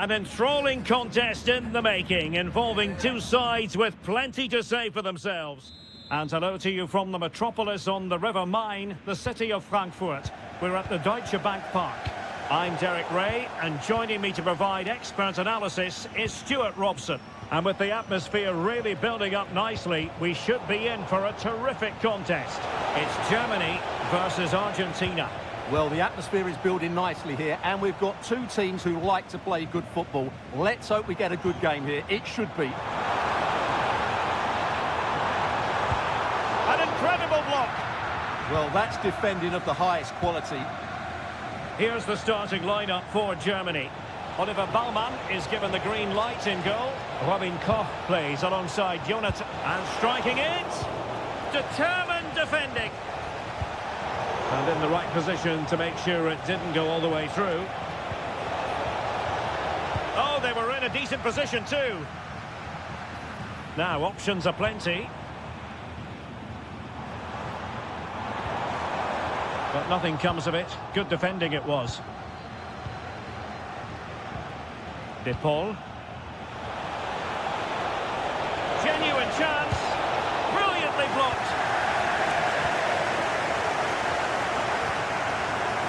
An enthralling contest in the making, involving two sides with plenty to say for themselves. And hello to you from the metropolis on the River Main, the city of Frankfurt. We're at the Deutsche Bank Park. I'm Derek Ray, and joining me to provide expert analysis is Stuart Robson. And with the atmosphere really building up nicely, we should be in for a terrific contest. It's Germany versus Argentina. Well, the atmosphere is building nicely here, and we've got two teams who like to play good football. Let's hope we get a good game here. It should be. An incredible block. Well, that's defending of the highest quality. Here's the starting lineup for Germany. Oliver Baumann is given the green light in goal. Robin Koch plays alongside Jonathan. And striking it. Determined defending. And in the right position to make sure it didn't go all the way through. Oh, they were in a decent position too. Now, options are plenty. But nothing comes of it. Good defending it was. De Paul. Genuine chance. Brilliantly blocked.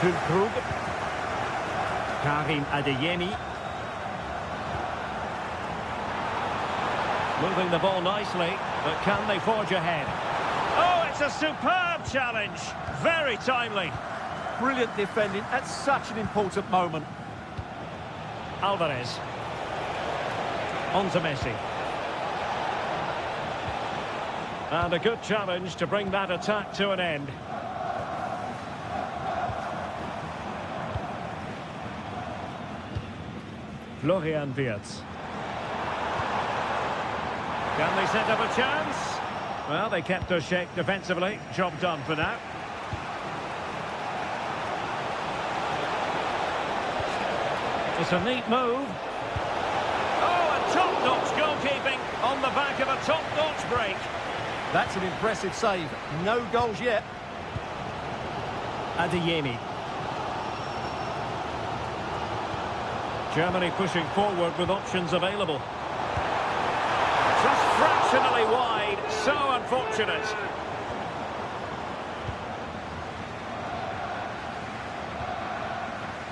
Füllkrug. Karim Adeyemi. Moving the ball nicely, but can they forge ahead? Oh, it's a superb challenge. Very timely. Brilliant defending at such an important moment. Alvarez. On to Messi. And a good challenge to bring that attack to an end. Florian Wirtz. Can they set up a chance? Well, they kept their shape defensively. Job done for now. It's a neat move. Oh, a top-notch goalkeeping on the back of a top-notch break. That's an impressive save. No goals yet. Adeyemi. Germany pushing forward with options available. Just fractionally wide. So unfortunate.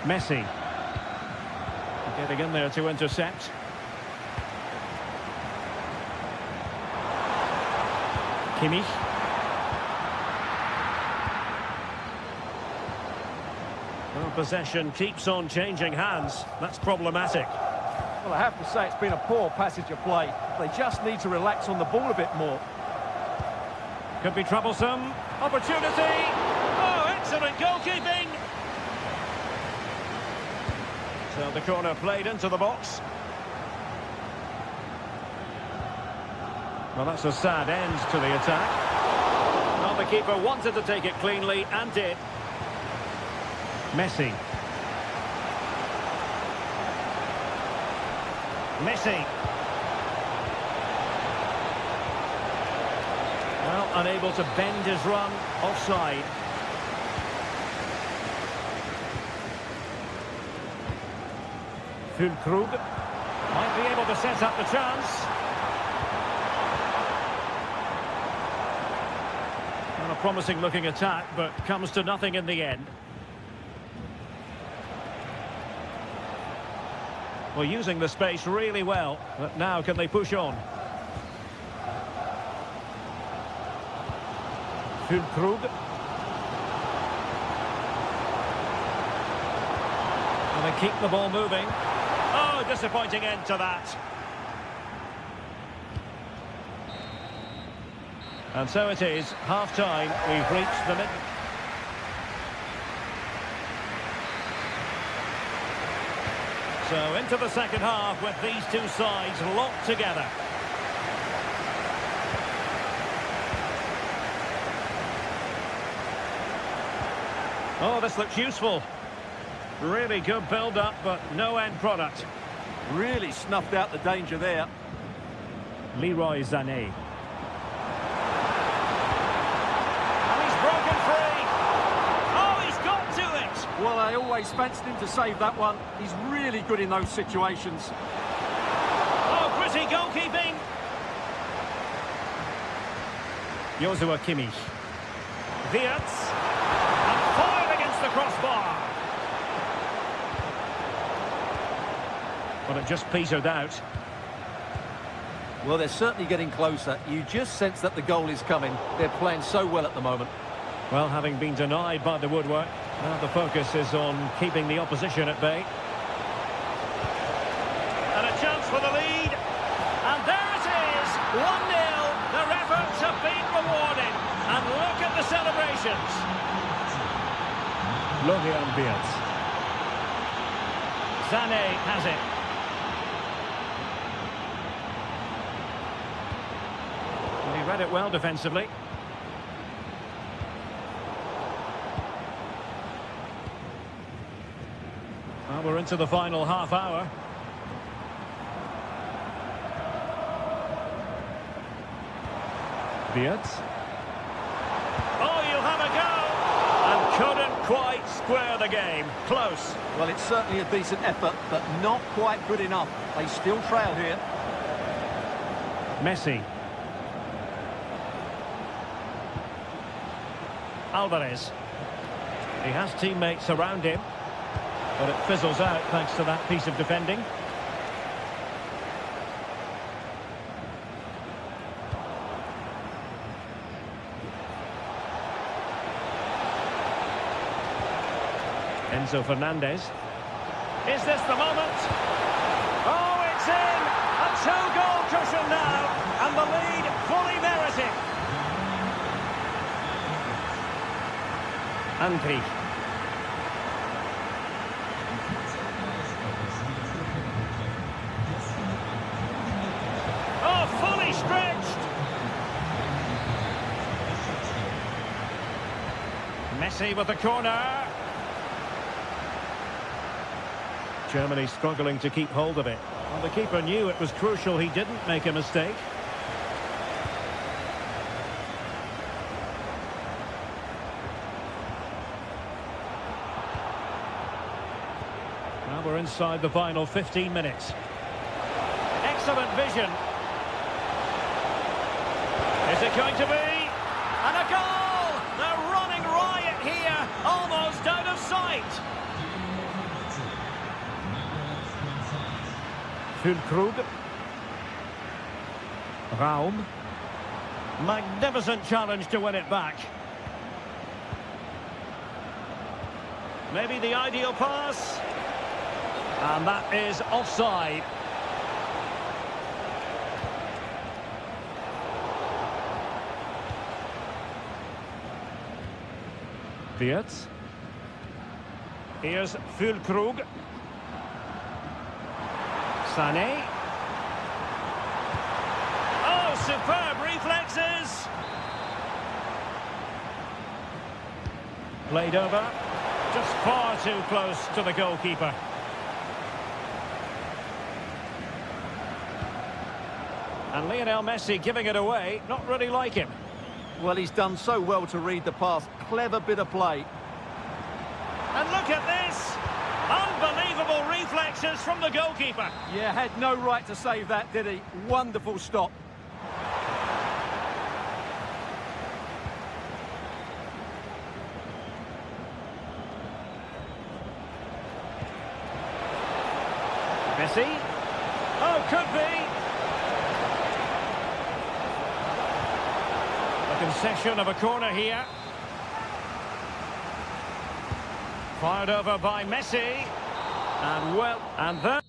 Messi. Getting in there to intercept. Kimmich. Well, possession keeps on changing hands. That's problematic. Well, I have to say it's been a poor passage of play. They just need to relax on the ball a bit more. Could be troublesome. Opportunity. Oh, excellent goalkeeping. So the corner played into the box. Well, that's a sad end to the attack. Well, the keeper wanted to take it cleanly and did. Messi. Messi. Well, unable to bend his run. Offside. Füllkrug might be able to set up the chance. Well, a promising looking attack, but comes to nothing in the end. Well, using the space really well, but now can they push on? Füllkrug. And they keep the ball moving. Oh, disappointing end to that. And so it is, half-time. We've reached the mid... So into the second half with these two sides locked together. Oh, this looks useful. Really good build-up, but no end product. Really snuffed out the danger there. Leroy Sané. And he's broken free. Oh, he's got to it. Well, I always he's fenced in to save that one. He's really good in those situations. Oh, pretty goalkeeping. Joshua Kimmich. Wirtz. And fired against the crossbar. But it just petered out. Well, they're certainly getting closer. You just sense that the goal is coming. They're playing so well at the moment. Well, having been denied by the woodwork, now the focus is on keeping the opposition at bay. And a chance for the lead. And there it is, 1-0. Their efforts have been rewarded. And look at the celebrations. Florian Wirtz. Sané has it. He read it well defensively. Well, we're into the final half hour. Wirtz. Oh, you'll have a go! And couldn't quite square the game. Close. Well, it's certainly a decent effort, but not quite good enough. They still trail here. Messi. Alvarez. He has teammates around him, but it fizzles out thanks to that piece of defending. Enzo Fernandez. Is this the moment? Oh, it's in! A two-goal cushion now, and the lead fully merited. Andri. Oh, fully stretched. Messi with the corner. Germany struggling to keep hold of it. Well, the keeper knew it was crucial he didn't make a mistake. Now we're inside the final 15 minutes. Excellent vision. Is it going to be? And a goal! They're running riot here, almost out of sight. Füllkrug. Raum. Magnificent challenge to win it back. Maybe the ideal pass. And that is offside. Wirtz. Here's Füllkrug. Sané. Oh, superb reflexes. Played over. Just far too close to the goalkeeper. And Lionel Messi giving it away. Not really like him. Well, he's done so well to read the pass. Clever bit of play. And look at this. Unbelievable reflexes from the goalkeeper. Yeah, had no right to save that, did he? Wonderful stop. Messi. Oh, could be. A concession of a corner here. Fired over by Messi. And well, and there.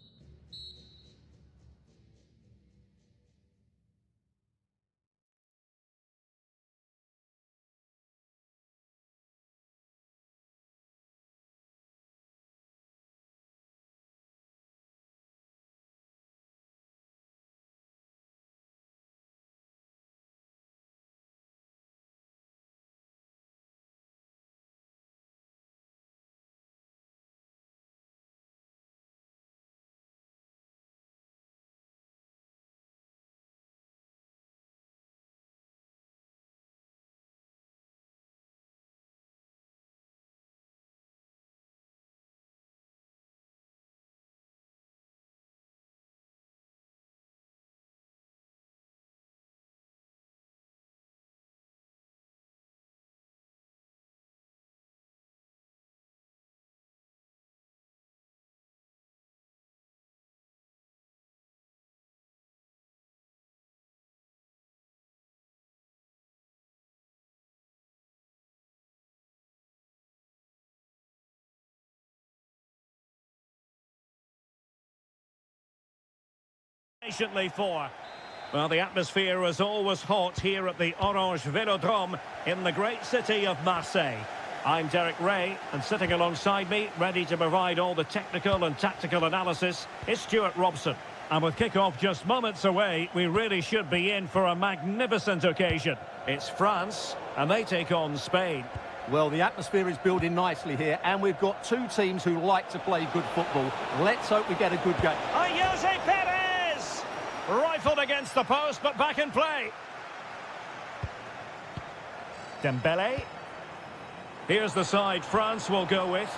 Patiently for. Well, the atmosphere is always hot here at the Orange Velodrome in the great city of Marseille. I'm Derek Ray, and sitting alongside me, ready to provide all the technical and tactical analysis, is Stuart Robson. And with kick-off just moments away, we really should be in for a magnificent occasion. It's France, and they take on Spain. Well, the atmosphere is building nicely here, and we've got two teams who like to play good football. Let's hope we get a good game. Jose Perez! Rifled against the post, but back in play. Dembele. Here's the side France will go with.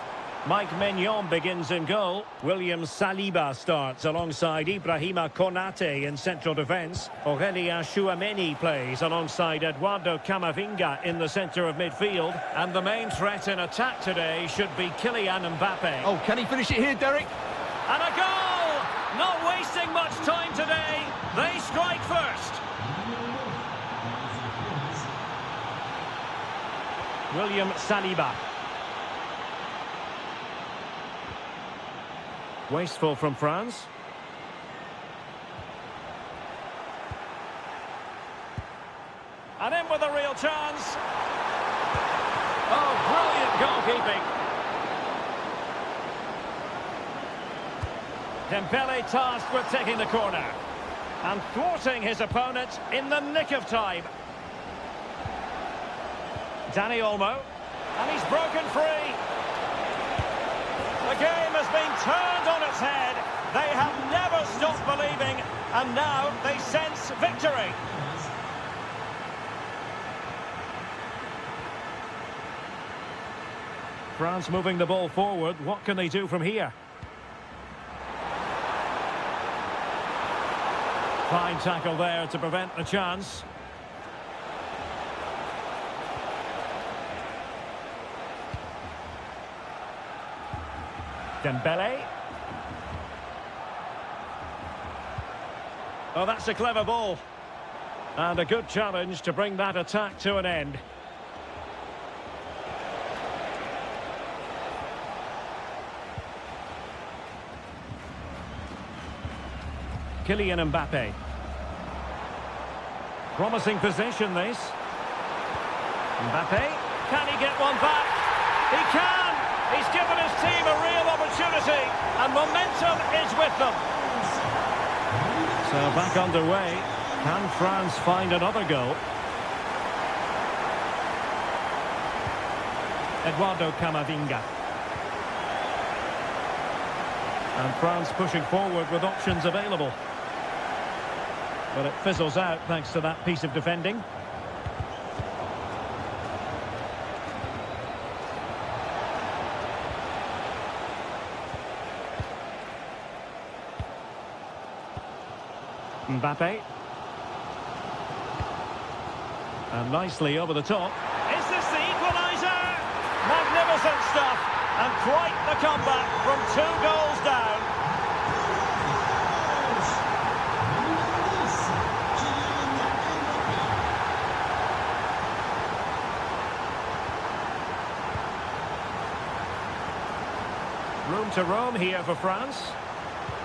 Mike Maignan begins in goal. William Saliba starts alongside Ibrahima Konate in central defence. Aurélien Tchouameni plays alongside Eduardo Camavinga in the centre of midfield. And the main threat in attack today should be Kylian Mbappe. Oh, can he finish it here, Derek? And a goal! Not wasting much time today. They strike first. William Saliba. Wasteful from France. And in with a real chance. Oh, brilliant goalkeeping. Dembele tasked with taking the corner. And thwarting his opponent in the nick of time. Dani Olmo. And he's broken free. The game has been turned on its head. They have never stopped believing, and now they sense victory. France moving the ball forward. What can they do from here? Fine tackle there to prevent the chance. Dembele. Oh, that's a clever ball. And a good challenge to bring that attack to an end. Kylian Mbappe. Promising possession, this. Mbappe. Can he get one back? He can! He's given his team a real opportunity, and momentum is with them. So back underway. Can France find another goal? Eduardo Camavinga. And France pushing forward with options available. But it fizzles out thanks to that piece of defending. Mbappe. And nicely over the top. Is this the equaliser? Magnificent stuff. And quite the comeback from 2 goals down. Room to roam here for France.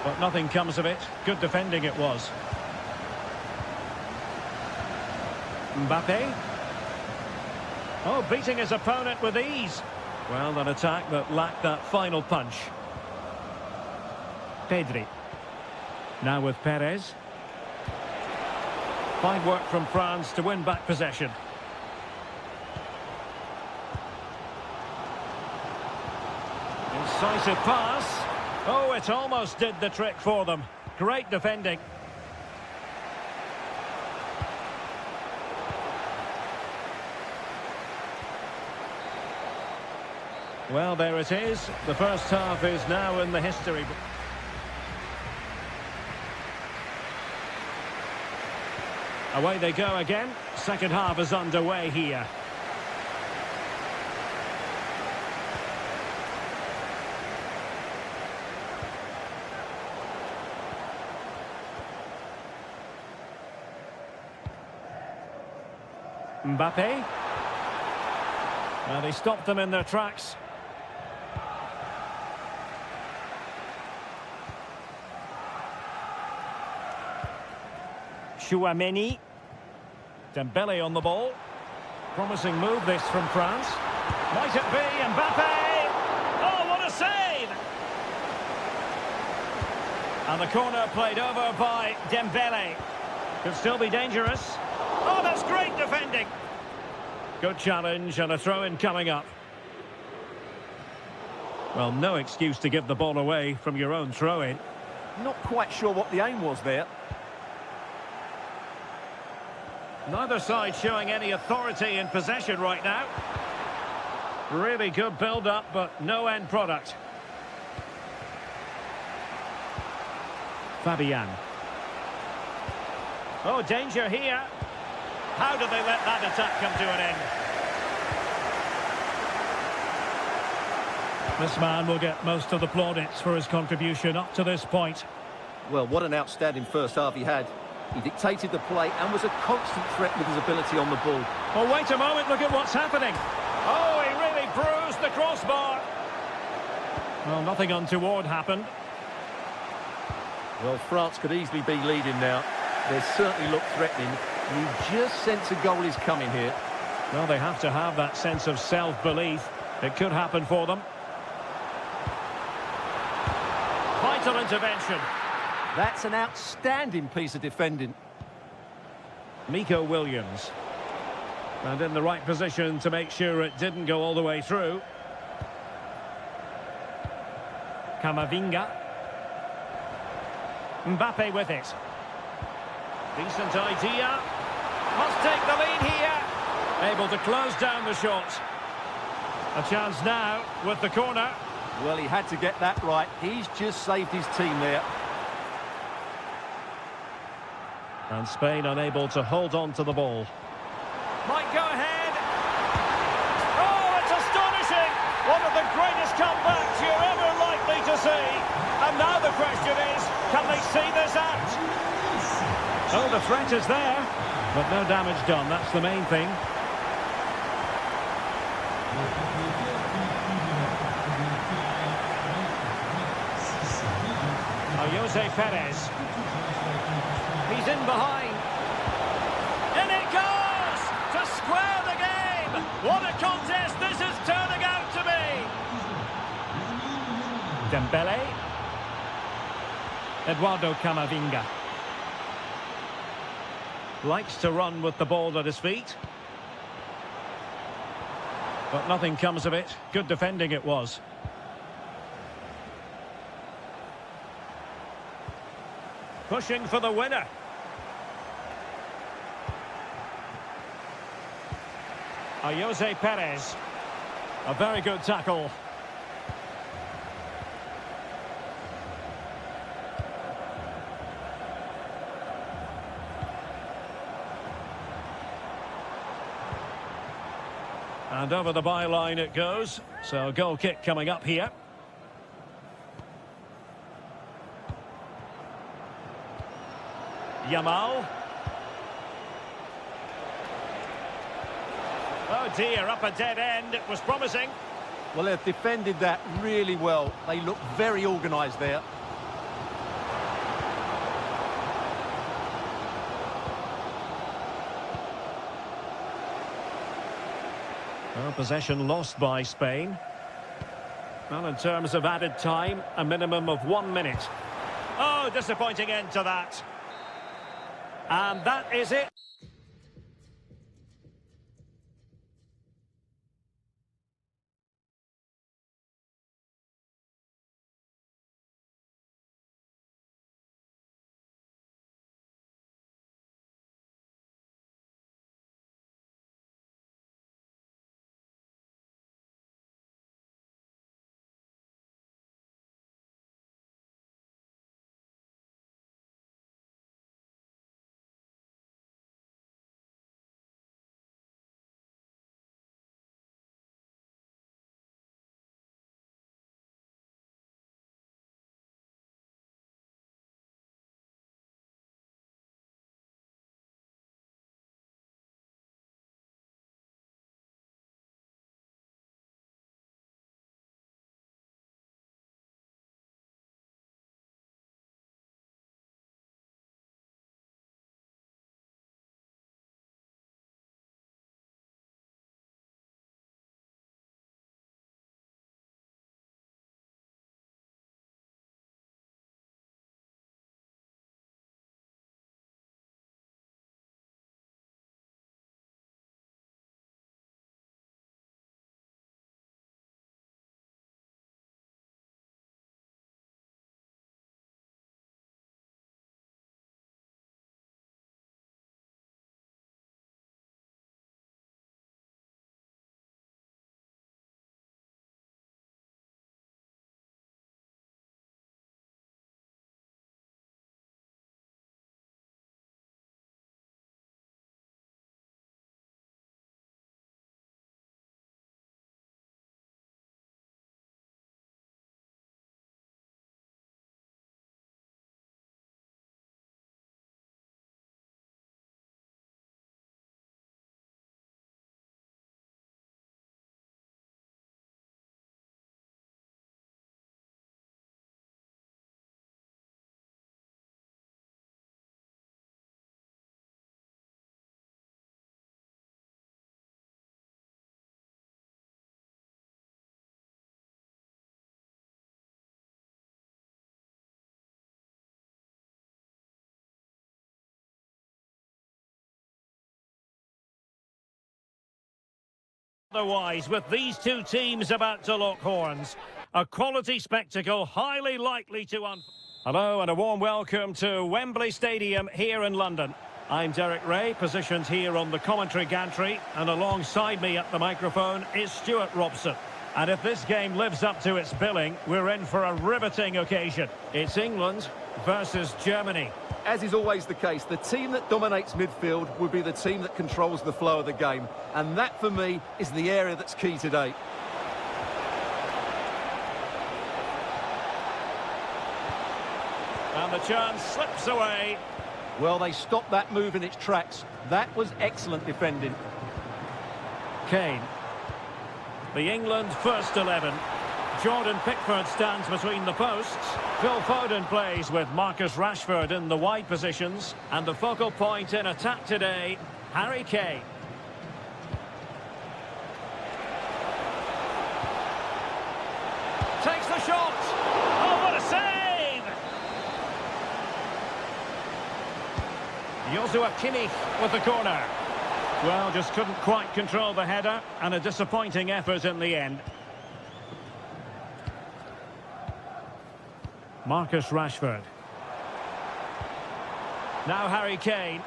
But nothing comes of it. Good defending it was. Mbappe. Oh, beating his opponent with ease. Well, an attack that lacked that final punch. Pedri. Now with Perez. Fine work from France to win back possession. Incisive pass. Oh, it almost did the trick for them. Great defending. Well, there it is. The first half is now in the history book. Away they go again. Second half is underway here. Mbappe. Well, they stopped them in their tracks. Chouameni. Dembele on the ball. Promising move this from France. Might it be Mbappe? Oh, what a save! And the corner played over by Dembele. Could still be dangerous. Oh, that's great defending. Good challenge and a throw-in coming up. Well, no excuse to give the ball away from your own throw-in. Not quite sure what the aim was there. Neither side showing any authority in possession right now. Really good build-up, but no end product. Fabian. Oh, danger here. How do they let that attack come to an end? This man will get most of the plaudits for his contribution up to this point. Well, what an outstanding first half he had. He dictated the play and was a constant threat with his ability on the ball. Oh, wait a moment, look at what's happening. Oh, he really bruised the crossbar. Well, nothing untoward happened. Well, France could easily be leading now. They certainly look threatening. You just sense a goal is coming here. Well, they have to have that sense of self-belief. It could happen for them. Vital intervention. That's an outstanding piece of defending. Miko Williams. And in the right position to make sure it didn't go all the way through. Camavinga. Mbappe with it. Decent idea. Must take the lead here. Able to close down the shot. A chance now with the corner. Well, he had to get that right. He's just saved his team there. And Spain unable to hold on to the ball. Might go ahead. Oh, it's astonishing! One of the greatest comebacks you're ever likely to see. And now the question is, can they see this out? Oh, the threat is there, but no damage done. That's the main thing. Jose Perez. He's in behind. In it goes! To square the game! What a contest this is turning out to be! Dembele. Eduardo Camavinga. Likes to run with the ball at his feet. But nothing comes of it. Good defending it was. Pushing for the winner. Jose Perez. A very good tackle. And over the byline it goes. So goal kick coming up here. Yamal. Oh dear, up a dead end. It was promising. Well, they've defended that really well. They look very organised there. Well, possession lost by Spain. Well, in terms of added time, a minimum of 1 minute. Oh, disappointing end to that. And that is it. Otherwise, with these two teams about to lock horns, a quality spectacle highly likely to Hello and a warm welcome to Wembley Stadium here in London. I'm Derek Ray, positioned here on the commentary gantry, and alongside me at the microphone is Stuart Robson. And if this game lives up to its billing, we're in for a riveting occasion. It's England versus Germany. As is always the case, the team that dominates midfield will be the team that controls the flow of the game. And that, for me, is the area that's key today. And the chance slips away. Well, they stopped that move in its tracks. That was excellent defending. Kane. The England first 11. Jordan Pickford stands between the posts. Phil Foden plays with Marcus Rashford in the wide positions. And the focal point in attack today, Harry Kane. Takes the shot. Oh, what a save! Joshua Kimmich with the corner. Well, just couldn't quite control the header, and a disappointing effort in the end. Marcus Rashford. Now Harry Kane.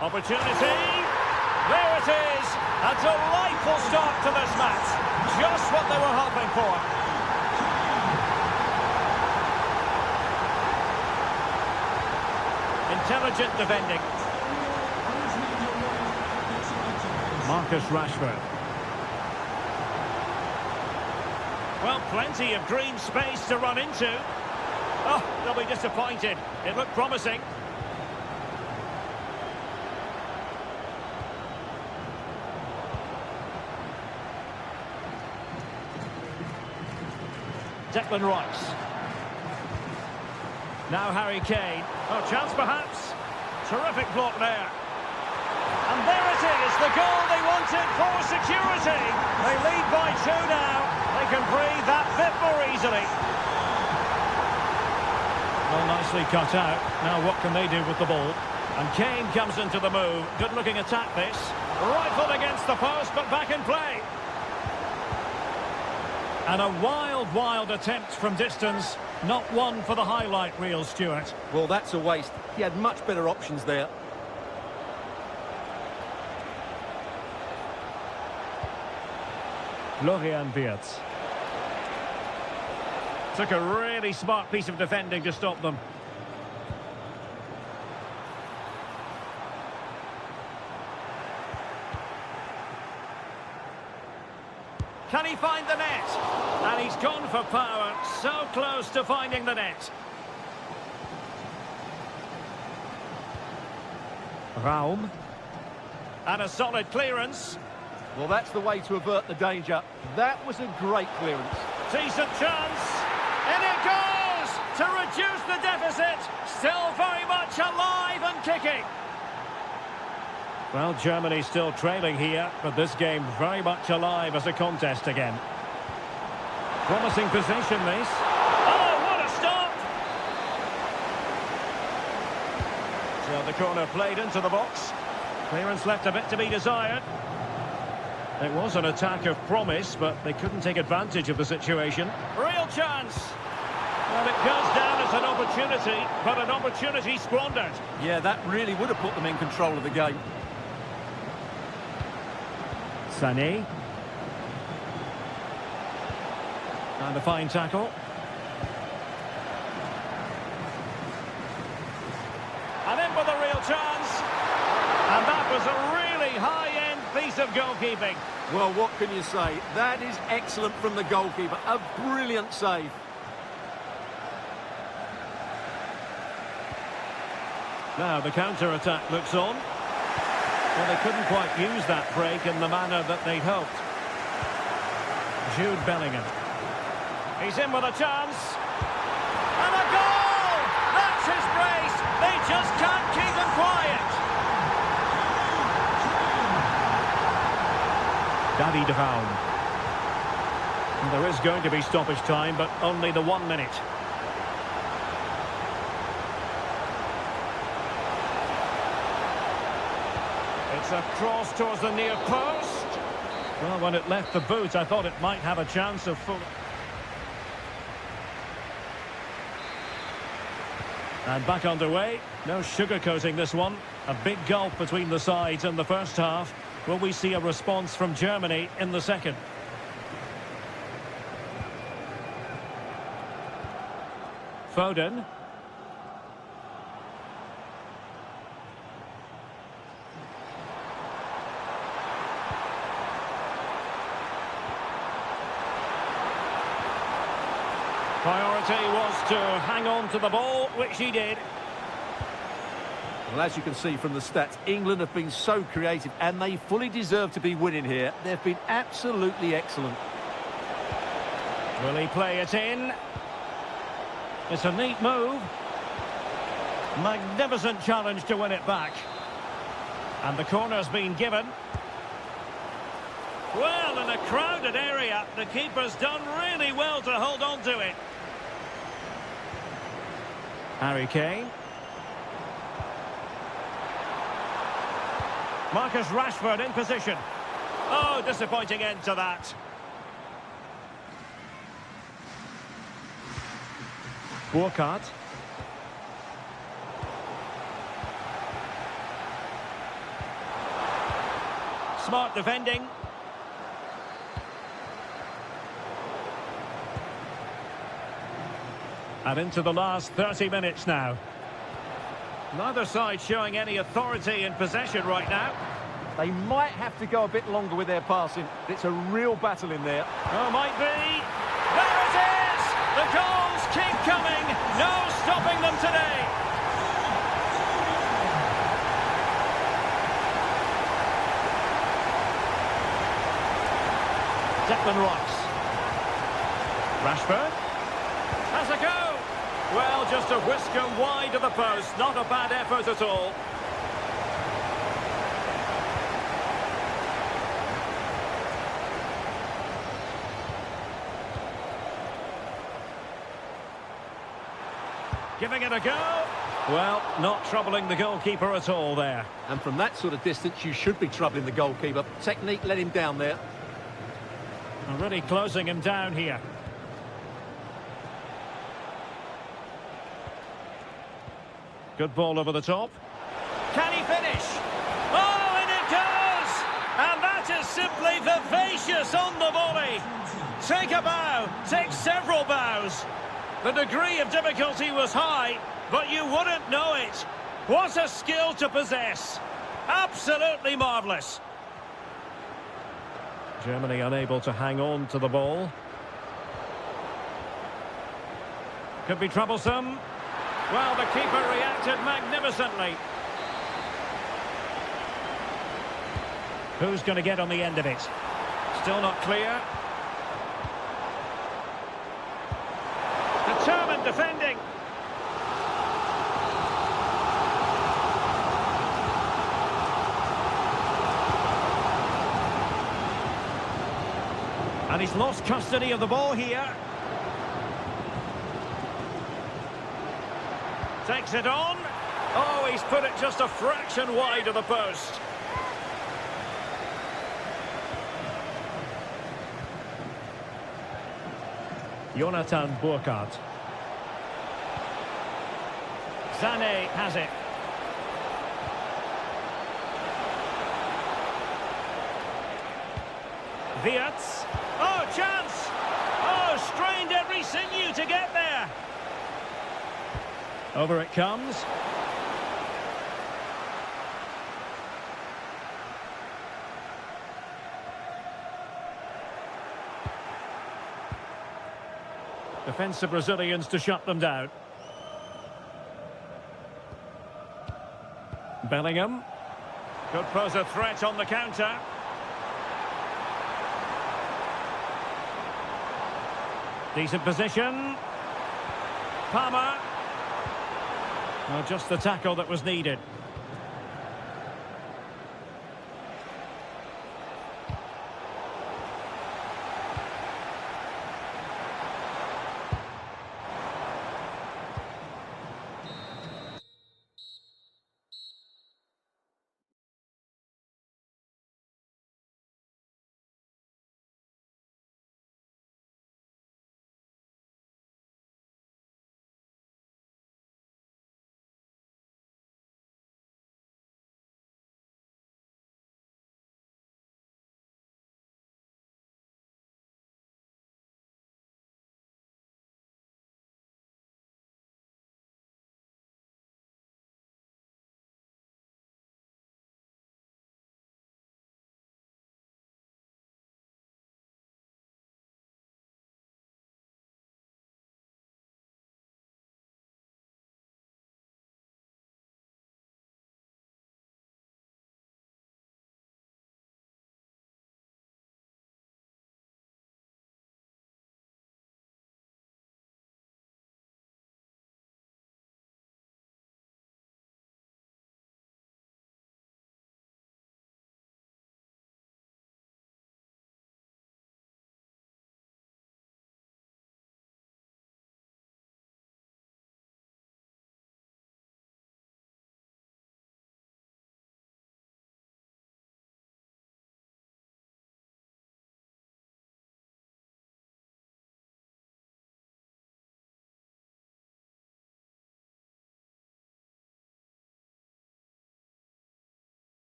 Opportunity. There it is. A delightful start to this match. Just what they were hoping for. Intelligent defending. Marcus Rashford. Well, plenty of green space to run into. Oh, they'll be disappointed. It looked promising. Declan Rice. Now Harry Kane. Oh, chance perhaps. Terrific block there. And there it is, the goal they wanted for security. They lead by 2 now. They can breathe that bit more easily. Well, nicely cut out. Now what can they do with the ball? And Kane comes into the move. Good looking attack this. Rifled against the post, but back in play. And a wild attempt from distance. Not one for the highlight reel, Stuart. Well, that's a waste. He had much better options there. Florian Wirtz. Took a really smart piece of defending to stop them. Can he find the net? And he's gone for power, so close to finding the net. Raum. And a solid clearance. Well, that's the way to avert the danger. That was a great clearance. Decent chance. In it goes! To reduce the deficit. Still very much alive and kicking. Well, Germany still trailing here, but this game very much alive as a contest again. Promising position, this. Oh, what a stop! So the corner played into the box. Clearance left a bit to be desired. It was an attack of promise, but they couldn't take advantage of the situation. Real chance! Well, it goes down as an opportunity, but an opportunity squandered. Yeah, that really would have put them in control of the game. Sané. And a fine tackle. And in with a real chance. And that was a really high-end piece of goalkeeping. Well, what can you say? That is excellent from the goalkeeper. A brilliant save. Now the counter-attack looks on. Well, they couldn't quite use that break in the manner that they'd hoped. Jude Bellingham. He's in with a chance. And a goal! That's his brace. They just can't keep him quiet. Daddy Devaun. There is going to be stoppage time, but only the 1 minute. It's a cross towards the near post. Well, when it left the boot, I thought it might have a chance of full... And back underway. No sugarcoating this one. A big gulf between the sides in the first half. Will we see a response from Germany in the second? Foden. Priority was to hang on to the ball, which he did. Well, as you can see from the stats, England have been so creative and they fully deserve to be winning here. They've been absolutely excellent. Will he play it in? It's a neat move. Magnificent challenge to win it back. And the corner's been given. Well, in a crowded area, the keeper's done really well to hold on to it. Harry Kane. Marcus Rashford in position. Oh, disappointing end to that. Burkhardt. Smart defending. And into the last 30 minutes now. Neither side showing any authority in possession right now. They might have to go a bit longer with their passing. It's a real battle in there. Oh, might be. There it is! The goals keep coming. No stopping them today. Declan Rice. Rashford. Has a go. Well, just a whisker wide of the post. Not a bad effort at all. Giving it a go. Well, not troubling the goalkeeper at all there. And from that sort of distance, you should be troubling the goalkeeper. Technique let him down there. And really closing him down here. Good ball over the top. Can he finish? Oh, and it goes! And that is simply vivacious on the volley. Take a bow, take several bows. The degree of difficulty was high, but you wouldn't know it. What a skill to possess. Absolutely marvellous. Germany unable to hang on to the ball. Could be troublesome. Well, the keeper reacted magnificently. Who's going to get on the end of it? Still not clear. Determined defending. And he's lost custody of the ball here. Takes it on. Oh, he's put it just a fraction wide of the post. Jonathan Burkhardt. Sané has it. Wirtz. Oh, chance! Oh, strained every sinew to get there. Over it comes. Defensive Brazilians to shut them down. Bellingham. Could pose a threat on the counter. Decent position. Palmer. Well, just the tackle that was needed.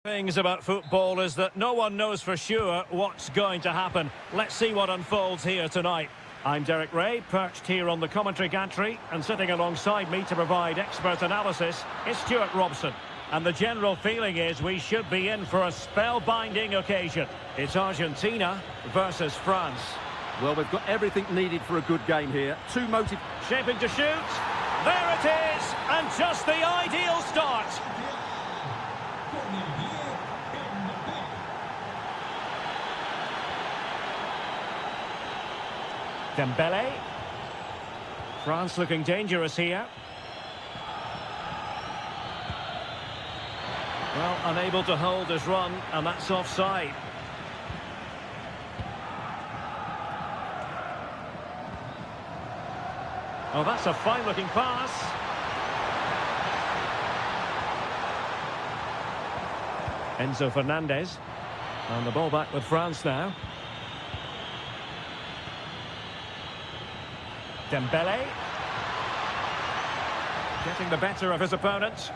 Things about football is that no one knows for sure what's going to happen. Let's see what unfolds here tonight. I'm Derek Ray, perched here on the commentary gantry, and sitting alongside me to provide expert analysis is Stuart Robson. And the general feeling is we should be in for a spellbinding occasion. It's Argentina versus France. Well, we've got everything needed for a good game here. Two motive... Shaping to shoot. There it is, and just the ideal start. Dembele. France looking dangerous here. Well, unable to hold his run, and that's offside. Oh, that's a fine-looking pass. Enzo Fernandez. And the ball back with France now. Dembele. Getting the better of his opponent.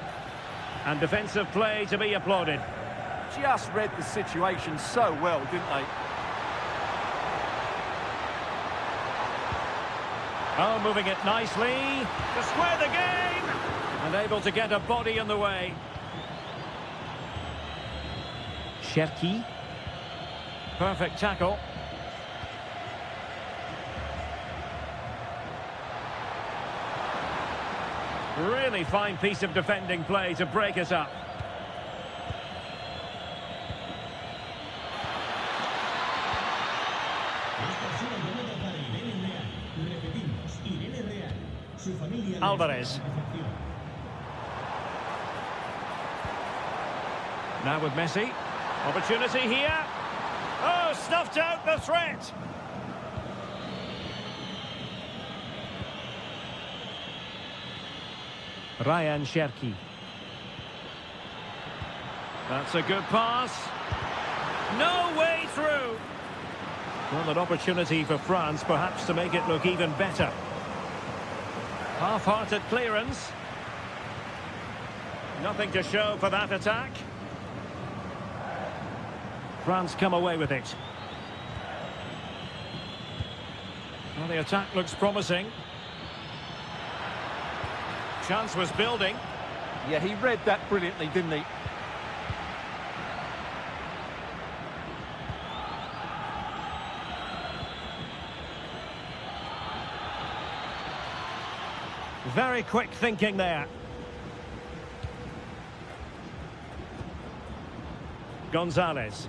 And defensive play to be applauded. Just read the situation so well, didn't they? Oh, moving it nicely to square the game. And able to get a body in the way. Cherki. Perfect tackle. Really fine piece of defending play to break us up. Alvarez. Now with Messi. Opportunity here. Oh, snuffed out the threat. Ryan Cherki. That's a good pass. No way through. Well, an opportunity for France, perhaps, to make it look even better. Half-hearted clearance. Nothing to show for that attack. France come away with it. Well, the attack looks promising. Chance was building. Yeah, he read that brilliantly, didn't he? Very quick thinking there. Gonzalez.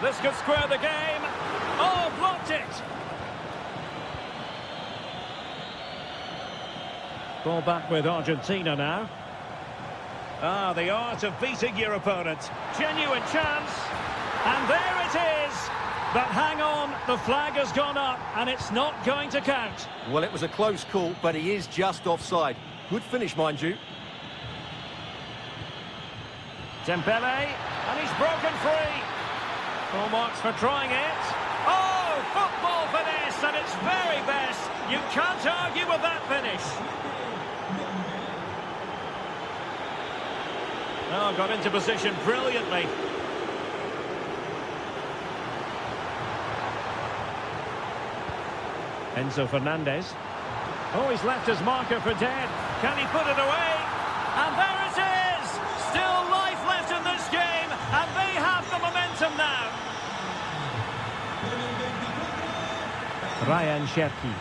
This could square the game. Oh, blocked it. Ball back with Argentina now. Ah, the art of beating your opponent. Genuine chance. And there it is. But hang on, the flag has gone up and it's not going to count. Well, it was a close call, but he is just offside. Good finish, mind you. Dembele, and he's broken free. Full marks for trying it. Oh, football finesse at its very best. You can't argue with that finish. Oh, got into position brilliantly. Enzo Fernandez. Oh, he's left his marker for dead. Can he put it away? And there it is! Still life left in this game, and they have the momentum now. Ryan Cherki.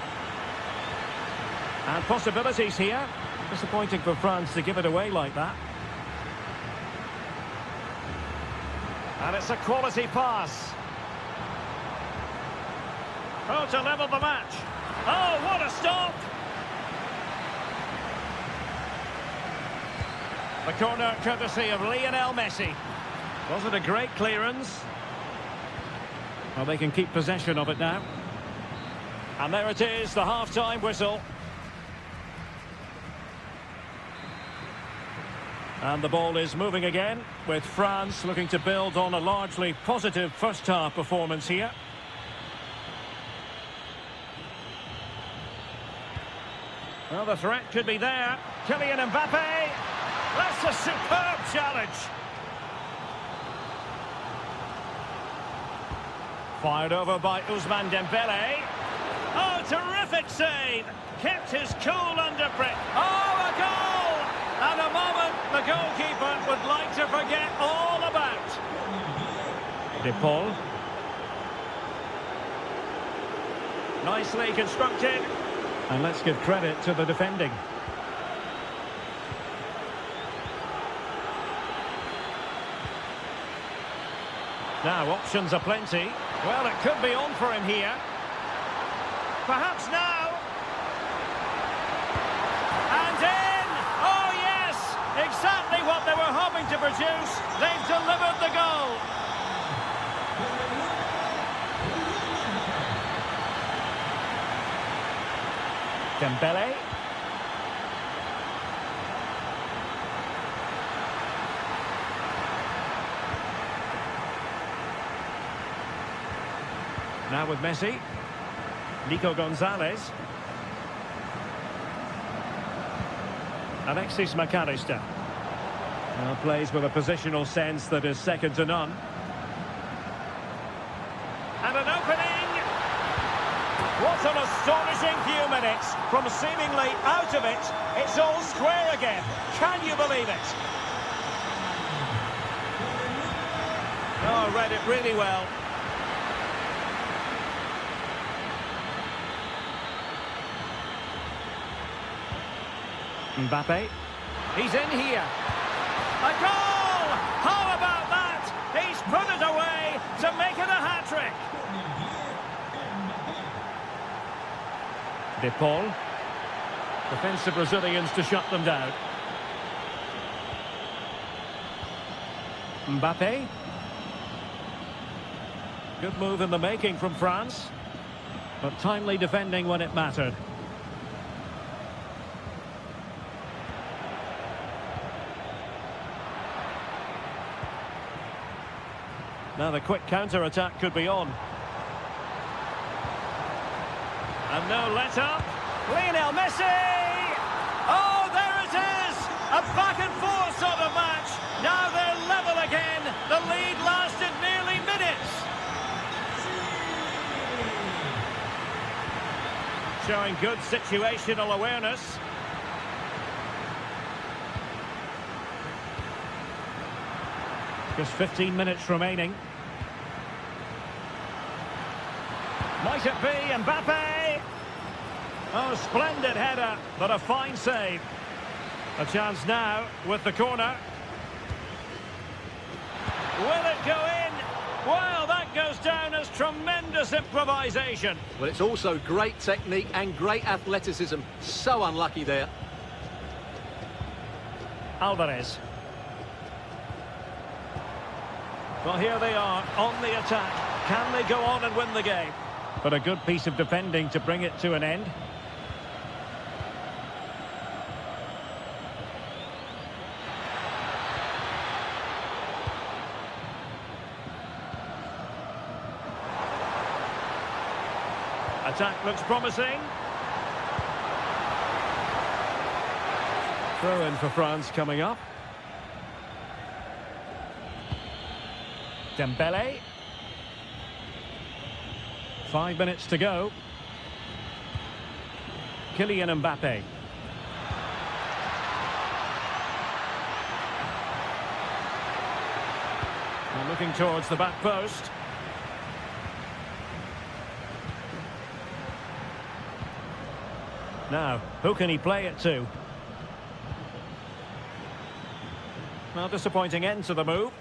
And possibilities here. Disappointing for France to give it away like that. And it's a quality pass. Oh, to level the match. Oh, what a stop! The corner courtesy of Lionel Messi. Was it a great clearance? Well, they can keep possession of it now. And there it is, the half-time whistle. And the ball is moving again, with France looking to build on a largely positive first-half performance here. Well, the threat could be there. Kylian Mbappe. That's a superb challenge. Fired over by Ousmane Dembele. Oh, terrific save. Kept his cool under pressure. Oh, a goal! And a moment the goalkeeper would like to forget all about. De Paul. Nicely constructed. And let's give credit to the defending. Now, options are plenty. Well, it could be on for him here. Perhaps now. And in! Oh, yes! Exactly what they were hoping to produce. They've delivered the goal. Dembele. Now with Messi. Nico Gonzalez. Alexis McAllister. Now plays with a positional sense that is second to none. And an opening. What an astonishing few minutes. From seemingly out of it, it's all square again. Can you believe it? Oh, read it really well. Mbappe. He's in here. A goal! How about that? He's put it away to make it a hat-trick. De Paul. Defensive Brazilians to shut them down. Mbappe. Good move in the making from France, but timely defending when it mattered. Now the quick counter-attack could be on. And no let-up. Lionel Messi! Oh, there it is! A back-and-forth sort of match. Now they're level again. The lead lasted nearly minutes. Showing good situational awareness. Just 15 minutes remaining. Might it be Mbappe? Oh, splendid header, but a fine save. A chance now with the corner. Will it go in? Well, that goes down as tremendous improvisation. Well, it's also great technique and great athleticism. So unlucky there. Alvarez. Well, here they are on the attack. Can they go on and win the game? But a good piece of defending to bring it to an end. Attack looks promising. Throw in for France coming up. Dembele. 5 minutes to go. Kylian Mbappe. And looking towards the back post. Now, who can he play it to? Well, disappointing end to the move.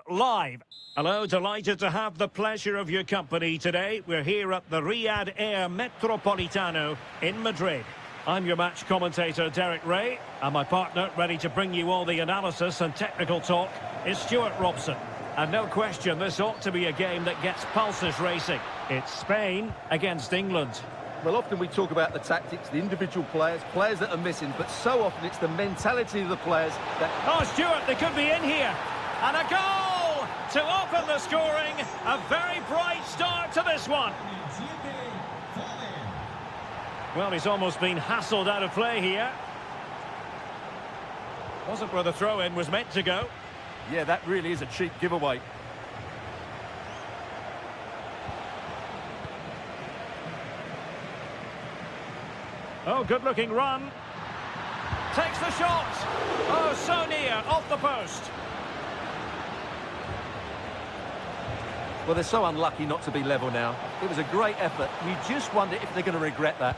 live. Hello, delighted to have the pleasure of your company today. We're here at the Riyadh Air Metropolitano in Madrid. I'm your match commentator, Derek Ray, and my partner, ready to bring you all the analysis and technical talk, is Stuart Robson. And no question, this ought to be a game that gets pulses racing. It's Spain against England. Well, often we talk about the tactics, the individual players that are missing, but so often it's the mentality of the players that... Oh, Stuart, they could be in here. And a goal to open the scoring. A very bright start to this one. Well, he's almost been hassled out of play here. Wasn't where the throw-in was meant to go. Yeah, that really is a cheap giveaway. Oh, good-looking run. Takes the shot. Oh, so near, off the post. Well, they're so unlucky not to be level now. It was a great effort. You just wonder if they're going to regret that.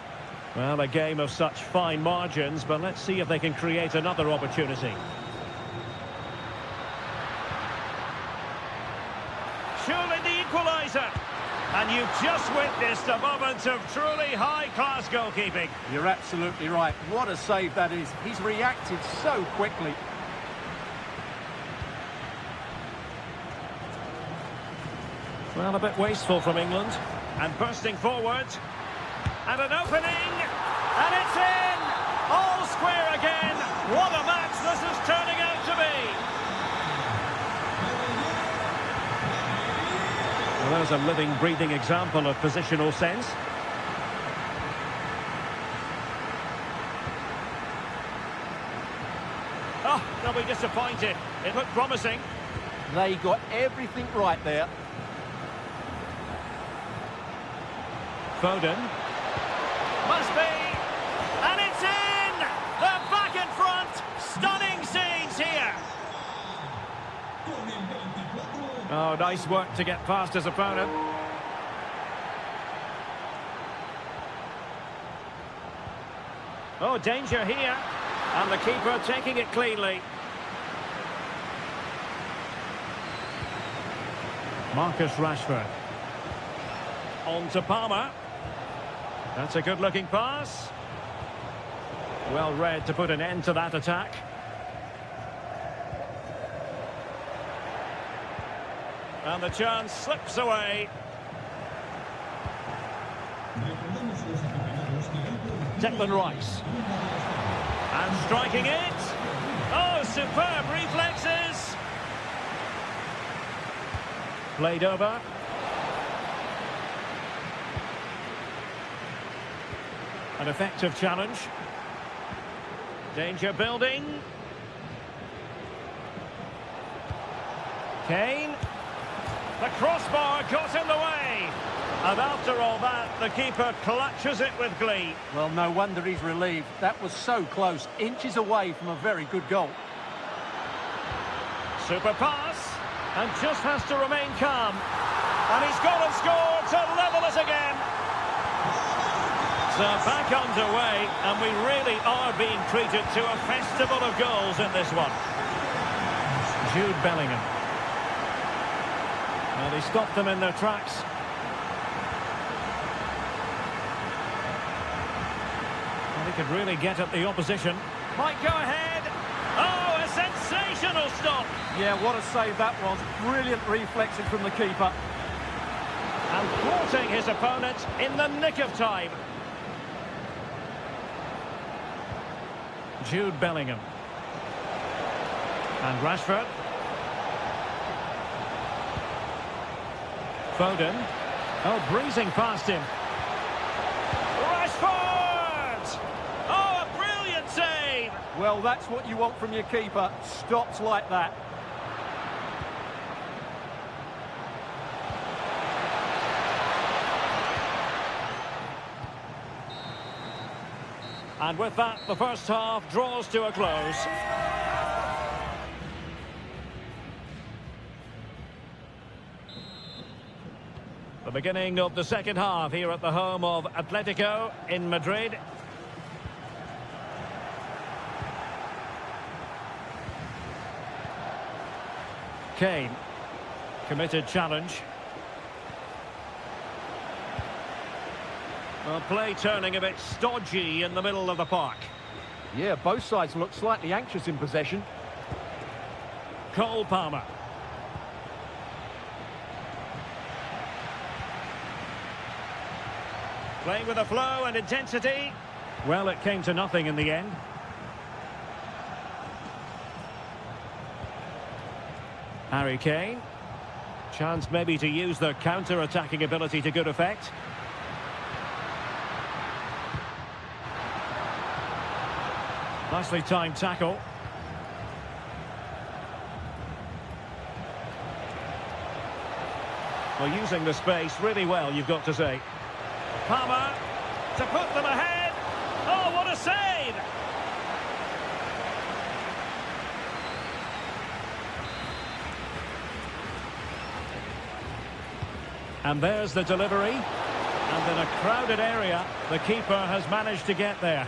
Well, a game of such fine margins, but let's see if they can create another opportunity. Surely the equaliser. And you've just witnessed a moment of truly high-class goalkeeping. You're absolutely right. What a save that is. He's reacted so quickly. Well, a bit wasteful from England. And bursting forward. And an opening. And it's in! All square again. What a match this is turning out to be. Well, there's a living, breathing example of positional sense. Oh, they'll be disappointed. It looked promising. They got everything right there. Foden. Must be. And it's in! They're back in front. Stunning scenes here. Oh, nice work to get past his opponent. Oh, danger here. And the keeper taking it cleanly. Marcus Rashford. On to Palmer. That's a good-looking pass. Well read to put an end to that attack. And the chance slips away. Declan Rice. And striking it. Oh, superb reflexes. Played over. An effective challenge. Danger building. Kane. The crossbar got in the way. And after all that, the keeper clutches it with glee. Well, no wonder he's relieved. That was so close. Inches away from a very good goal. Super pass. And just has to remain calm. And he's gone and scored to level it again. So back underway, and we really are being treated to a festival of goals in this one. Jude Bellingham. Well, he stopped them in their tracks. Well, he could really get at the opposition. Might go ahead. Oh, a sensational stop. Yeah, what a save that was. Brilliant reflexes from the keeper. And thwarting his opponent in the nick of time. Jude Bellingham. And Rashford. Foden. Oh, breezing past him. Rashford! Oh, a brilliant save! Well, that's what you want from your keeper. Stops like that. And with that, the first half draws to a close. The beginning of the second half here at the home of Atletico in Madrid. Kane. Committed challenge. Well, play turning a bit stodgy in the middle of the park. Yeah, both sides look slightly anxious in possession. Cole Palmer. Playing with a flow and intensity. Well, it came to nothing in the end. Harry Kane. Chance maybe to use their counter-attacking ability to good effect. Nicely timed tackle. Well, using the space really well, you've got to say. Palmer to put them ahead. Oh, what a save! And there's the delivery. And in a crowded area, the keeper has managed to get there.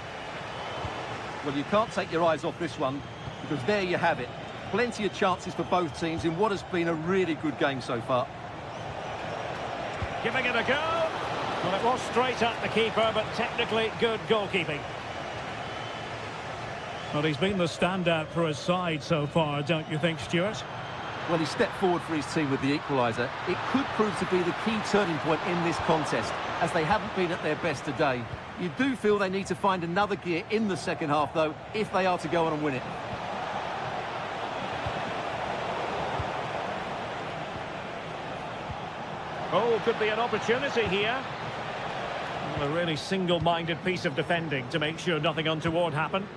Well, you can't take your eyes off this one, because there you have it. Plenty of chances for both teams in what has been a really good game so far. Giving it a go. Well, it was straight at the keeper, but technically good goalkeeping. Well, he's been the standout for his side so far, don't you think, Stuart? Well, he stepped forward for his team with the equaliser. It could prove to be the key turning point in this contest, as they haven't been at their best today. You do feel they need to find another gear in the second half, though, if they are to go on and win it. Oh, could be an opportunity here. Well, a really single-minded piece of defending to make sure nothing untoward happened.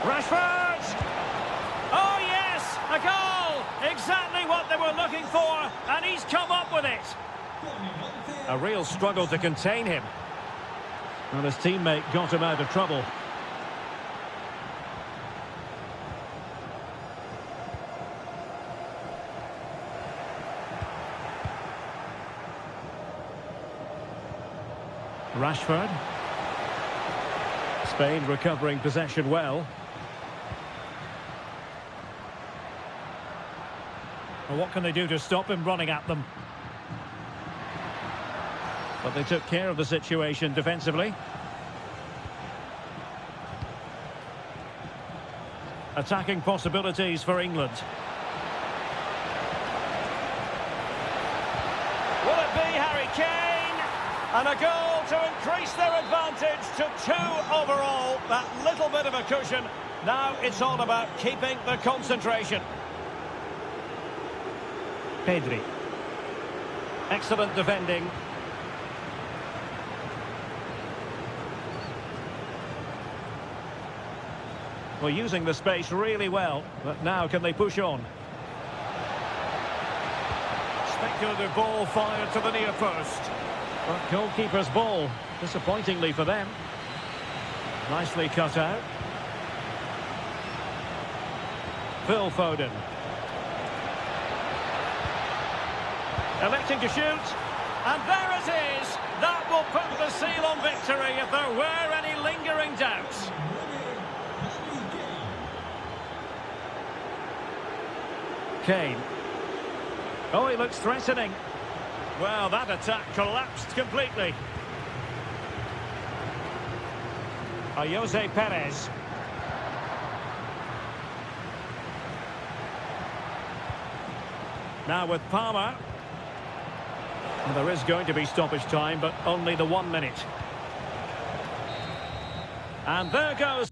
Rashford! Oh, yes! A goal! Exactly what they were looking for, and he's come up with it. A real struggle to contain him. Well, his teammate got him out of trouble. Rashford. Spain recovering possession well. Well, what can they do to stop him running at them? But they took care of the situation defensively. Attacking possibilities for England. Will it be Harry Kane? And a goal to increase their advantage to 2 overall. That little bit of a cushion. Now it's all about keeping the concentration. Pedri. Excellent defending. Well, using the space really well. But now can they push on? Speculative ball fired to the near post. But goalkeeper's ball, disappointingly for them. Nicely cut out. Phil Foden. Electing to shoot. And there it is. That will put the seal on victory if there were any lingering doubts. Kane. Oh, he looks threatening. Well, that attack collapsed completely. Jose Perez. Now with Palmer. And there is going to be stoppage time, but only the 1 minute. And there goes.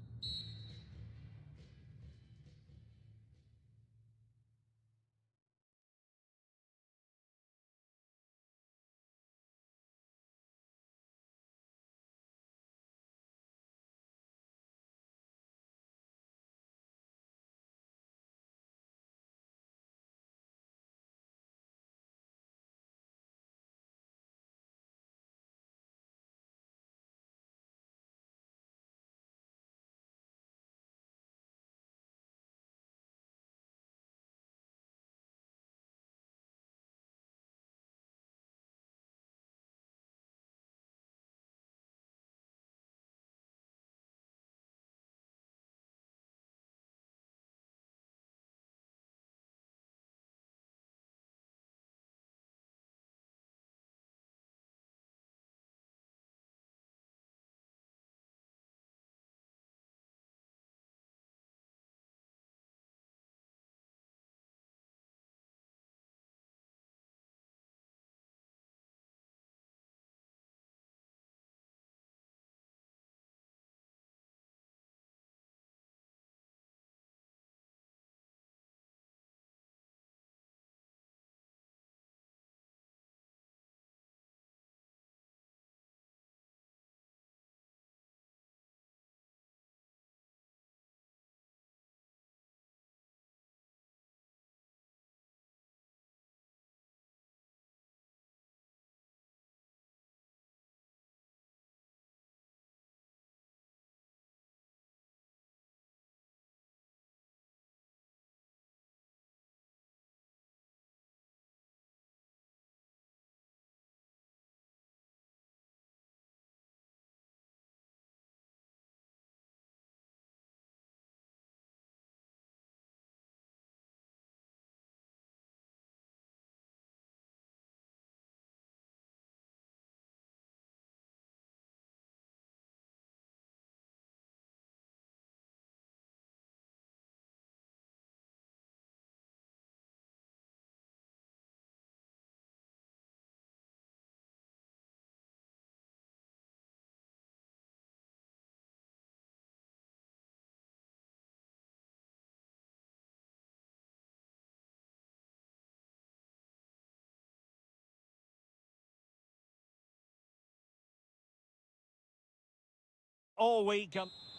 all week.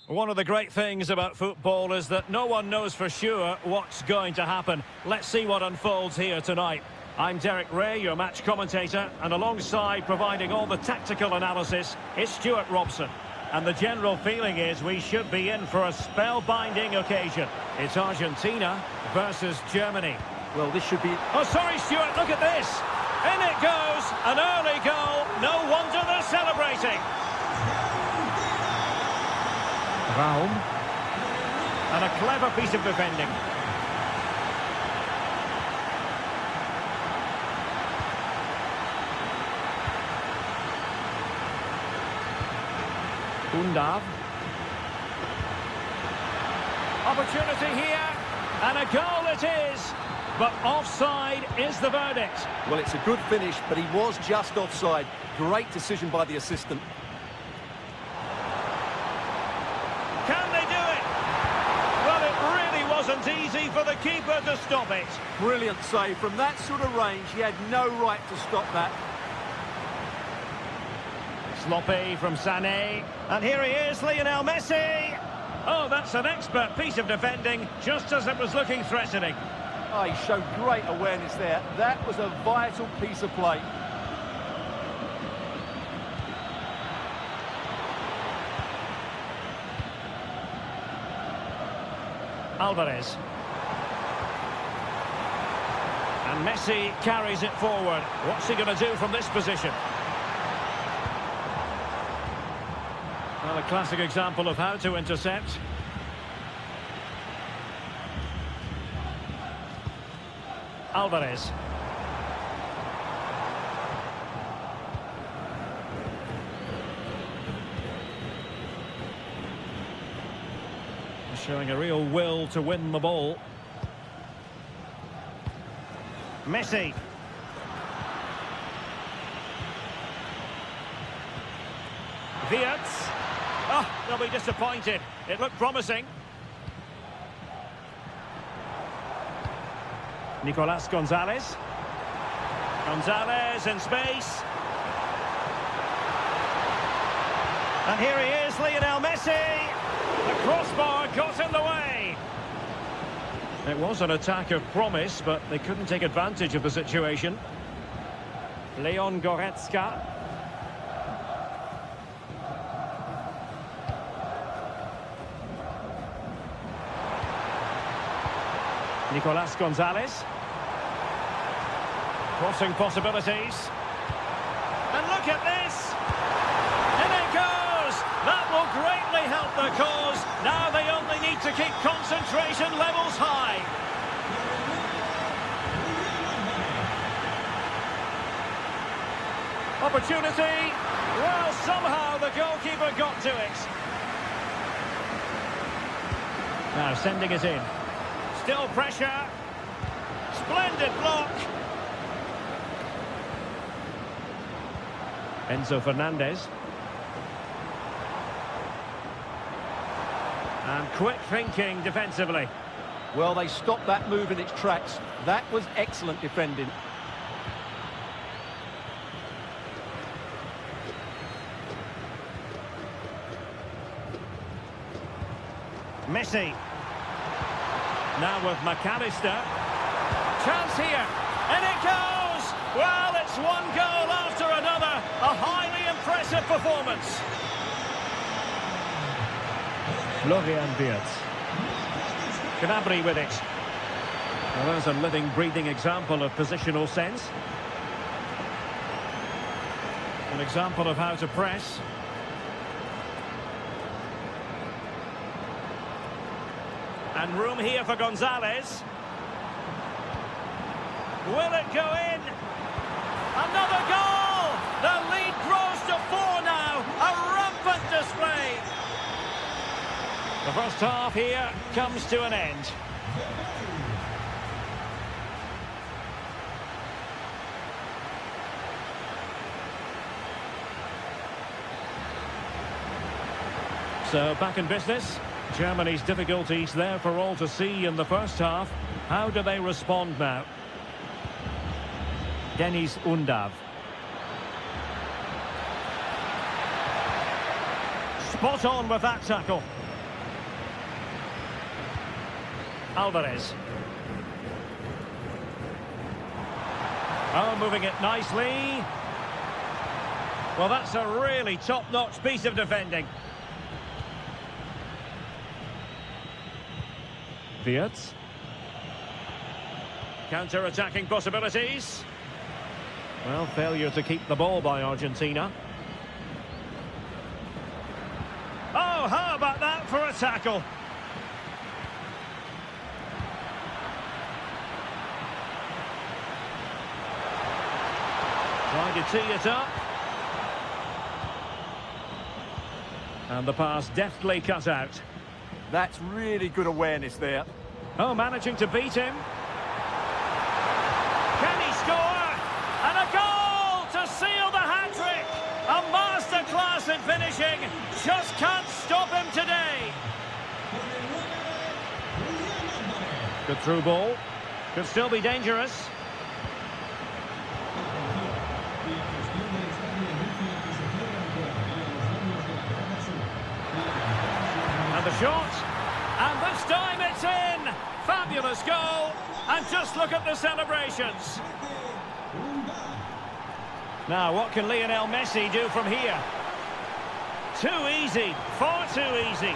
One of the great things about football is that no one knows for sure what's going to happen. Let's see what unfolds here tonight. I'm Derek Ray, your match commentator, and alongside providing all the tactical analysis is Stuart Robson. And the general feeling is we should be in for a spellbinding occasion. It's Argentina versus Germany. Well, this should be... Oh, sorry, Stuart, look at this. In it goes, an early goal. No wonder they're celebrating. Raum. And a clever piece of defending. Undav. Opportunity here, and a goal it is. But offside is the verdict. Well, it's a good finish, but he was just offside. Great decision by the assistant. Can they do it? Well, it really wasn't easy for the keeper to stop it. Brilliant save. From that sort of range, he had no right to stop that. Sloppy from Sané. And here he is, Lionel Messi. Oh, that's an expert piece of defending, just as it was looking threatening. Oh, he showed great awareness there. That was a vital piece of play. Alvarez. And Messi carries it forward. What's he going to do from this position? Well, a classic example of how to intercept. Alvarez. Showing a real will to win the ball. Messi. Wirtz. Oh, they'll be disappointed. It looked promising. Nicolas Gonzalez. Gonzalez in space. And here he is, Lionel Messi. The crossbar got in the way. It was an attack of promise, but they couldn't take advantage of the situation. Leon Goretzka. Nicolas Gonzalez. Crossing possibilities. And look at this! In it goes! That will greatly help the cause. Now they only need to keep concentration levels high. Opportunity. Well, somehow the goalkeeper got to it. Now sending it in. Still pressure. Splendid block. Enzo Fernandez. And quick thinking defensively. Well, they stopped that move in its tracks. That was excellent defending. Messi. Now with McAllister. Chance here. And it goes! Well, it's one goal after another. A highly impressive performance. Florian Wirtz. Gnabry with it. Well, there's a living, breathing example of positional sense. An example of how to press. And room here for Gonzalez. Will it go in? Another goal! The lead grows to 4 now. A rampant display. The first half here comes to an end. So back in business. Germany's difficulties there for all to see in the first half. How do they respond now? Dennis Undav. Spot on with that tackle. Alvarez. Oh, moving it nicely. Well, that's a really top-notch piece of defending. Wirtz. Counter-attacking possibilities. Well, failure to keep the ball by Argentina. Oh, how about that for a tackle? Trying to tee it up. And the pass deftly cut out. That's really good awareness there. Oh, managing to beat him. Can he score? And a goal to seal the hat-trick. A masterclass in finishing. Just can't stop him today. Good through ball. Could still be dangerous. And the shot. And this time it's in. Fabulous goal. And just look at the celebrations. Now, what can Lionel Messi do from here? Too easy. Far too easy.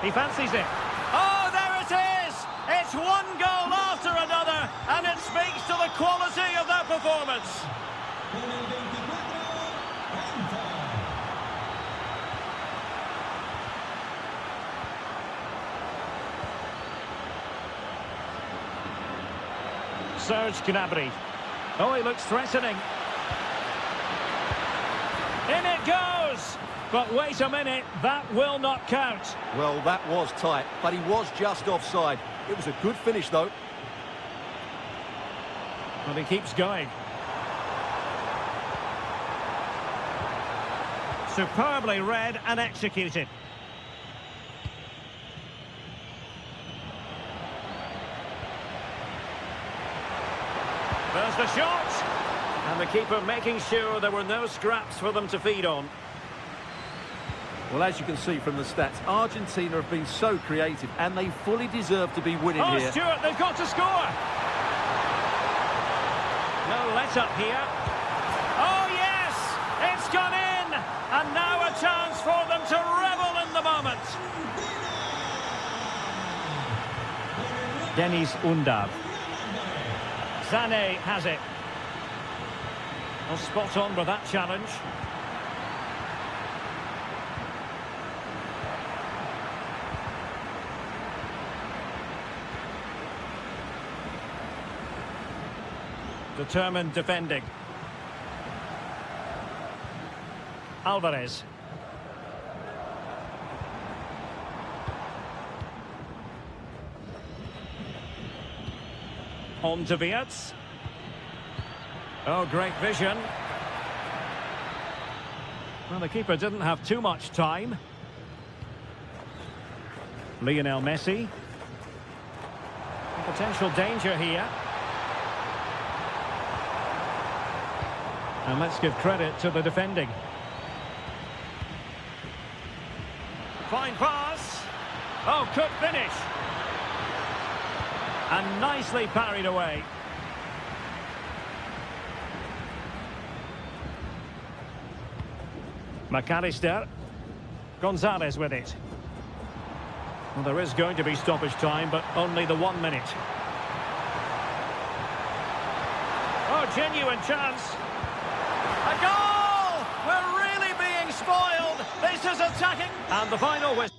He fancies it. Oh, there it is! It's one goal after another, and it speaks to the quality of that performance. Serge Gnabry. Oh, he looks threatening. In it goes! But wait a minute, that will not count. Well, that was tight, but he was just offside. It was a good finish, though. Well, he keeps going. Superbly read and executed. There's the shot! And the keeper making sure there were no scraps for them to feed on. Well, as you can see from the stats, Argentina have been so creative, and they fully deserve to be winning Oh, here. Stuart, they've got to score! No let-up here. Oh, yes! It's gone in! And now a chance for them to revel in the moment. Denis Undav. Sané has it. Well, spot on with that challenge. Determined defending. Alvarez. On to Wirtz. Oh, great vision. Well, the keeper didn't have too much time. Lionel Messi. Potential danger here. And let's give credit to the defending. Fine pass. Oh, could finish. And nicely parried away. McAllister. Gonzalez with it. Well, there is going to be stoppage time, but only the 1 minute. Oh, genuine chance. A goal! We're really being spoiled. This is attacking. And the final whistle.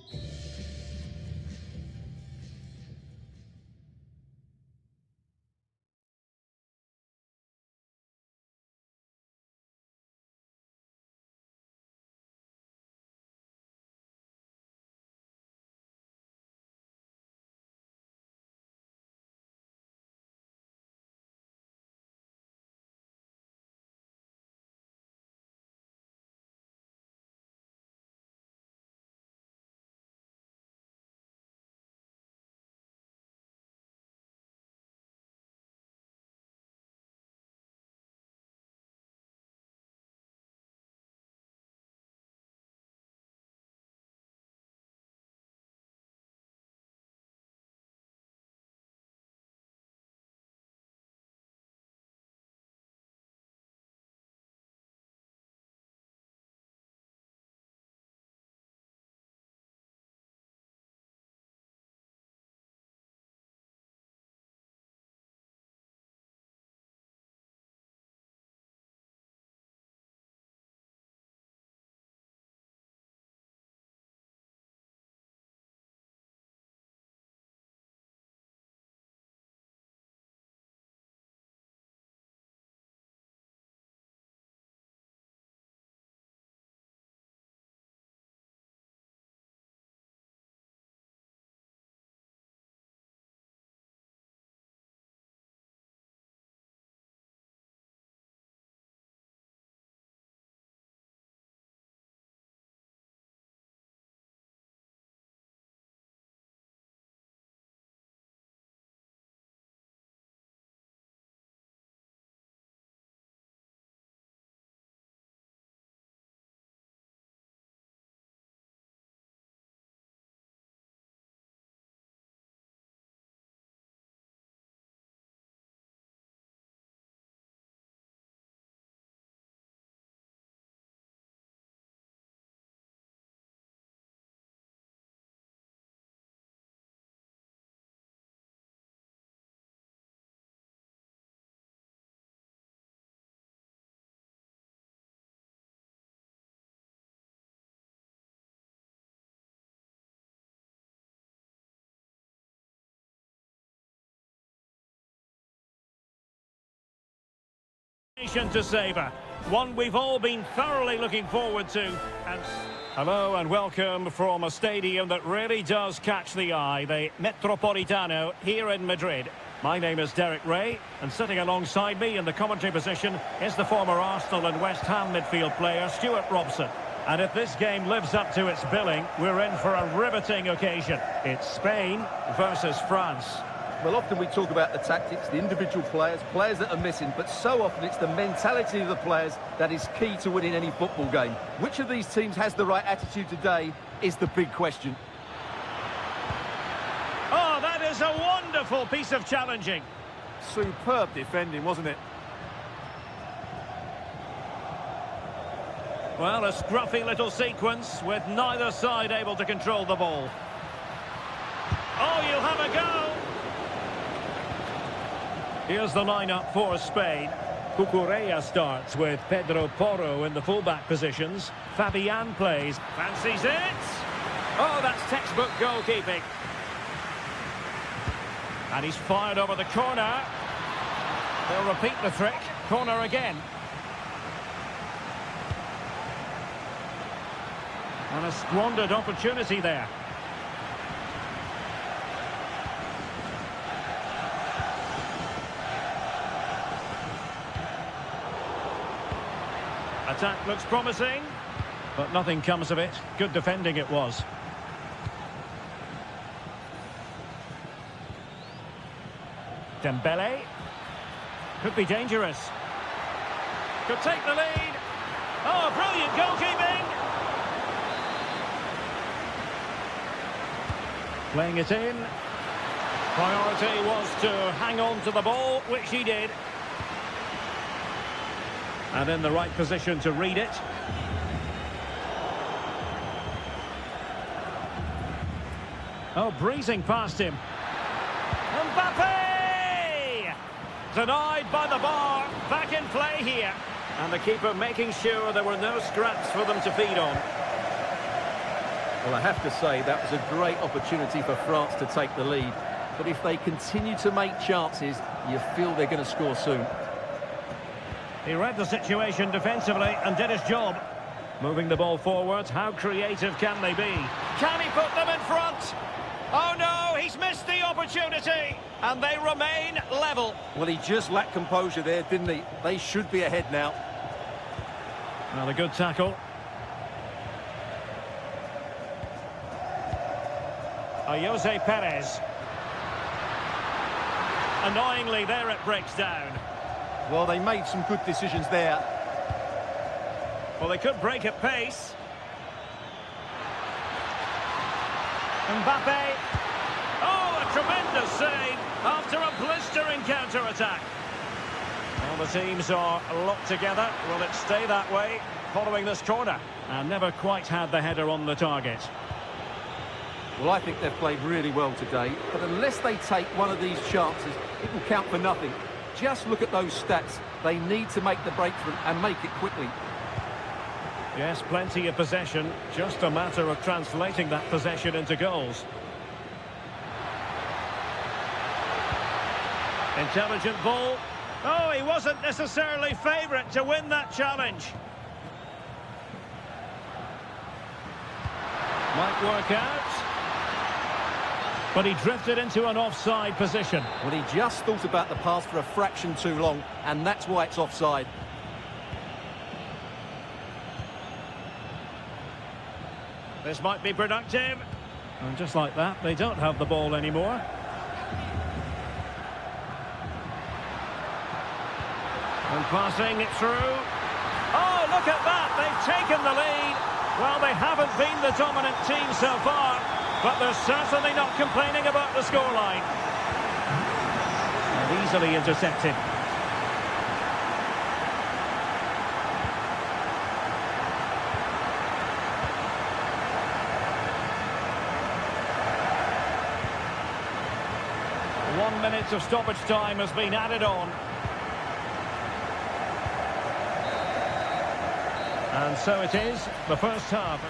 To savour, one we've all been thoroughly looking forward to. And hello and welcome from a stadium that really does catch the eye, the Metropolitano here in Madrid. My name is Derek Ray, and sitting alongside me in the commentary position is the former Arsenal and West Ham midfield player Stuart Robson. And if this game lives up to its billing, we're in for a riveting occasion. It's Spain versus France. Well, often we talk about the tactics, the individual players that are missing, but so often it's the mentality of the players that is key to winning any football game. Which of these teams has the right attitude today is the big question. Oh, that is a wonderful piece of challenging. Superb defending, wasn't it? Well, a scruffy little sequence with neither side able to control the ball. Oh, you'll have a go. Here's the lineup for Spain. Cucurella starts with Pedro Porro in the fullback positions. Fabian plays. Fancies it. Oh, that's textbook goalkeeping. And he's fired over the corner. They'll repeat the trick. Corner again. And a squandered opportunity there. Attack looks promising, but nothing comes of it. Good defending it was. Dembele. Could be dangerous. Could take the lead. Oh, brilliant goalkeeping! Playing it in. Priority was to hang on to the ball, which he did. And in the right position to read it. Oh, breezing past him. Mbappe! Denied by the bar. Back in play here. And the keeper making sure there were no scraps for them to feed on. Well, I have to say, that was a great opportunity for France to take the lead. But if they continue to make chances, you feel they're going to score soon. He read the situation defensively and did his job. Moving the ball forward, how creative can they be? Can he put them in front? Oh no, he's missed the opportunity. And they remain level. Well, he just lacked composure there, didn't he? They should be ahead now. Well, a good tackle. Jose Perez. Annoyingly, there it breaks down. Well, they made some good decisions there. Well, they could break at pace. Mbappe. Oh, a tremendous save after a blistering counter-attack. Well, the teams are locked together. Will it stay that way following this corner? And never quite had the header on the target. Well, I think they've played really well today, but unless they take one of these chances, it will count for nothing. Just look at those stats. They need to make the breakthrough and make it quickly. Yes, plenty of possession. Just a matter of translating that possession into goals. Intelligent ball. Oh, he wasn't necessarily favourite to win that challenge. Might work out. But he drifted into an offside position. Well, he just thought about the pass for a fraction too long, and that's why it's offside. This might be productive. And just like that, they don't have the ball anymore. And passing it through. Oh, look at that! They've taken the lead. Well, they haven't been the dominant team so far, but they're certainly not complaining about the scoreline. And easily intercepted. One minute of stoppage time has been added on. And so it is, the first half.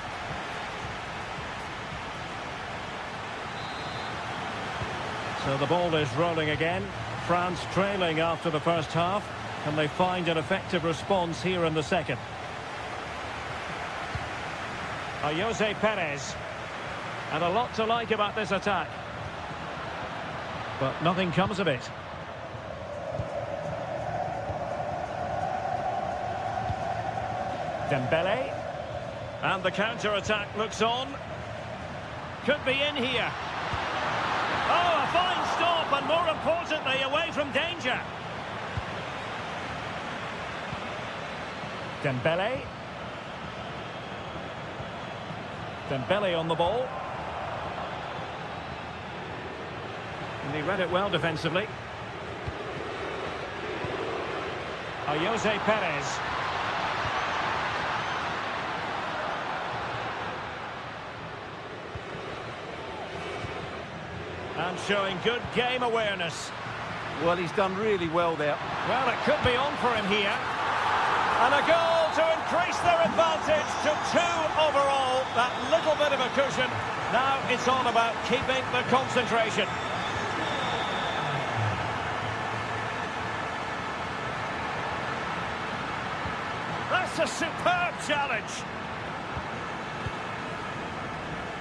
So the ball is rolling again. France trailing after the first half. Can they find an effective response here in the second? Jose Perez. And a lot to like about this attack. But nothing comes of it. Dembele. And the counter-attack looks on. Could be in here. Oh, a fine stop, and more importantly, away from danger. Dembele. Dembele on the ball. And he read it well defensively. Jose Perez. And showing good game awareness. Well, he's done really well there. Well, it could be on for him here. And a goal to increase their advantage to 2 overall. That little bit of a cushion. Now it's all about keeping the concentration. That's a superb challenge.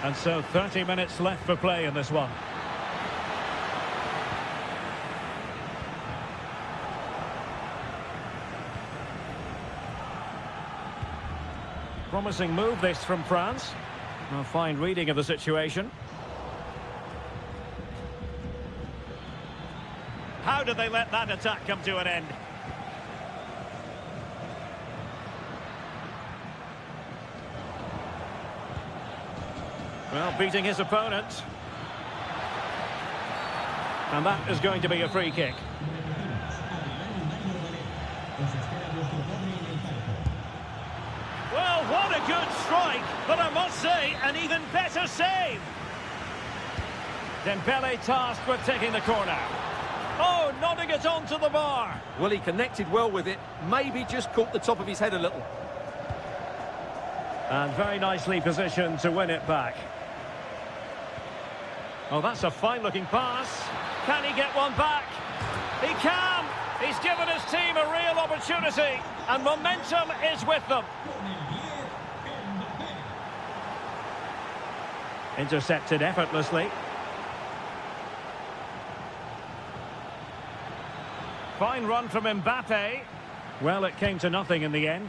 And so 30 minutes left for play in this one. Promising move this from France. A fine reading of the situation. How did they let that attack come to an end? Well, beating his opponent. And that is going to be a free kick. Well, what a good strike, but I must say, an even better save. Dembele tasked with taking the corner. Oh, nodding it onto the bar. Well, he connected well with it. Maybe just caught the top of his head a little. And very nicely positioned to win it back. Oh, that's a fine-looking pass. Can he get one back? He can! He's given his team a real opportunity, and momentum is with them. Intercepted effortlessly. Fine run from Mbappe. Well, it came to nothing in the end.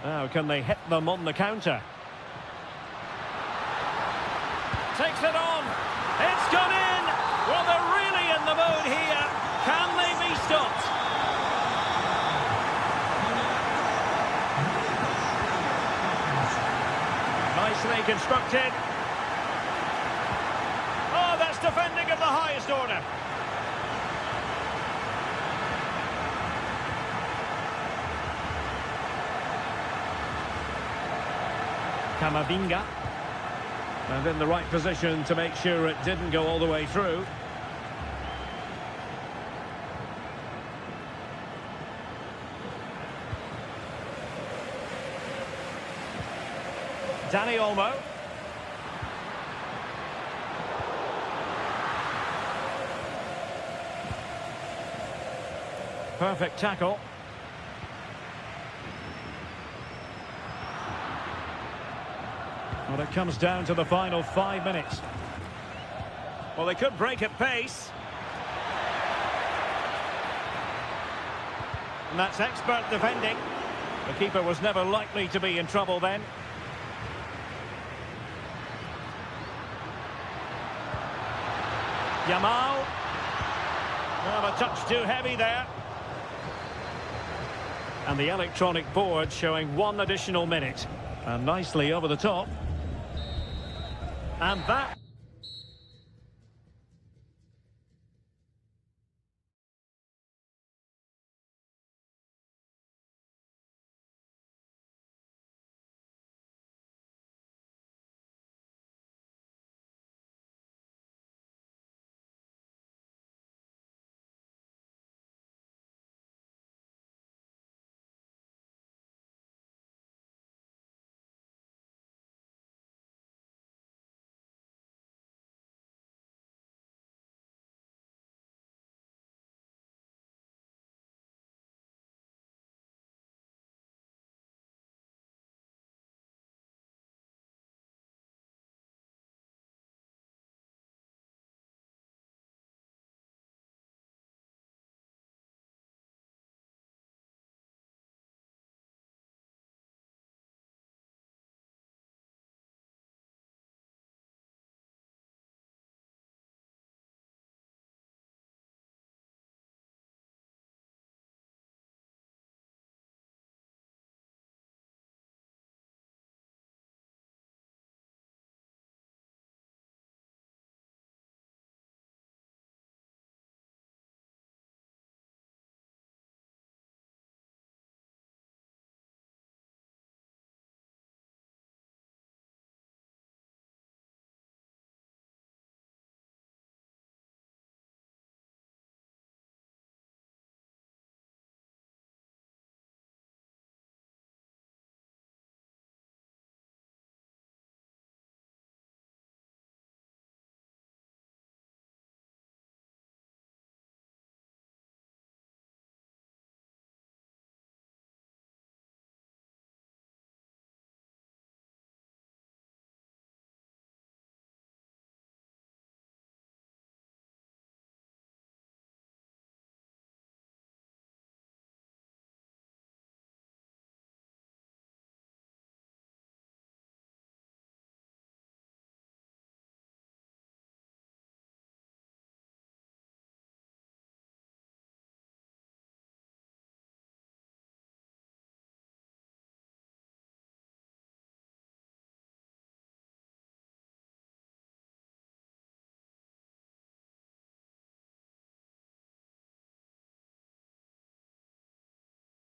Now, can they hit them on the counter? Takes it on. It's gone in. Well, they're really in the mood here. Can they be stopped? Nicely constructed. Oh, that's defending of the highest order. Camavinga. And in the right position to make sure it didn't go all the way through. Dani Olmo. Perfect tackle. Well, it comes down to the final 5 minutes. Well, they could break at pace. And that's expert defending. The keeper was never likely to be in trouble then. Yamal. Well, a touch too heavy there. And the electronic board showing 1 additional minute. And nicely over the top. And that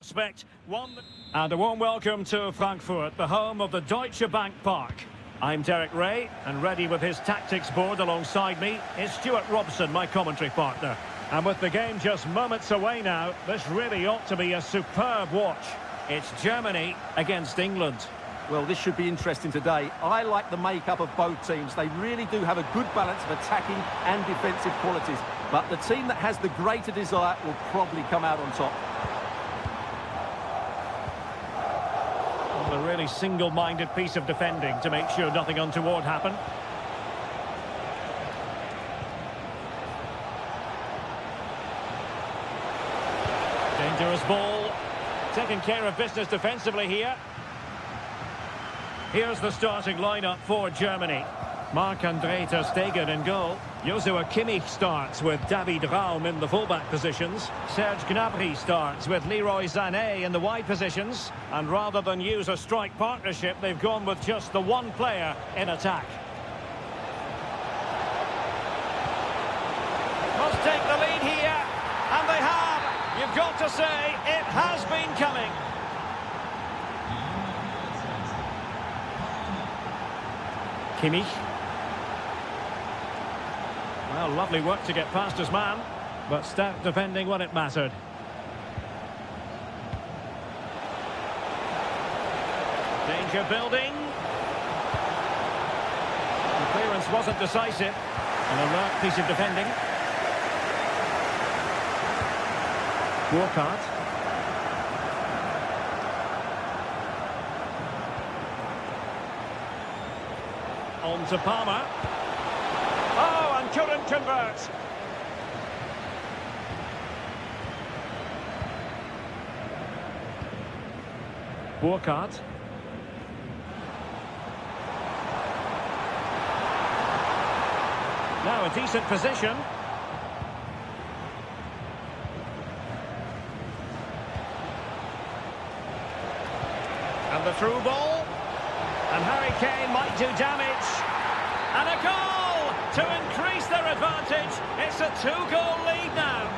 Expect one. And a warm welcome to Frankfurt, the home of the Deutsche Bank Park. I'm Derek Ray, and ready with his tactics board alongside me is Stuart Robson, my commentary partner. And with the game just moments away now, this really ought to be a superb watch. It's Germany against England. Well, this should be interesting today. I like the makeup of both teams. They really do have a good balance of attacking and defensive qualities. But the team that has the greater desire will probably come out on top. A really single-minded piece of defending to make sure nothing untoward happened. Dangerous ball. Taking care of business defensively here. Here's the starting lineup for Germany. Marc-André ter Stegen in goal. Joshua Kimmich starts with David Raum in the fullback positions. Serge Gnabry starts with Leroy Sané in the wide positions. And rather than use a strike partnership, they've gone with just the one player in attack. Must take the lead here, and they have. You've got to say, it has been coming. Kimmich. Well, lovely work to get past his man, but stout defending when it mattered. Danger building. The clearance wasn't decisive. An alert piece of defending. Burkhardt. On to Palmer. Oh, and couldn't convert. Burkhardt. Now a decent position. And the through ball. And Harry Kane might do damage. And a goal to increase their advantage. It's a two-goal lead now.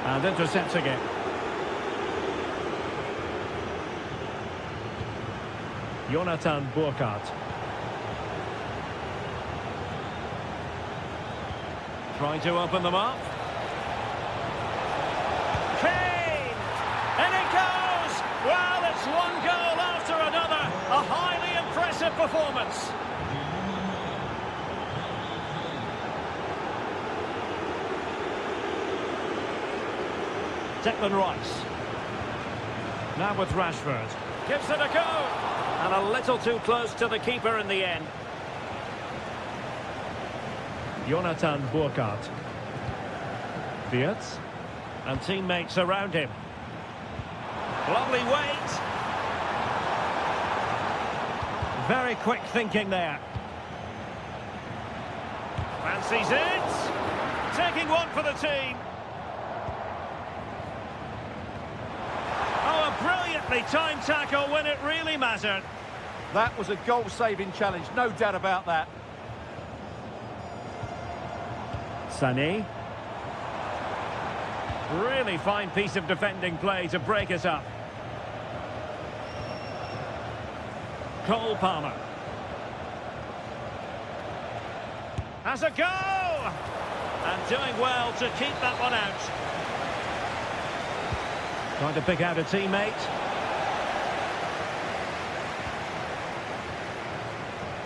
And intercepting it. Jonathan Burkhardt. Trying to open them up. Kane! And it goes! Well, it's one goal after another. A highly impressive performance. Declan Rice. Now with Rashford. Gives it a go. And a little too close to the keeper in the end. Jonathan Burkhardt. Wirtz. And teammates around him. Lovely weight. Very quick thinking there. Fancies it. Taking one for the team. Oh, a brilliantly timed tackle when it really mattered. That was a goal-saving challenge, no doubt about that. Sané. Really fine piece of defending play to break it up. Cole Palmer. Has a go! And doing well to keep that one out. Trying to pick out a teammate.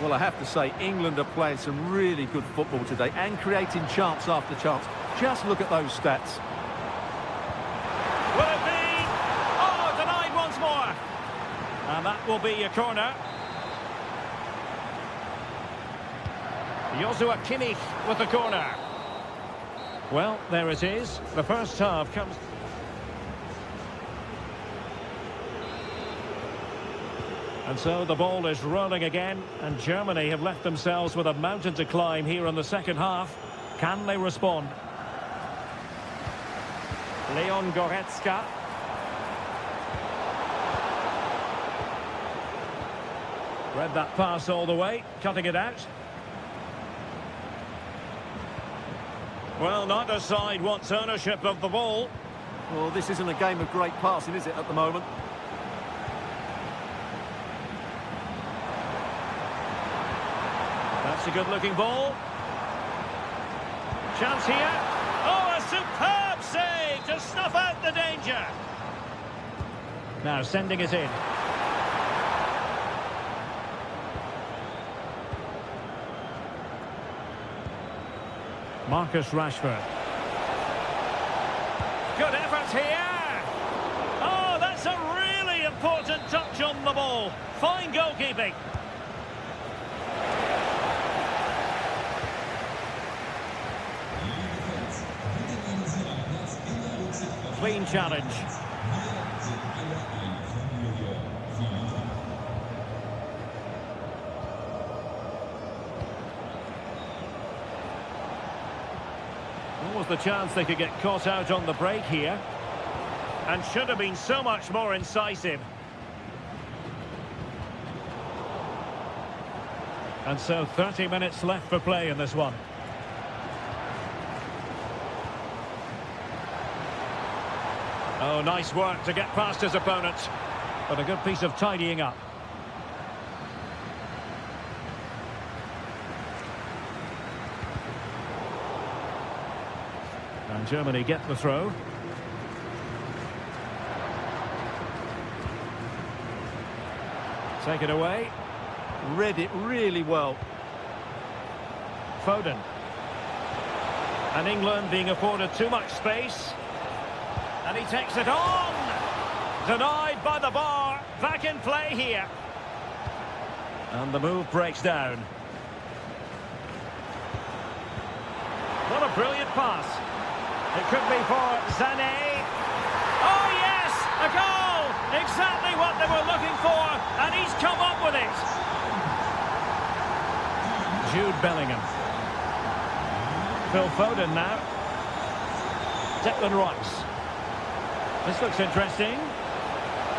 Well, I have to say, England are playing some really good football today and creating chance after chance. Just look at those stats. Will it be? Oh, denied once more. And that will be a corner. Joshua Kimmich with the corner. Well, there it is. The first half comes... And so the ball is rolling again, and Germany have left themselves with a mountain to climb here in the second half. Can they respond? Leon Goretzka. Read that pass all the way, cutting it out. Well, neither side wants ownership of the ball. Well, this isn't a game of great passing, is it, at the moment? That's a good-looking ball. Chance here. Oh, a superb save to snuff out the danger. Now sending it in. Marcus Rashford. Good effort here. Oh, that's a really important touch on the ball. Fine goalkeeping. Clean challenge. What was the chance they could get caught out on the break here? And should have been so much more incisive. And so 30 minutes left for play in this one. Oh, nice work to get past his opponent. But a good piece of tidying up. And Germany get the throw. Take it away. Read it really well. Foden. And England being afforded too much space. And he takes it on. Denied by the bar. Back in play here. And the move breaks down. What a brilliant pass. It could be for Sané. Oh, yes! A goal! Exactly what they were looking for. And he's come up with it. Jude Bellingham. Phil Foden now. Declan Rice. This looks interesting.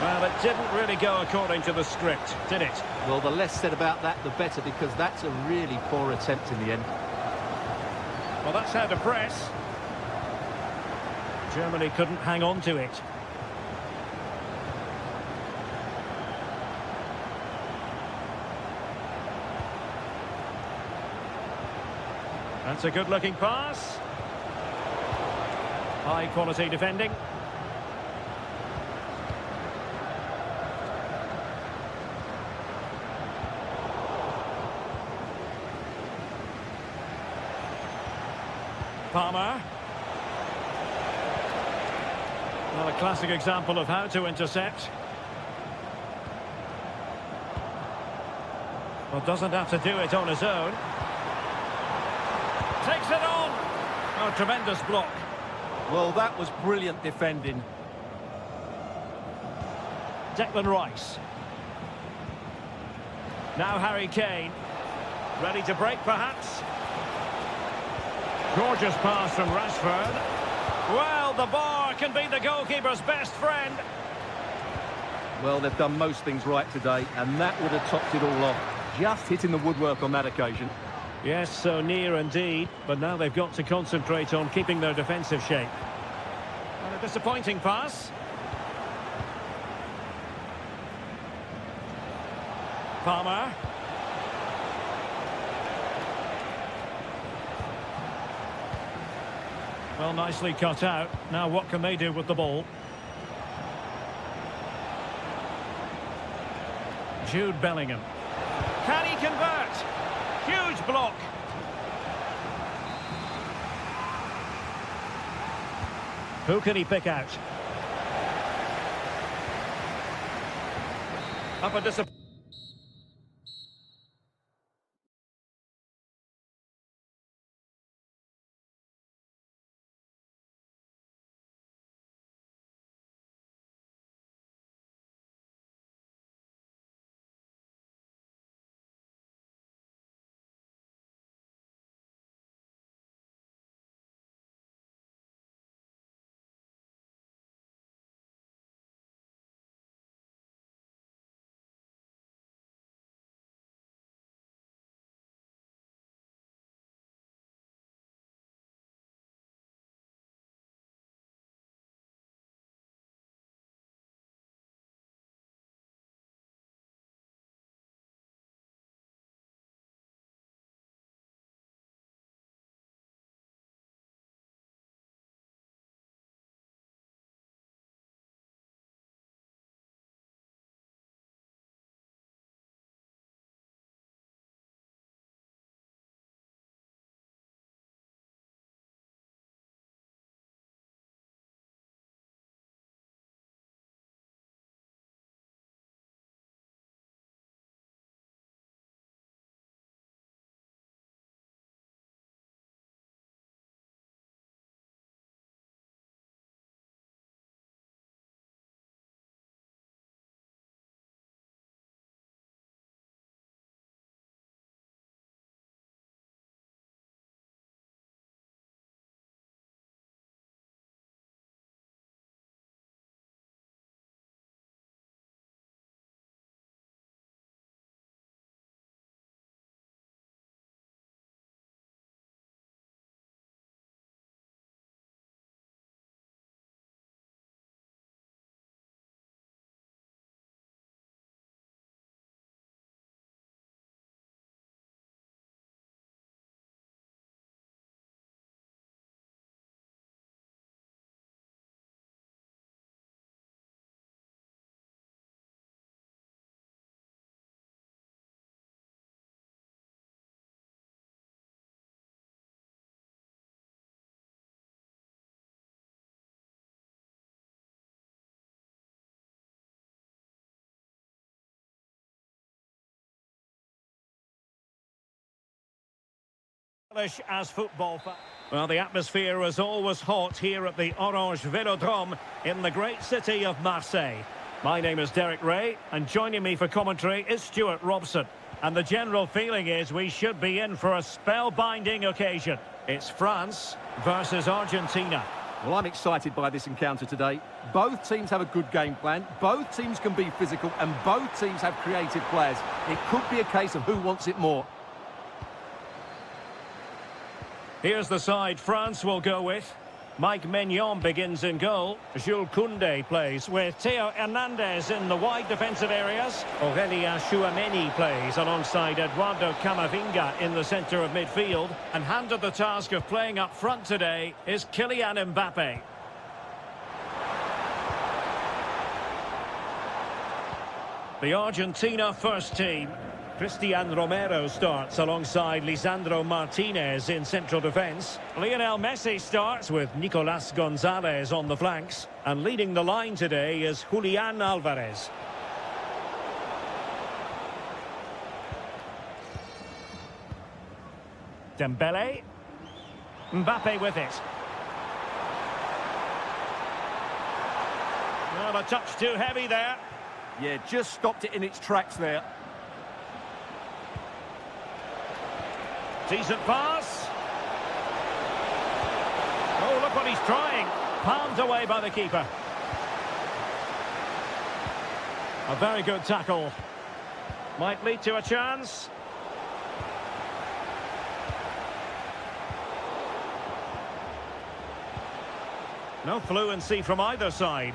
Well, it didn't really go according to the script, did it? Well, the less said about that, the better, because that's a really poor attempt in the end. Well, that's how to press. Germany couldn't hang on to it. That's a good-looking pass. High-quality defending. Palmer. Well, a classic example of how to intercept. Well, doesn't have to do it on his own. Takes it on. Oh, tremendous block. Well, that was brilliant defending. Declan Rice. Now Harry Kane. Ready to break, perhaps? Gorgeous pass from Rashford. Well, the bar can be the goalkeeper's best friend. Well, they've done most things right today, and that would have topped it all off. Just hitting the woodwork on that occasion. Yes, so near indeed, but now they've got to concentrate on keeping their defensive shape. And a disappointing pass. Palmer. Well, nicely cut out. Now what can they do with the ball? Jude Bellingham. Can he convert? Huge block. Who can he pick out? Up a disappointment. As football. Well, the atmosphere is always hot here at the Orange Velodrome in the great city of Marseille. My name is Derek Ray, and joining me for commentary is Stuart Robson. And the general feeling is we should be in for a spellbinding occasion. It's France versus Argentina. Well, I'm excited by this encounter today. Both teams have a good game plan, both teams can be physical, and both teams have creative players. It could be a case of who wants it more. Here's the side France will go with. Mike Maignan begins in goal. Jules Koundé plays with Theo Hernandez in the wide defensive areas. Aurélien Tchouameni plays alongside Eduardo Camavinga in the centre of midfield. And handed the task of playing up front today is Kylian Mbappe. The Argentina first team. Cristian Romero starts alongside Lisandro Martinez in central defence. Lionel Messi starts with Nicolas Gonzalez on the flanks. And leading the line today is Julian Alvarez. Dembele. Mbappe with it. Well, a touch too heavy there. Yeah, just stopped it in its tracks there. Decent pass. Oh, look what he's trying. Palmed away by the keeper. A very good tackle. Might lead to a chance. No fluency from either side.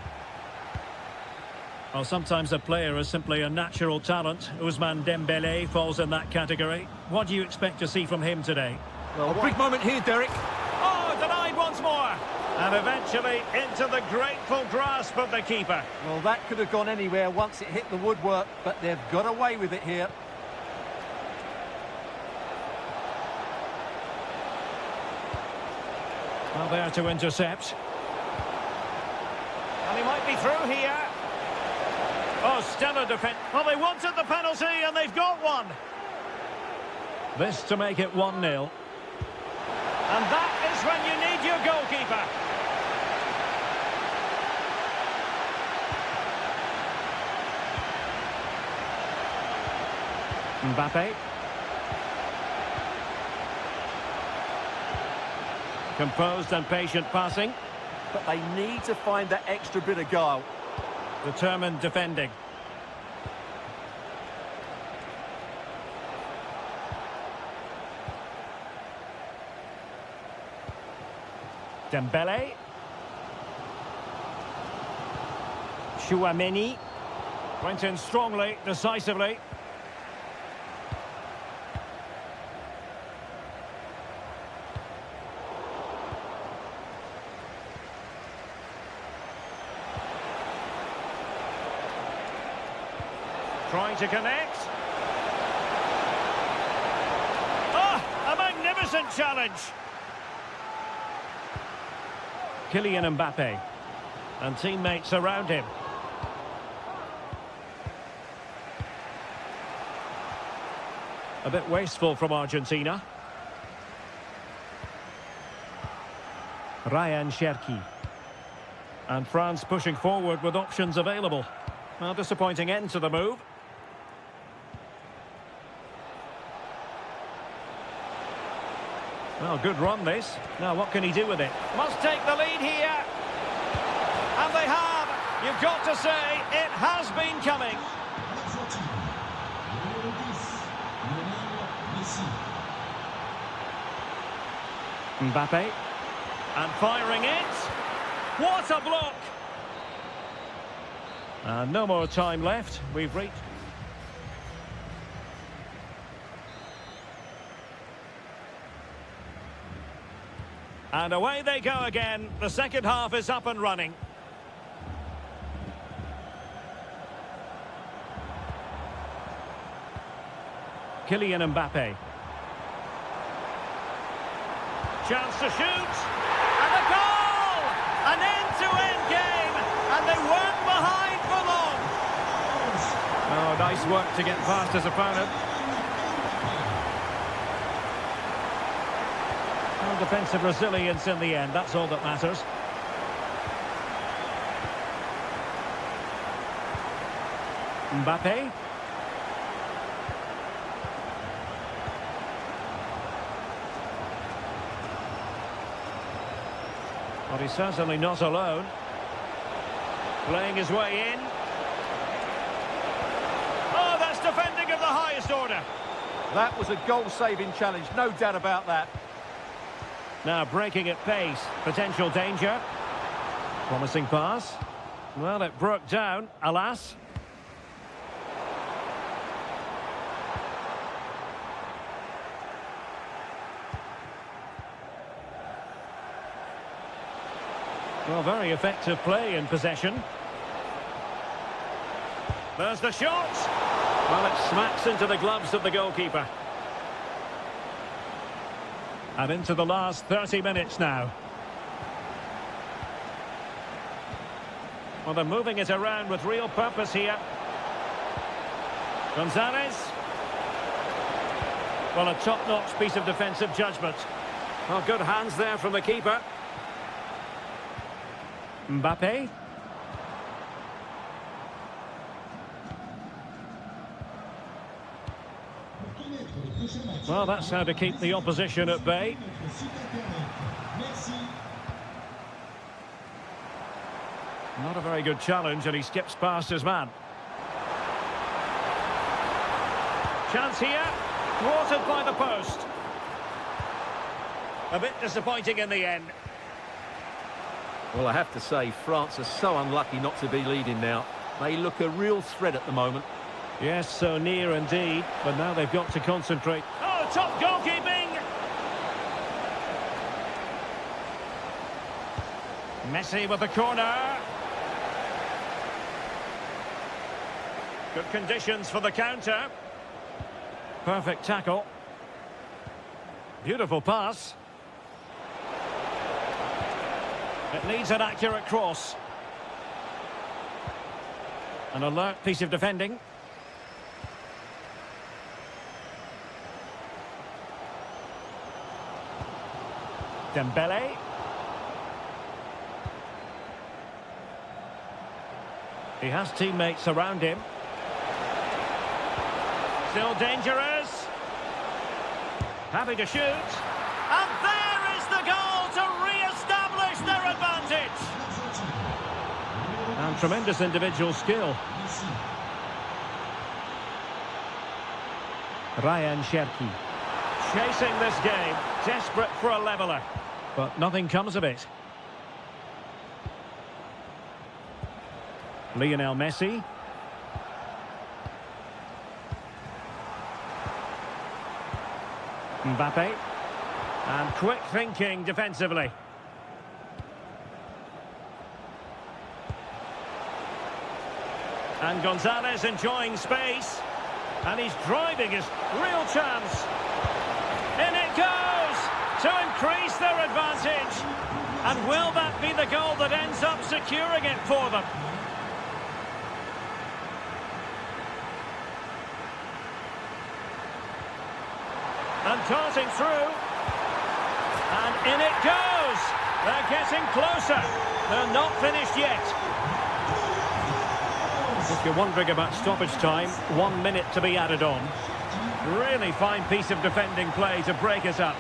Well, sometimes a player is simply a natural talent. Ousmane Dembele falls in that category. What do you expect to see from him today? Well, a big moment here, Derek. Oh, denied once more. And eventually into the grateful grasp of the keeper. Well, that could have gone anywhere once it hit the woodwork, but they've got away with it here. Well, there to intercept. And he might be through here. Oh, stellar defense. Well, they wanted the penalty and they've got one. This to make it 1-0. And that is when you need your goalkeeper. Mbappe. Composed and patient passing. But they need to find that extra bit of guile. Determined defending. Dembele. Tchouameni. Went in strongly, decisively. Trying to connect. Ah, a magnificent challenge. Kylian Mbappe. And teammates around him. A bit wasteful from Argentina. Ryan Cherki. And France pushing forward with options available. Well, disappointing end to the move. Well, good run this. Now what can he do with it? Must take the lead here. And they have. You've got to say, it has been coming. Mbappe. And firing it. What a block! And no more time left. We've reached... And away they go again. The second half is up and running. Kylian Mbappe. Chance to shoot. And a goal! An end-to-end game. And they weren't behind for long. Oh, nice work to get past his opponent. Some defensive resilience in the end, that's all that matters. Mbappe. Well, he's certainly not alone. Playing his way in. Oh, that's defending of the highest order. That was a goal-saving challenge, no doubt about that. Now breaking at pace, potential danger. Promising pass. Well, it broke down, alas. Well, very effective play in possession. There's the shot. Well, it smacks into the gloves of the goalkeeper. And into the last 30 minutes now. Well, they're moving it around with real purpose here. Gonzalez. Well, a top-notch piece of defensive judgment. Well, good hands there from the keeper. Mbappe. Well, that's how to keep the opposition at bay. Not a very good challenge, and he skips past his man. Chance here, thwarted by the post. A bit disappointing in the end. Well, I have to say, France are so unlucky not to be leading now. They look a real threat at the moment. Yes, so near indeed, but now they've got to concentrate. Oh, top goalkeeping! Messi with the corner. Good conditions for the counter. Perfect tackle. Beautiful pass. It needs an accurate cross. An alert piece of defending. Dembele. He has teammates around him. Still dangerous. Happy to shoot. And there is the goal to re-establish their advantage. And tremendous individual skill. Ryan Cherki. Chasing this game, desperate for a leveller. But nothing comes of it. Lionel Messi. Mbappe. And quick thinking defensively. And Gonzalez enjoying space. And he's driving his real chance. In it goes to increase their advantage. And will that be the goal that ends up securing it for them? And darting through. And in it goes. They're getting closer. They're not finished yet. If you're wondering about stoppage time, 1 minute to be added on. Really fine piece of defending play to break us up.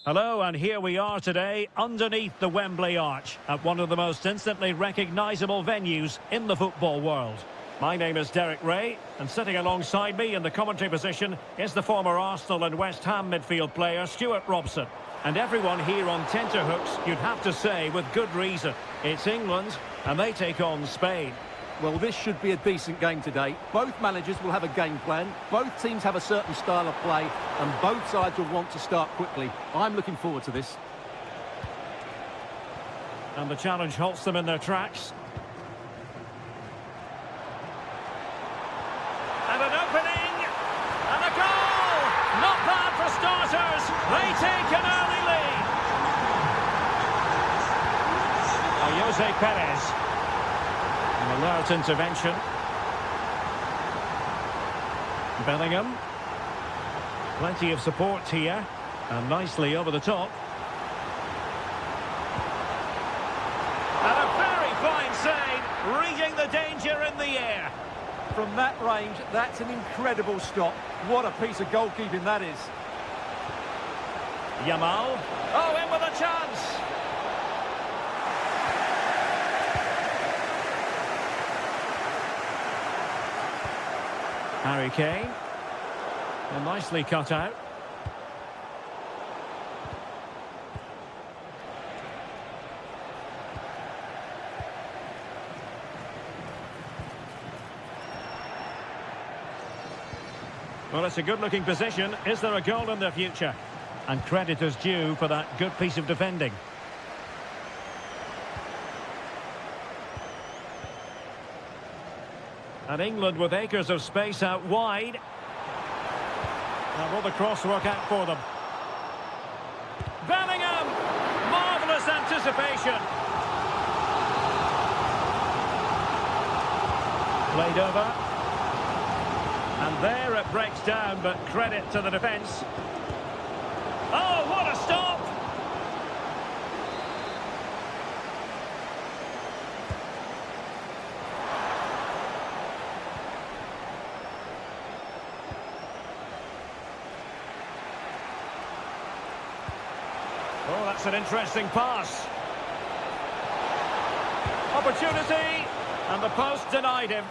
Hello, and here we are today underneath the Wembley Arch at one of the most instantly recognisable venues in the football world. My name is Derek Ray, and sitting alongside me in the commentary position is the former Arsenal and West Ham midfield player Stuart Robson. And everyone here on tenterhooks, you'd have to say, with good reason. It's England, and they take on Spain. Well, this should be a decent game today. Both managers will have a game plan. Both teams have a certain style of play, and both sides will want to start quickly. I'm looking forward to this. And the challenge halts them in their tracks. And an opening! And a goal! Not bad for starters! They take an early lead! Jose Perez. An alert intervention. Bellingham. Plenty of support here. And nicely over the top. And a very fine save, reading the danger in the air. From that range, that's an incredible stop. What a piece of goalkeeping that is. Yamal. Oh, in with a chance. Harry Kane. And nicely cut out. Well, it's a good-looking position. Is there a goal in the future? And credit is due for that good piece of defending. And England with acres of space out wide. Now will the cross work out for them? Bellingham! Marvellous anticipation. Played over. And there it breaks down, but credit to the defence. Oh, what a stop! Oh, that's an interesting pass. Opportunity, and the post denied him.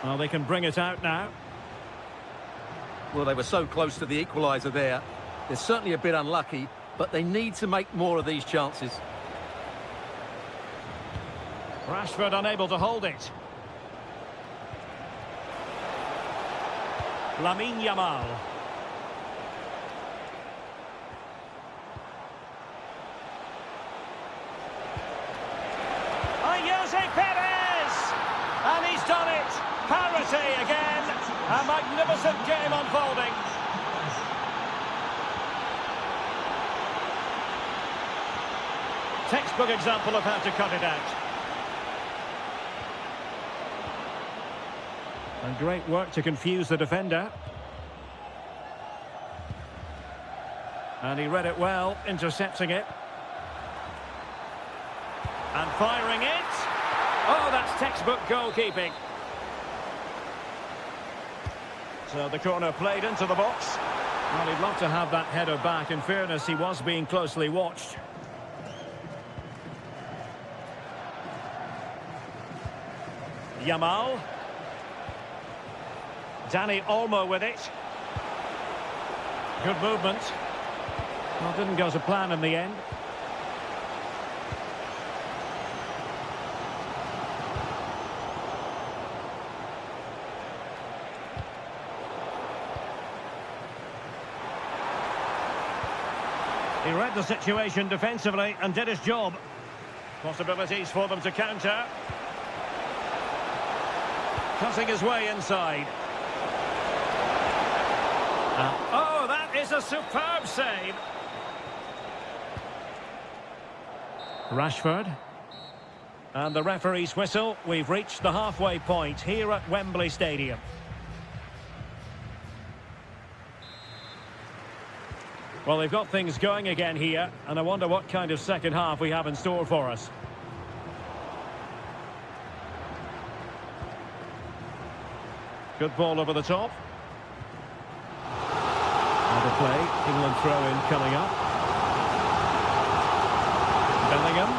Well, they can bring it out now. Well, they were so close to the equaliser there. They're certainly a bit unlucky, but they need to make more of these chances. Rashford unable to hold it. Lamine Yamal. Jose Perez! And he's done it! Parity again! A magnificent game unfolding. Textbook example of how to cut it out. And great work to confuse the defender. And he read it well, intercepting it. And firing it. Oh, that's textbook goalkeeping. So the corner played into the box. Well, he'd love to have that header back. In fairness, he was being closely watched. Yamal. Dani Olmo with it. Good movement. Well, didn't go to plan in the end. He read the situation defensively and did his job. Possibilities for them to counter. Cutting his way inside. Oh, that is a superb save. Rashford. And the referee's whistle. We've reached the halfway point here at Wembley Stadium. Well, they've got things going again here, and I wonder what kind of second half we have in store for us. Good ball over the top. Out of play. England throw-in coming up. Bellingham.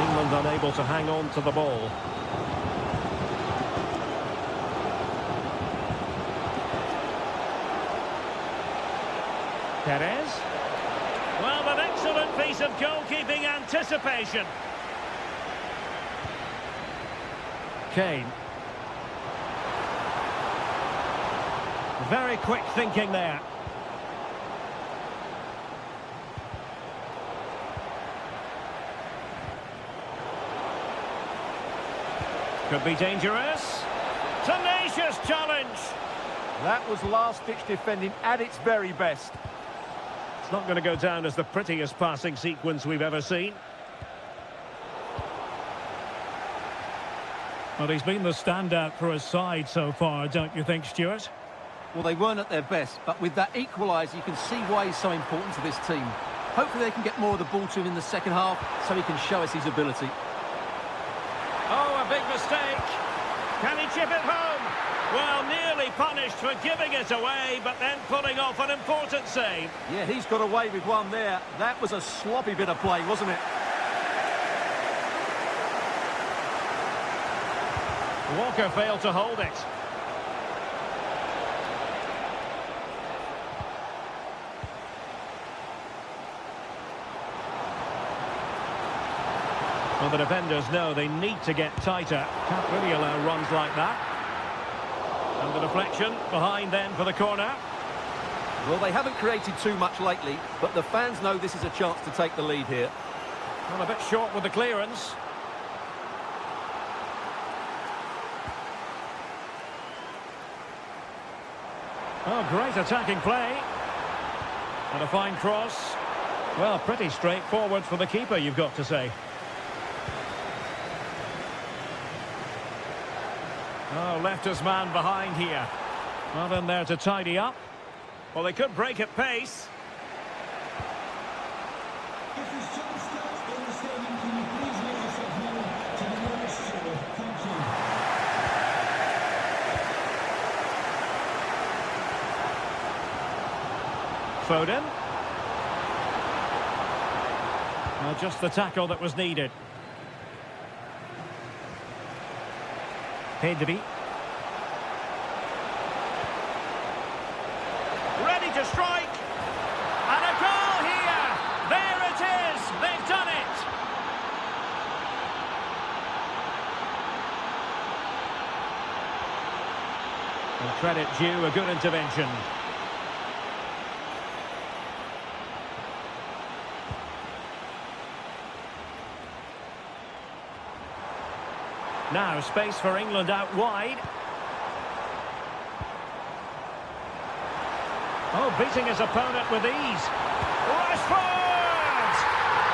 England unable to hang on to the ball. Perez. Well, an excellent piece of goalkeeping anticipation. Kane. Very quick thinking there. Could be dangerous. Tenacious challenge. That was last-ditch defending at its very best. It's not going to go down as the prettiest passing sequence we've ever seen. Well, he's been the standout for his side so far, don't you think, Stuart? Well, they weren't at their best, but with that equaliser, you can see why he's so important to this team. Hopefully they can get more of the ball to him in the second half so he can show us his ability. Oh, a big mistake. Can he chip it home? Well, nearly punished for giving it away, but then pulling off an important save. Yeah, he's got away with one there. That was a sloppy bit of play, wasn't it? Walker failed to hold it. Well, the defenders know they need to get tighter. Can't really allow runs like that. And the deflection behind then for the corner. Well, they haven't created too much lately, but the fans know this is a chance to take the lead here. Well, a bit short with the clearance. Oh, great attacking play. And a fine cross. Well, pretty straightforward for the keeper, you've got to say. Oh, left his man behind here. Not in there to tidy up. Well, they could break at pace. Foden. Well, just the tackle that was needed. Pedri. Ready to strike. And a goal here. There it is. They've done it. And credit due, a good intervention. Now, space for England out wide. Oh, beating his opponent with ease. Rashford!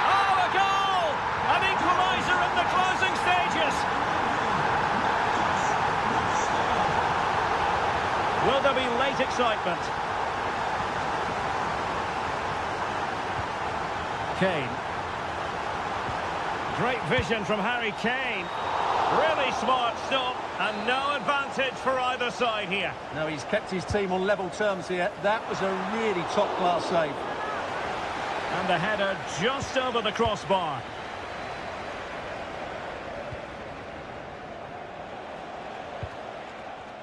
Oh, a goal! An equaliser in the closing stages. Will there be late excitement? Kane. Great vision from Harry Kane. Really smart stop, and no advantage for either side here. No, he's kept his team on level terms here. That was a really top-class save. And the header just over the crossbar.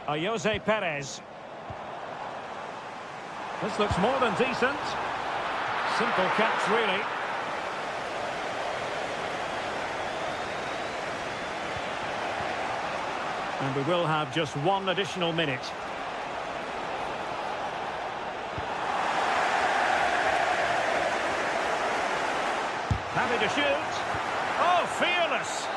Jose Perez. This looks more than decent. Simple catch, really. And we will have just one additional minute. Happy to shoot. Oh, fearless.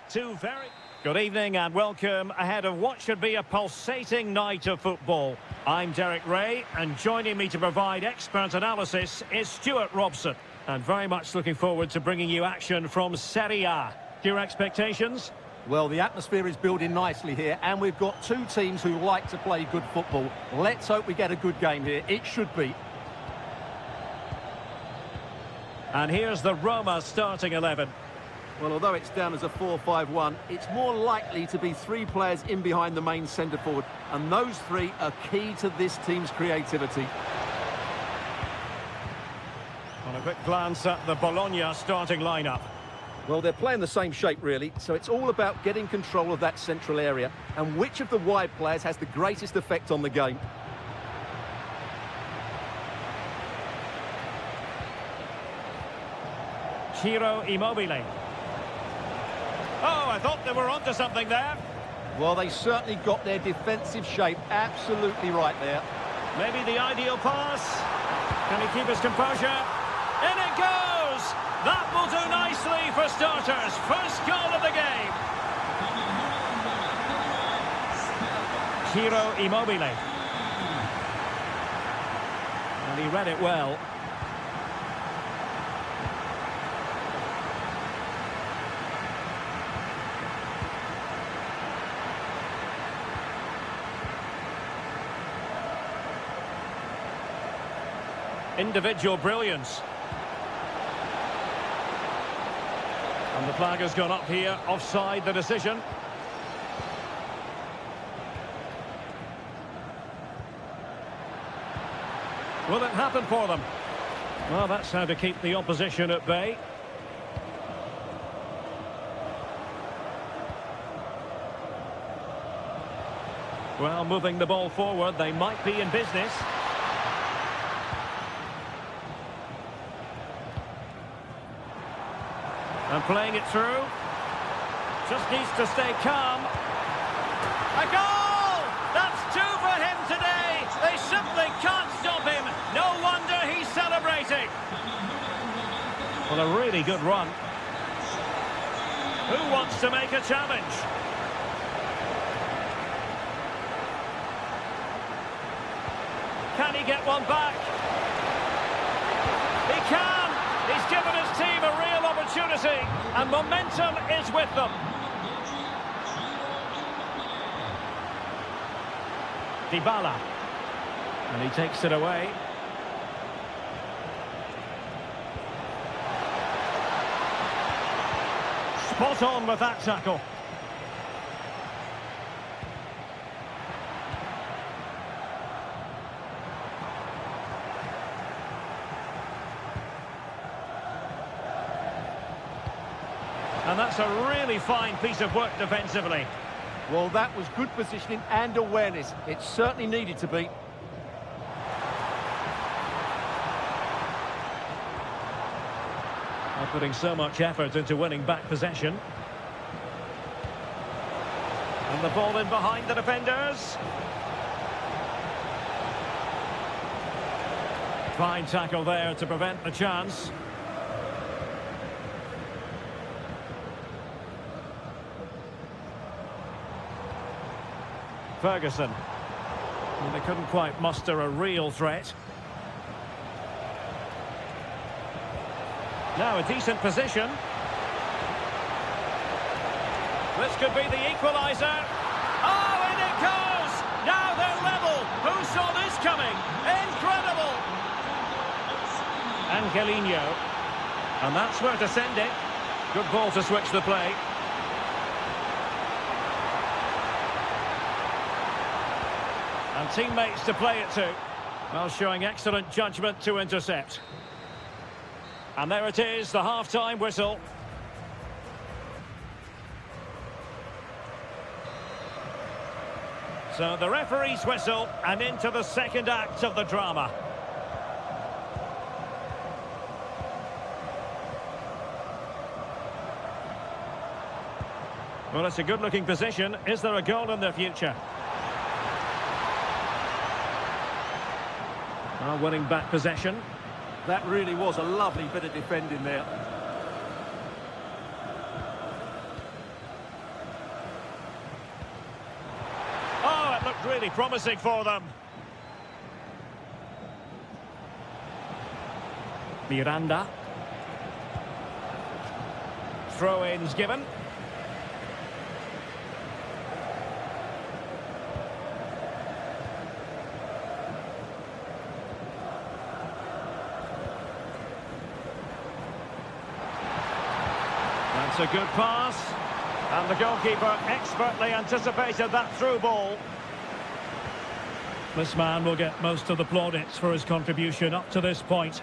Two very good evening and welcome ahead of what should be a pulsating night of football. I'm Derek Ray, and joining me to provide expert analysis is Stuart Robson. And very much looking forward to bringing you action from Serie A. Your expectations? Well, the atmosphere is building nicely here, and we've got two teams who like to play good football. Let's hope we get a good game here. It should be. And here's the Roma starting 11. Well, although it's down as a 4-5-1, it's more likely to be three players in behind the main centre-forward, and those three are key to this team's creativity. On a quick glance at the Bologna starting lineup. Well, they're playing the same shape, really, so it's all about getting control of that central area and which of the wide players has the greatest effect on the game. Ciro Immobile. Oh, I thought they were onto something there. Well, they certainly got their defensive shape absolutely right there. Maybe the ideal pass. Can he keep his composure? In it goes! That will do nicely for starters. First goal of the game. Ciro Immobile. And he read it well. Individual brilliance. And the flag has gone up here, offside the decision. Will it happen for them? Well, that's how to keep the opposition at bay. Well, moving the ball forward, they might be in business. And playing it through. Just needs to stay calm. A goal! That's two for him today. They simply can't stop him. No wonder he's celebrating. Well, a really good run. Who wants to make a challenge? Can he get one back? He can! He's given his team a real opportunity, and momentum is with them. Dybala. And he takes it away. Spot on with that tackle. And that's a really fine piece of work defensively. Well, that was good positioning and awareness. It certainly needed to be. They're putting so much effort into winning back possession. And the ball in behind the defenders. Fine tackle there to prevent the chance. Ferguson. And they couldn't quite muster a real threat. Now a decent position. This could be the equaliser. Oh, in it goes! Now they're level. Who saw this coming? Incredible! Angelino. And that's where to send it. Good ball to switch the play. And teammates to play it to. Well, showing excellent judgment to intercept. And there it is, the half-time whistle. So the referee's whistle, and into the second act of the drama. Well, it's a good-looking position. Is there a goal in the future? Well, winning back possession. That really was a lovely bit of defending there. really promising for them. Miranda. Throw-ins given. That's a good pass. And the goalkeeper expertly anticipated that through ball. This man will get most of the plaudits for his contribution up to this point.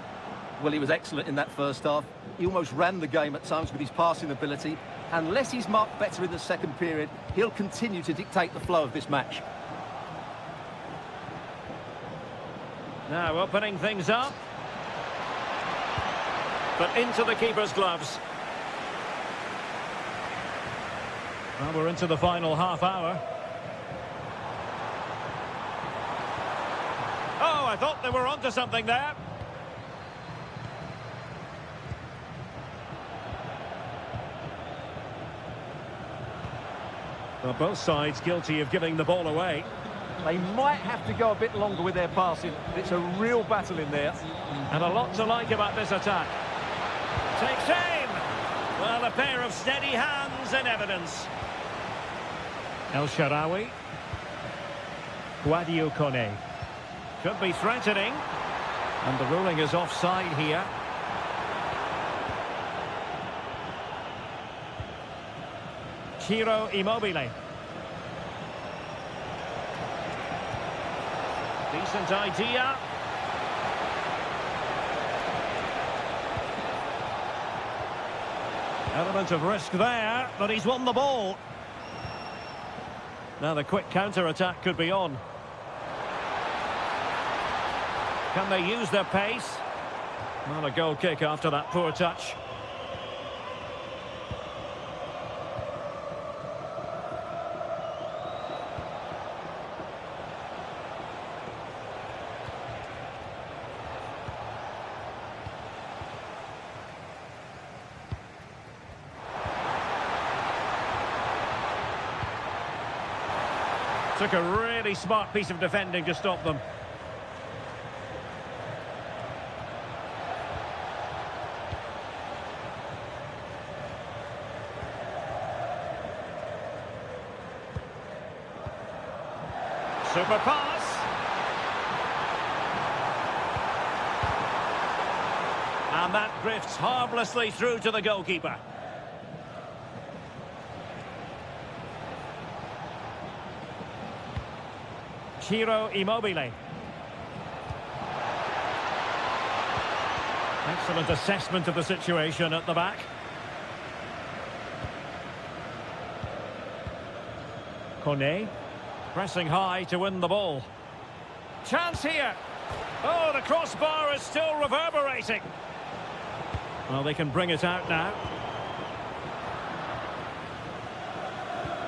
Well, he was excellent in that first half. He almost ran the game at times with his passing ability. Unless he's marked better in the second period, he'll continue to dictate the flow of this match. Now opening things up. But into the keeper's gloves. Well, we're into the final half hour. Oh, I thought they were onto something there. Well, both sides guilty of giving the ball away. They might have to go a bit longer with their passing. It's a real battle in there. And a lot to like about this attack. Takes aim! Well, a pair of steady hands in evidence. El Shaarawy. Guadio Kone. Could be threatening. And the ruling is offside here. Ciro Immobile. Decent idea. Element of risk there, but he's won the ball. Now the quick counter-attack could be on. Can they use their pace? Not a goal kick after that poor touch. Took a really smart piece of defending to stop them. Super pass. And that drifts harmlessly through to the goalkeeper. Ciro Immobile. Excellent assessment of the situation at the back. Kone. Pressing high to win the ball. Chance here. Oh, the crossbar is still reverberating. Well, they can bring it out now.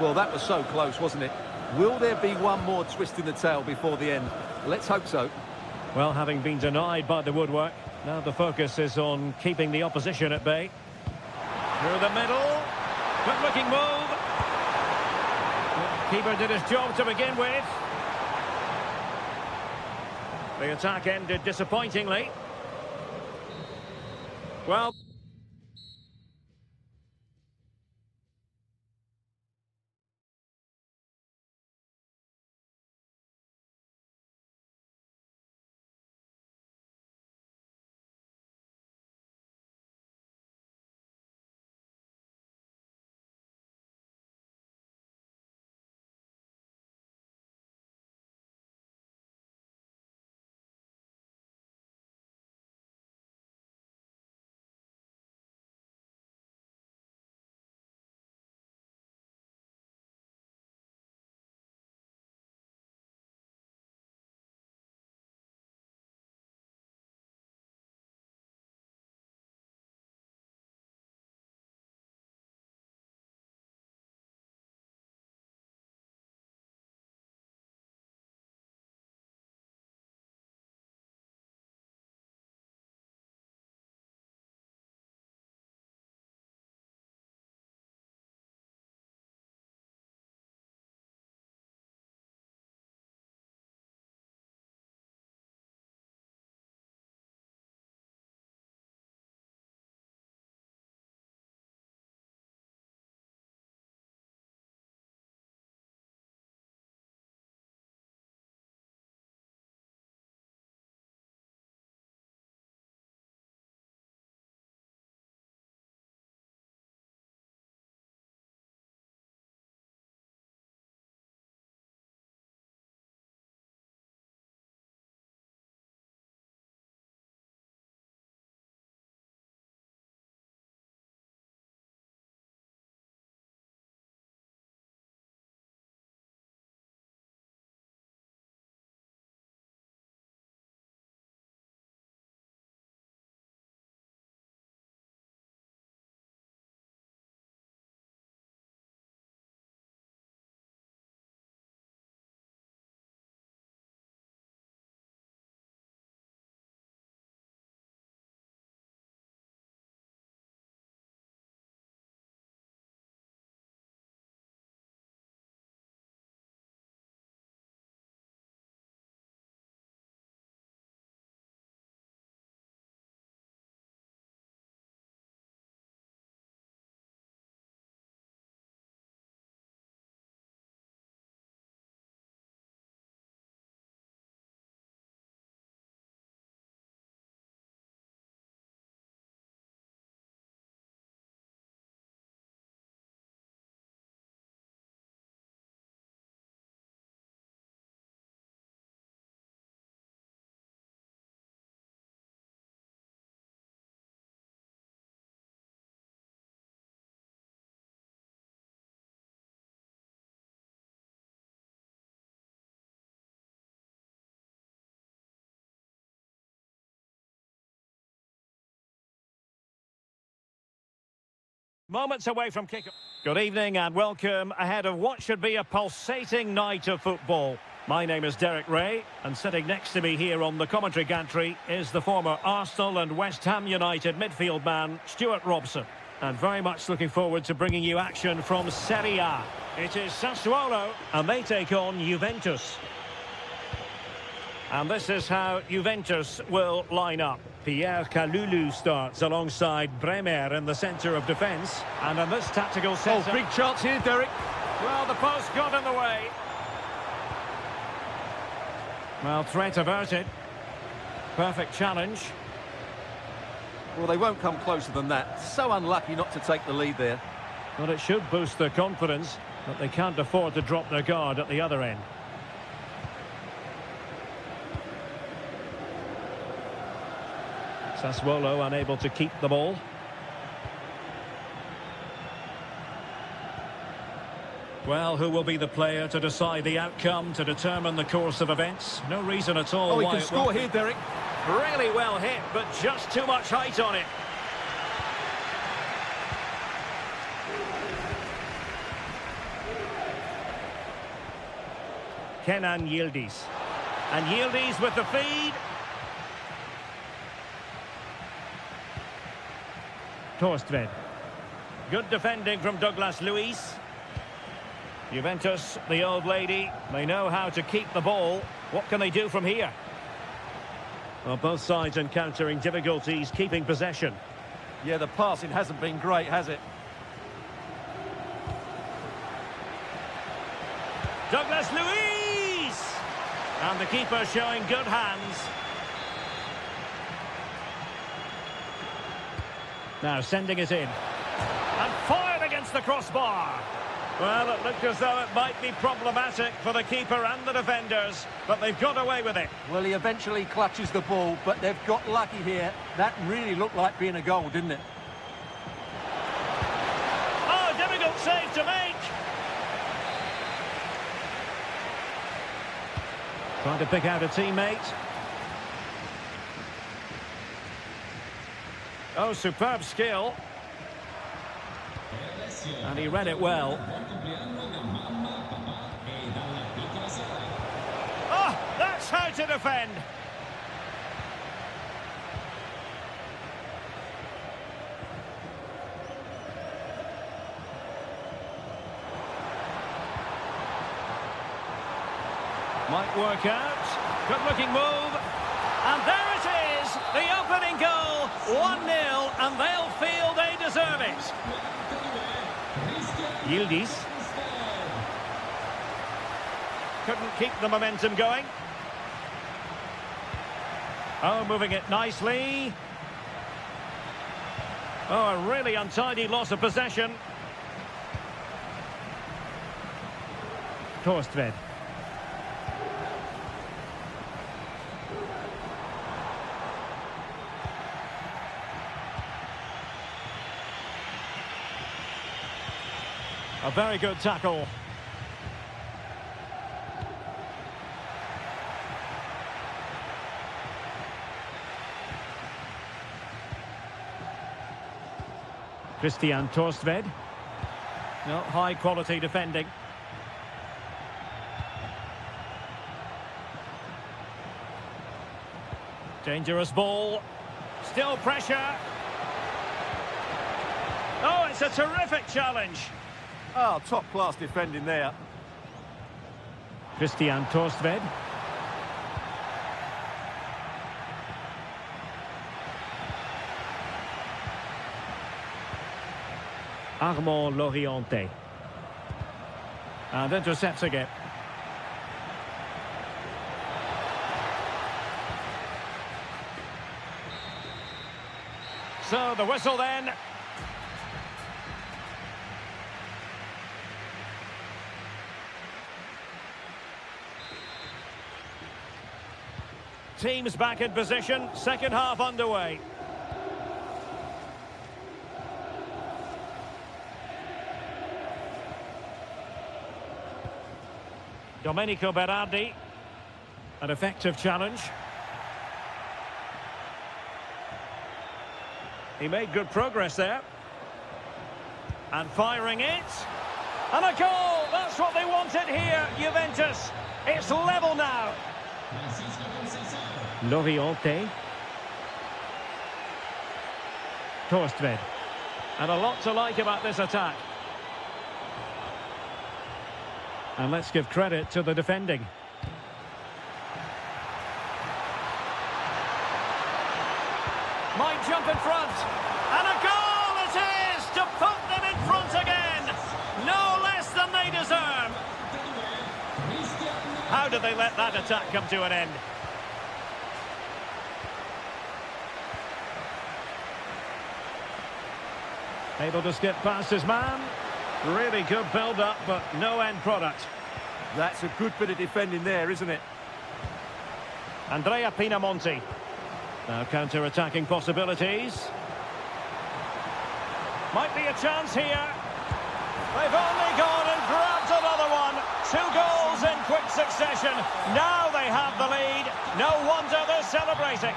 Well, that was so close, wasn't it? Will there be one more twist in the tail before the end? Let's hope so. Well, having been denied by the woodwork, now the focus is on keeping the opposition at bay. Through the middle. Good-looking move. Keeper did his job to begin with. The attack ended disappointingly. Well... Moments away from kick. Good evening and welcome ahead of what should be a pulsating night of football. My name is Derek Ray, and sitting next to me here on the commentary gantry is the former Arsenal and West Ham United midfield man, Stuart Robson. And very much looking forward to bringing you action from Serie A. It is Sassuolo, and they take on Juventus. And this is how Juventus will line up. Pierre Kalulu starts alongside Bremer in the centre of defence. And in this tactical set... Oh, big chance here, Derek. Well, the post got in the way. Well, threat averted. Perfect challenge. Well, they won't come closer than that. So unlucky not to take the lead there. But it should boost their confidence, but they can't afford to drop their guard at the other end. Sassuolo unable to keep the ball. Well, who will be the player to decide the outcome, to determine the course of events? No reason at all. Oh, he why can score here, Derek. Really well hit, but just too much height on it. Kenan Yildiz. And Yildiz with the feed. Torstvedt. Good defending from Douglas Luiz. Juventus, the old lady, they know how to keep the ball. What can they do from here? Well, both sides encountering difficulties keeping possession. Yeah, the passing hasn't been great, has it? Douglas Luiz! And the keeper showing good hands. Now sending it in. And fired against the crossbar. Well, it looked as though it might be problematic for the keeper and the defenders, but they've got away with it. Well, he eventually clutches the ball, but they've got lucky here. That really looked like being a goal, didn't it? Oh, difficult save to make. Trying to pick out a teammate. Oh, superb skill. And he read it well. Oh, that's how to defend. Might work out. Good looking move. And there it is. The opening goal. 1-0, and they'll feel they deserve it. Yildiz. Couldn't keep the momentum going. Oh, moving it nicely. Oh, a really untidy loss of possession. Torstvedt. A very good tackle. Christian Torstvedt. No, high quality defending. Dangerous ball. Still pressure. Oh, it's a terrific challenge. Oh, top-class defending there. Christian Torstvedt. Armand Loriente. And intercepts again. So the whistle then. Teams back in position, second half underway. Domenico Berardi, an effective challenge. He made good progress there. And firing it. And a goal! That's what they wanted here, Juventus. It's level now. Loriente. Torstved. And a lot to like about this attack. And let's give credit to the defending. Might jump in front. And a goal it is to put them in front again. No less than they deserve. How did they let that attack come to an end? Able to skip past his man. Really good build-up, but no end product. That's a good bit of defending there, isn't it? Andrea Pinamonti. Now counter-attacking possibilities. Might be a chance here. They've only gone and grabbed another one. 2 goals in quick succession. Now they have the lead. No wonder they're celebrating.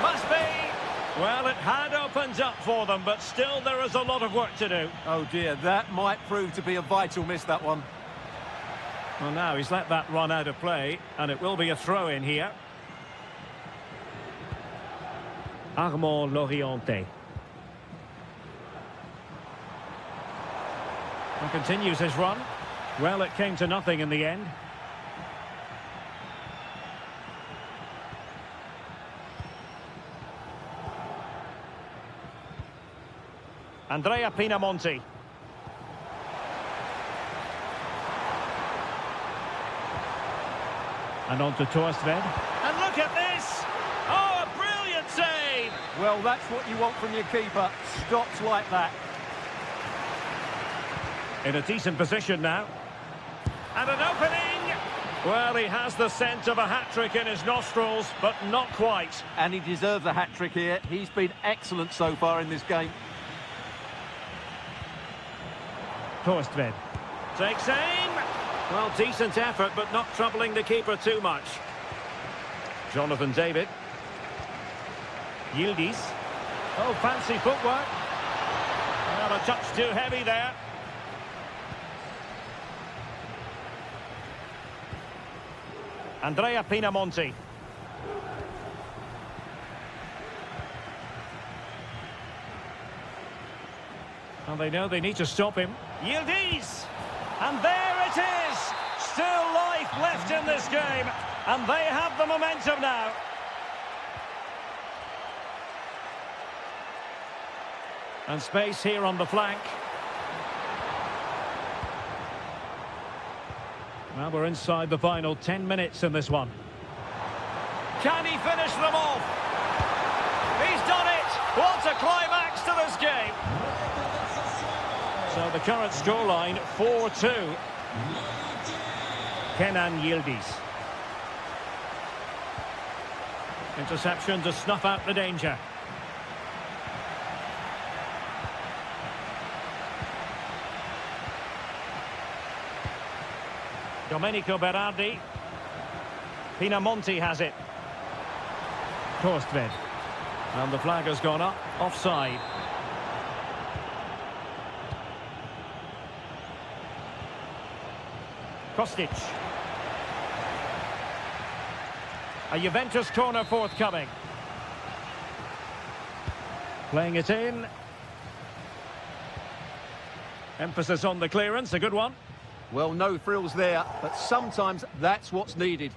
Must be. Well, it had opened up for them, but still there is a lot of work to do. Oh dear, that might prove to be a vital miss, that one. Well, now he's let that run out of play, and it will be a throw-in here. Armand Loriente. And continues his run. Well, it came to nothing in the end. Andrea Pinamonti. And on to Torstved. And look at this! Oh, a brilliant save! Well, that's what you want from your keeper. Stops like that. In a decent position now. And an opening! Well, he has the scent of a hat-trick in his nostrils, but not quite. And he deserves a hat-trick here. He's been excellent so far in this game. Torstved takes aim. Well, decent effort, but not troubling the keeper too much. Jonathan David. Yildiz. Oh, fancy footwork. Well, a touch too heavy there. Andrea Pinamonti. And they know they need to stop him. Yildiz! And there it is! Still life left in this game. And they have the momentum now. And space here on the flank. Well, we're inside the final 10 minutes in this one. Can he finish them off? He's done it! What a climax to this game! So the current scoreline, 4-2. Kenan Yildiz. Interception to snuff out the danger. Domenico Berardi. Pinamonti has it. Torstved. And the flag has gone up. Offside. Kostic. A Juventus corner forthcoming. Playing it in. Emphasis on the clearance, a good one. Well, no frills there, but sometimes that's what's needed.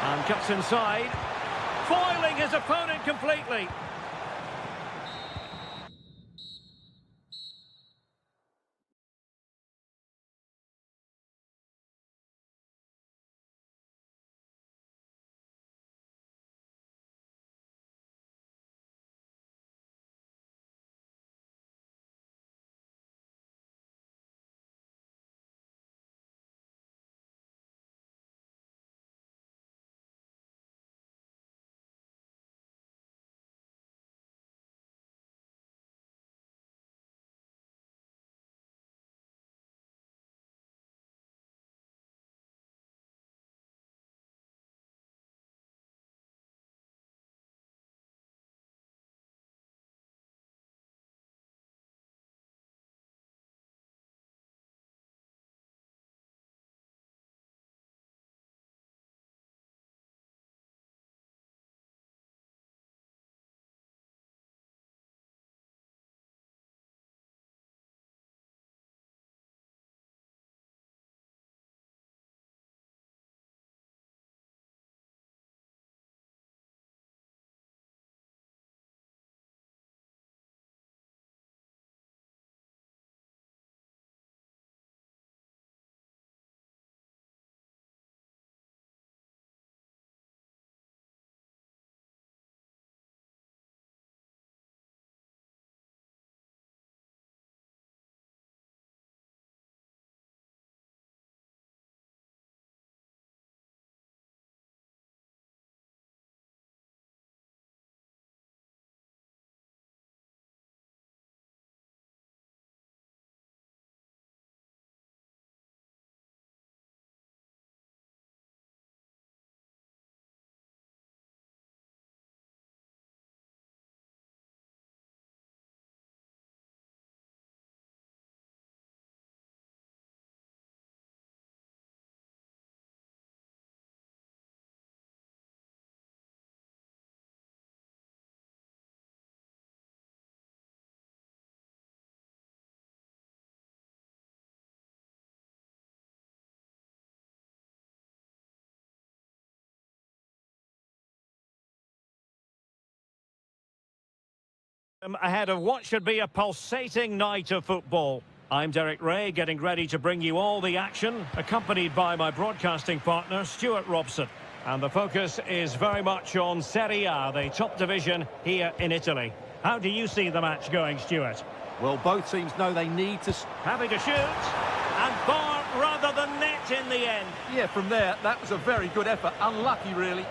And cuts inside. Foiling his opponent completely. Ahead of what should be a pulsating night of football. I'm Derek Ray, getting ready to bring you all the action, accompanied by my broadcasting partner, Stuart Robson. And the focus is very much on Serie A, the top division here in Italy. How do you see the match going, Stuart? Well, both teams know they need to... Having a shoot, and bar rather than net in the end. Yeah, from there, that was a very good effort. Unlucky, really.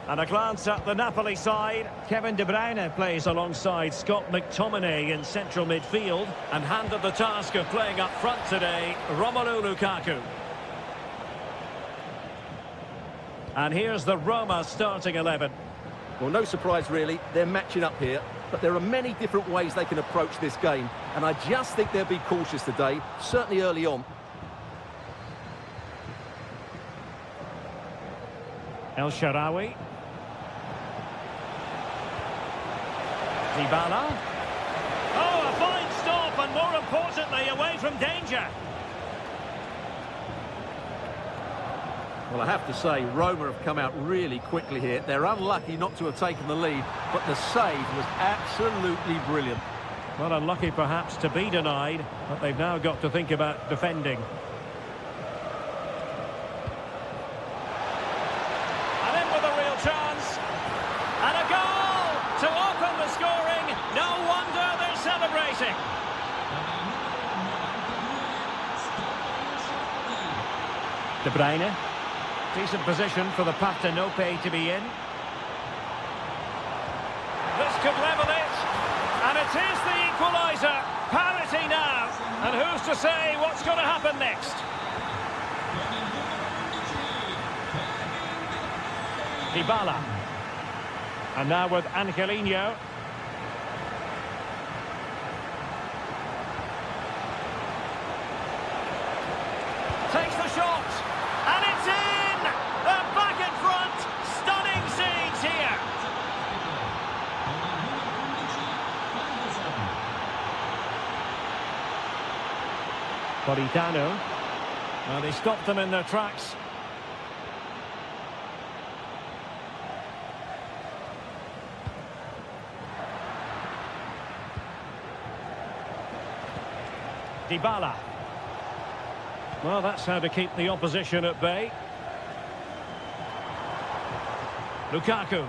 And a glance at the Napoli side. Kevin De Bruyne plays alongside Scott McTominay in central midfield and handed the task of playing up front today, Romelu Lukaku. And here's the Roma starting 11. Well, no surprise, really. They're matching up here, but there are many different ways they can approach this game, and I just think they'll be cautious today, certainly early on. El Shaarawy. Dybala. Oh, a fine stop, and more importantly, away from danger. Well, I have to say, Roma have come out really quickly here. They're unlucky not to have taken the lead, but the save was absolutely brilliant. Well, unlucky perhaps to be denied, but they've now got to think about defending. And in with a real chance. And a goal to open the scoring. No wonder they're celebrating. De Bruyne. Decent position for the Partenope to be in. This could level it. And it is the equaliser. Parity now. And who's to say what's going to happen next? Dybala. And now with Angelino. Takes the shot. And it's in! They're back in front. Stunning scenes here. Politano. Well, they stopped them in their tracks. Dybala. Well, that's how to keep the opposition at bay. Lukaku.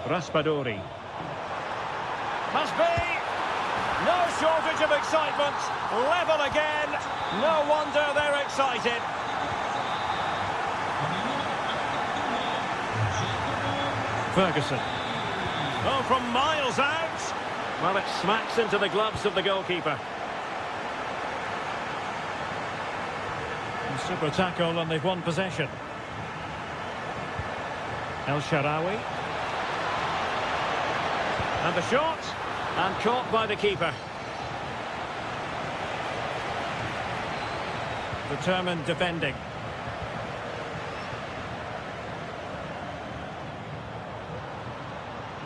Raspadori. Must be. No shortage of excitement. Level again. No wonder they're excited. Ferguson. Oh, from miles out. Well, it smacks into the gloves of the goalkeeper. And super tackle, and they've won possession. El Shaarawy. And the shot. And caught by the keeper. Determined defending.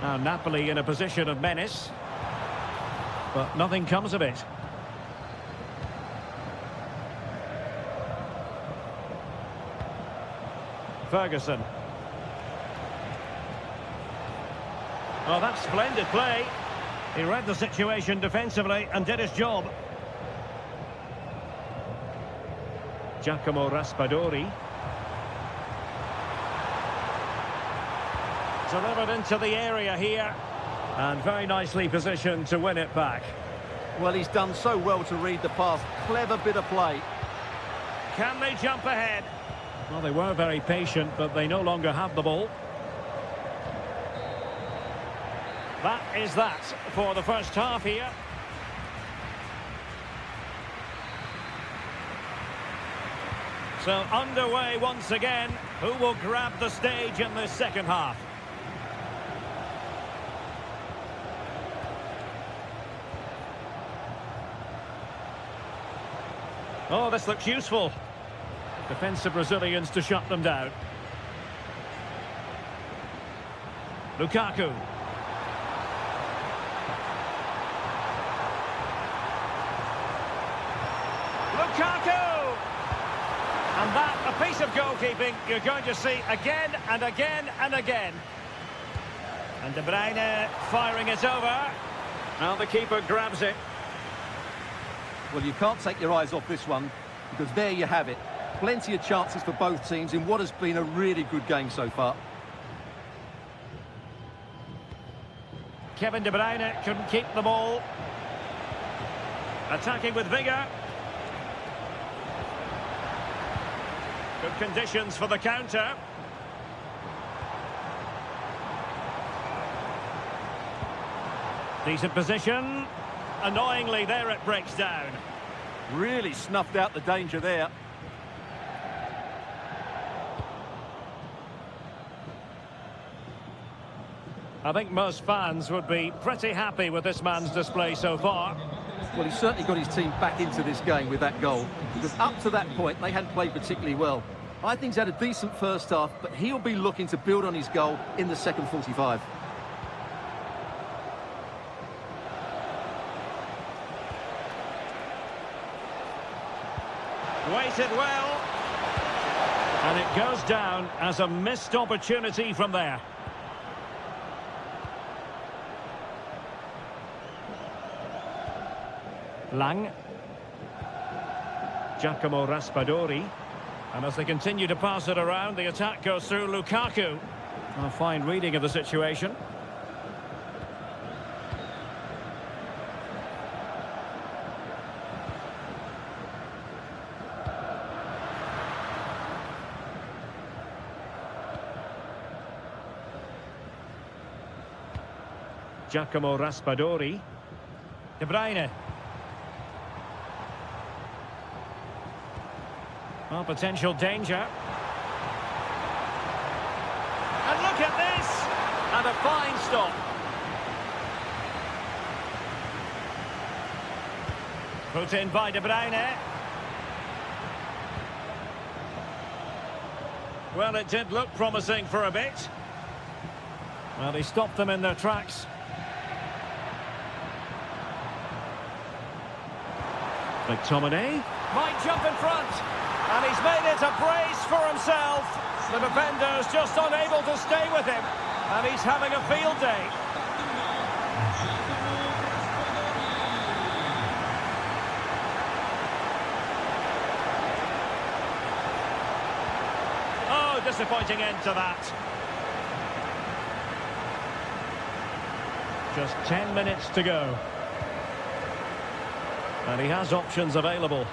Now Napoli in a position of menace, but nothing comes of it. Ferguson. Well, that's splendid play. He read the situation defensively and did his job. Giacomo Raspadori. Delivered into the area here, and very nicely positioned to win it back. Well, he's done so well to read the pass. Clever bit of play. Can they jump ahead? Well, they were very patient, but they no longer have the ball. That is that for the first half here. So underway once again. Who will grab the stage in this second half? Oh, this looks useful. Defensive Brazilians to shut them down. Lukaku. Lukaku! And that, a piece of goalkeeping you're going to see again and again and again. And De Bruyne firing it over. Now the keeper grabs it. Well, you can't take your eyes off this one, because there you have it. Plenty of chances for both teams in what has been a really good game so far. Kevin De Bruyne couldn't keep the ball. Attacking with vigour. Good conditions for the counter. Decent position. Annoyingly, there it breaks down. Really snuffed out the danger there. I think most fans would be pretty happy with this man's display so far. Well, he's certainly got his team back into this game with that goal, because up to that point, they hadn't played particularly well. I think he's had a decent first half, but he'll be looking to build on his goal in the second 45. Waited well. And it goes down as a missed opportunity from there. Lang. Giacomo Raspadori. And as they continue to pass it around, the attack goes through Lukaku. A fine reading of the situation. Giacomo Raspadori. De Bruyne. Well, potential danger. And look at this! And a fine stop. Put in by De Bruyne. Well, it did look promising for a bit. Well, he stopped them in their tracks. McTominay might jump in front. And he's made it a brace for himself. The defender's just unable to stay with him. And he's having a field day. Oh, disappointing end to that. Just 10 minutes to go. And he has options available.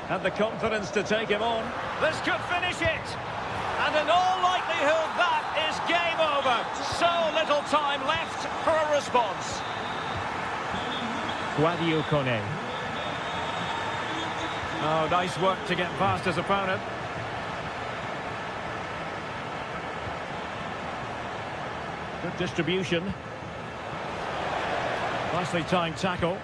Had the confidence to take him on. This could finish it. And in all likelihood, that is game over. So little time left for a response. Guadio Kone. Oh, nice work to get past his opponent. Good distribution. Nicely timed tackle.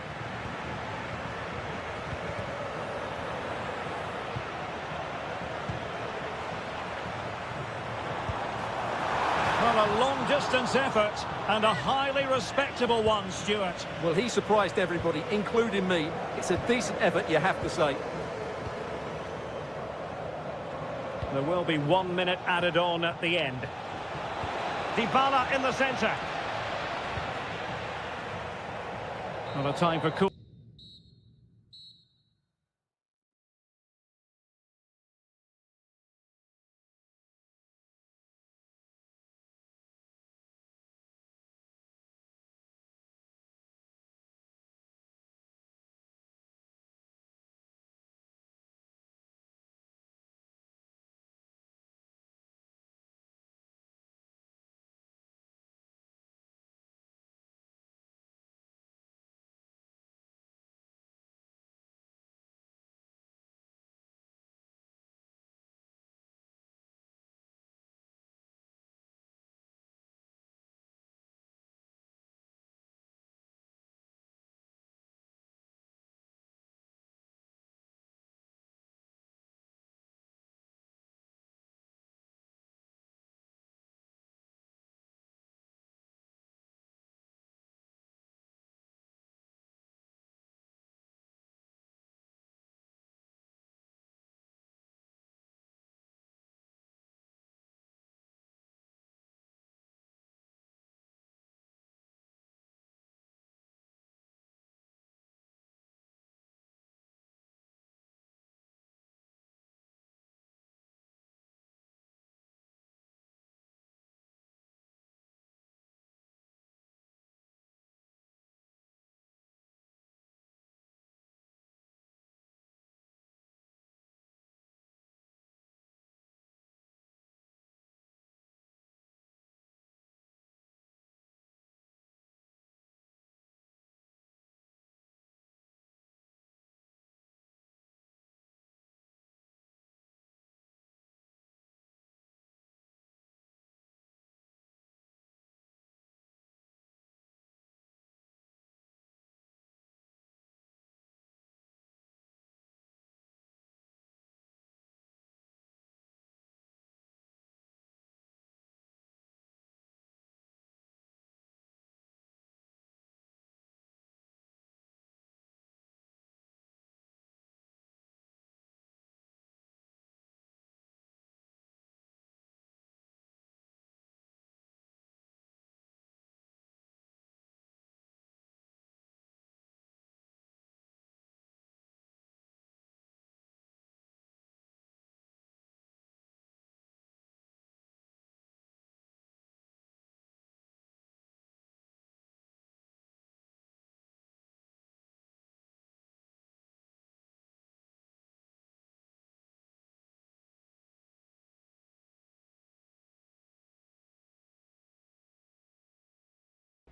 Well, a long-distance effort and a highly respectable one, Stuart. Well, he surprised everybody, including me. It's a decent effort, you have to say. There will be 1 minute added on at the end. Dybala in the centre. Well, a time for cool.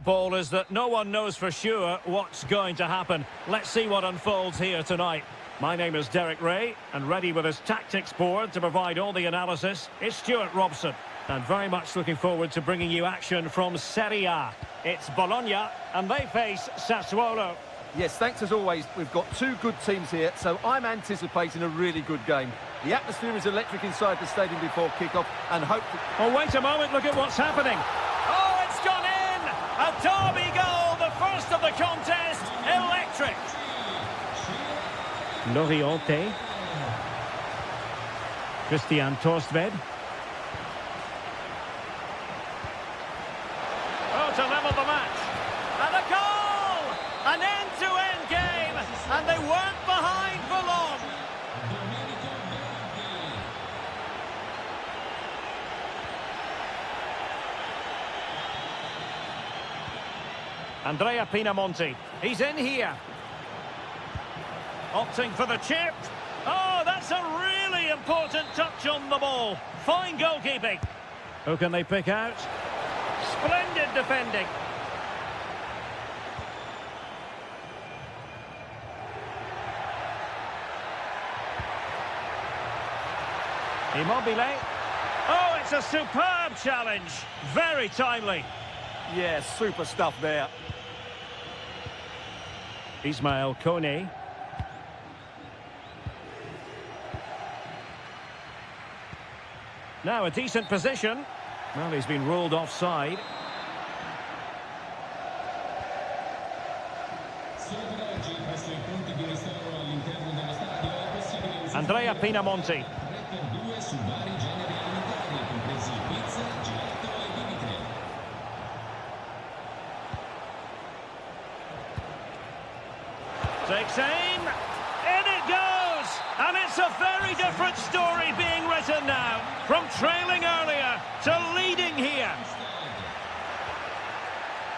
Ball is that no one knows for sure what's going to happen. Let's see what unfolds here tonight. My name is Derek Ray, and ready with his tactics board to provide all the analysis is Stuart Robson. And very much looking forward to bringing you action from Serie A. It's Bologna, and they face Sassuolo. Yes, thanks as always. We've got two good teams here, so I'm anticipating a really good game. The atmosphere is electric inside the stadium before kick-off, and hopefully... Oh, wait a moment, look at what's happening. Oh, it's gone in! A derby goal, the first of the contest, electric. Loriente. Christian Torstved. Oh, to level the match. And a goal! An end-to-end game, and they weren't behind for long. Andrea Pinamonti, he's in here. Opting for the chip. Oh, that's a really important touch on the ball. Fine goalkeeping. Who can they pick out? Splendid defending. Immobile. Oh, it's a superb challenge. Very timely. Yeah, super stuff there. Ismail Kone. Now a decent position. Well, he's been ruled offside. Andrea Pinamonti. Takes aim, in it goes, and it's a very different story being written now, from trailing earlier to leading here.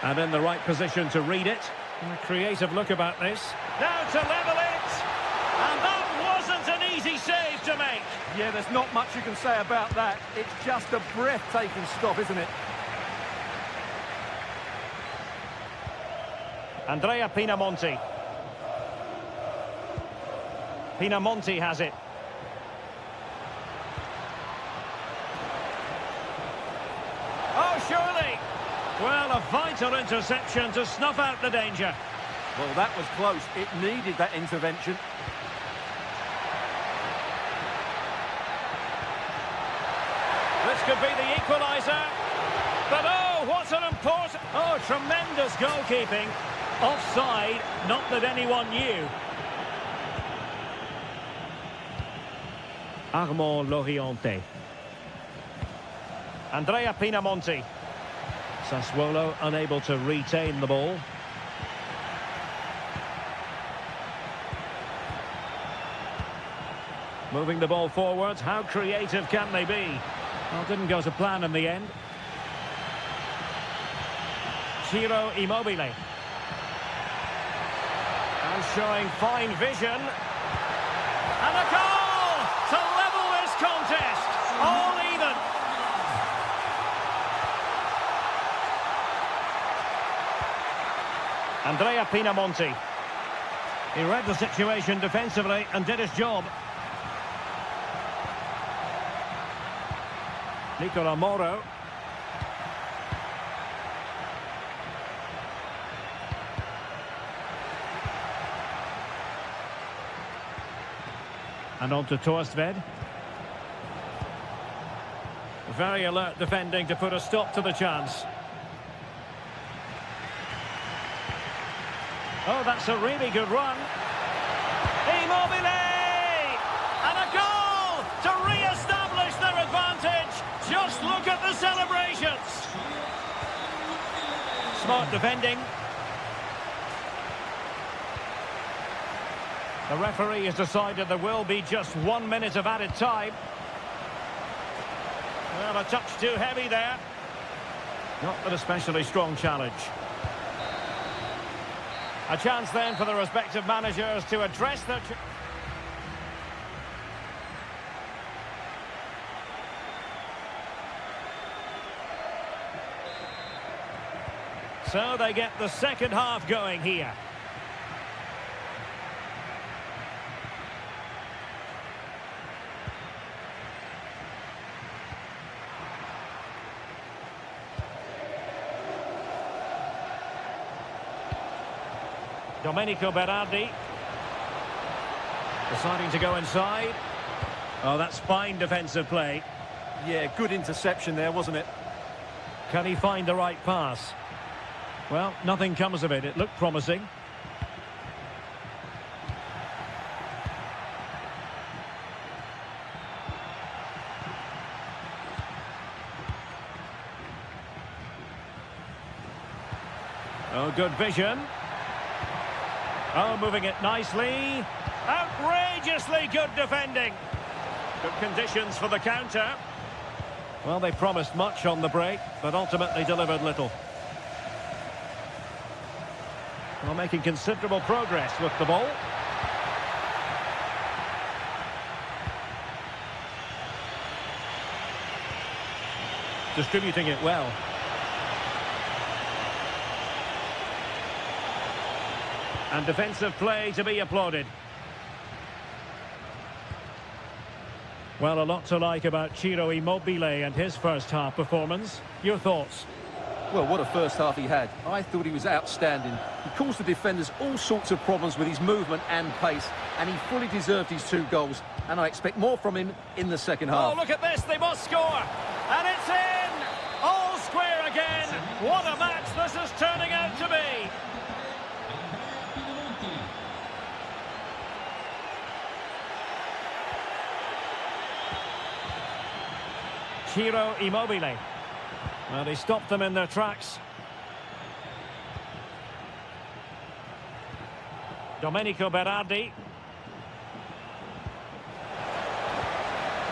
And in the right position to read it. A creative look about this. Now to level it, and that wasn't an easy save to make. Yeah, there's not much you can say about that. It's just a breathtaking stop, isn't it? Andrea Pinamonti. Pinamonti has it. Oh, surely. Well, a vital interception to snuff out the danger. Well, that was close. It needed that intervention. This could be the equaliser. But oh, what an important... Oh, tremendous goalkeeping. Offside, not that anyone knew. Armand Loriente. Andrea Pinamonti. Sassuolo unable to retain the ball. Moving the ball forwards, how creative can they be? Well, didn't go to plan in the end. Ciro Immobile. And showing fine vision. And a goal to level this contest. All even. Andrea Pinamonti. He read the situation defensively and did his job. Nicola Moro. And on to Torstved. Very alert defending to put a stop to the chance. Oh, that's a really good run. Immobile! And a goal to re-establish their advantage. Just look at the celebrations. Smart defending. The referee has decided there will be just 1 minute of added time. Well, a touch too heavy there. Not an especially strong challenge. A chance then for the respective managers to address their... So they get the second half going here. Domenico Berardi. Deciding to go inside. Oh, that's fine defensive play. Yeah, good interception there, wasn't it? Can he find the right pass? Well, nothing comes of it. It looked promising. Oh, good vision. Oh, moving it nicely. Outrageously good defending. Good conditions for the counter. Well, they promised much on the break, but ultimately delivered little. Well, making considerable progress with the ball. Distributing it well. And defensive play to be applauded. Well, a lot to like about Ciro Immobile and his first half performance. Your thoughts? Well, what a first half he had. I thought he was outstanding. He caused the defenders all sorts of problems with his movement and pace, and he fully deserved his 2 goals. And I expect more from him in the second half. Oh, look at this. They must score. And it's in. All square again. What a match this is turning out to be. Ciro Immobile. Well, he stopped them in their tracks. Domenico Berardi.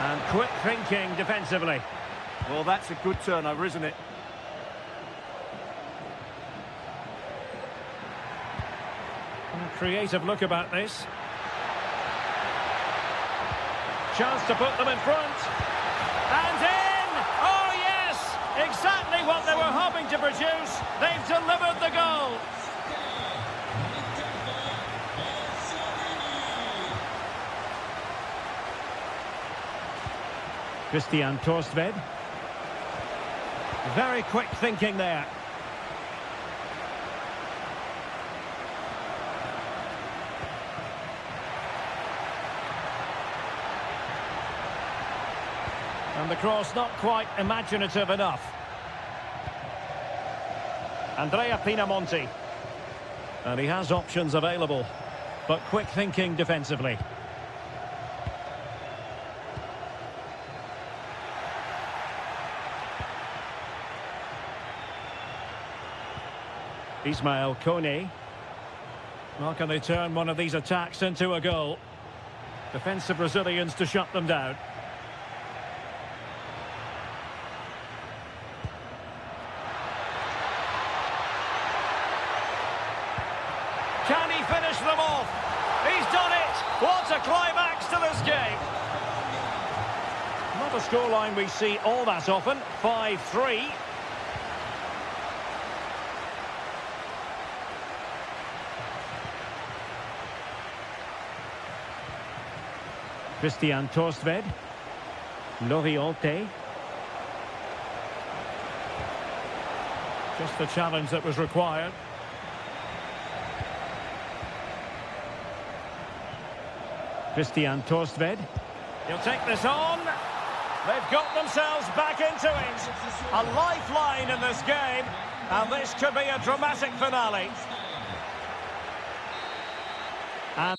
And quick thinking defensively. Well, that's a good turnover, isn't it? A creative look about this. Chance to put them in front. And in! Oh, yes! Exactly what they were hoping to produce. They've delivered the goal. Christian Torstved. Very quick thinking there. And the cross not quite imaginative enough. Andrea Pinamonti. And he has options available, but quick thinking defensively. Ismail Kone. Well, can they turn one of these attacks into a goal? Defensive Brazilians to shut them down. Can he finish them off? He's done it! What a climax to this game! Not a scoreline we see all that often. 5-3. Christian Torstved. Loriote. Just the challenge that was required. Christian Torstved. He'll take this on. They've got themselves back into it. A lifeline in this game. And this could be a dramatic finale. And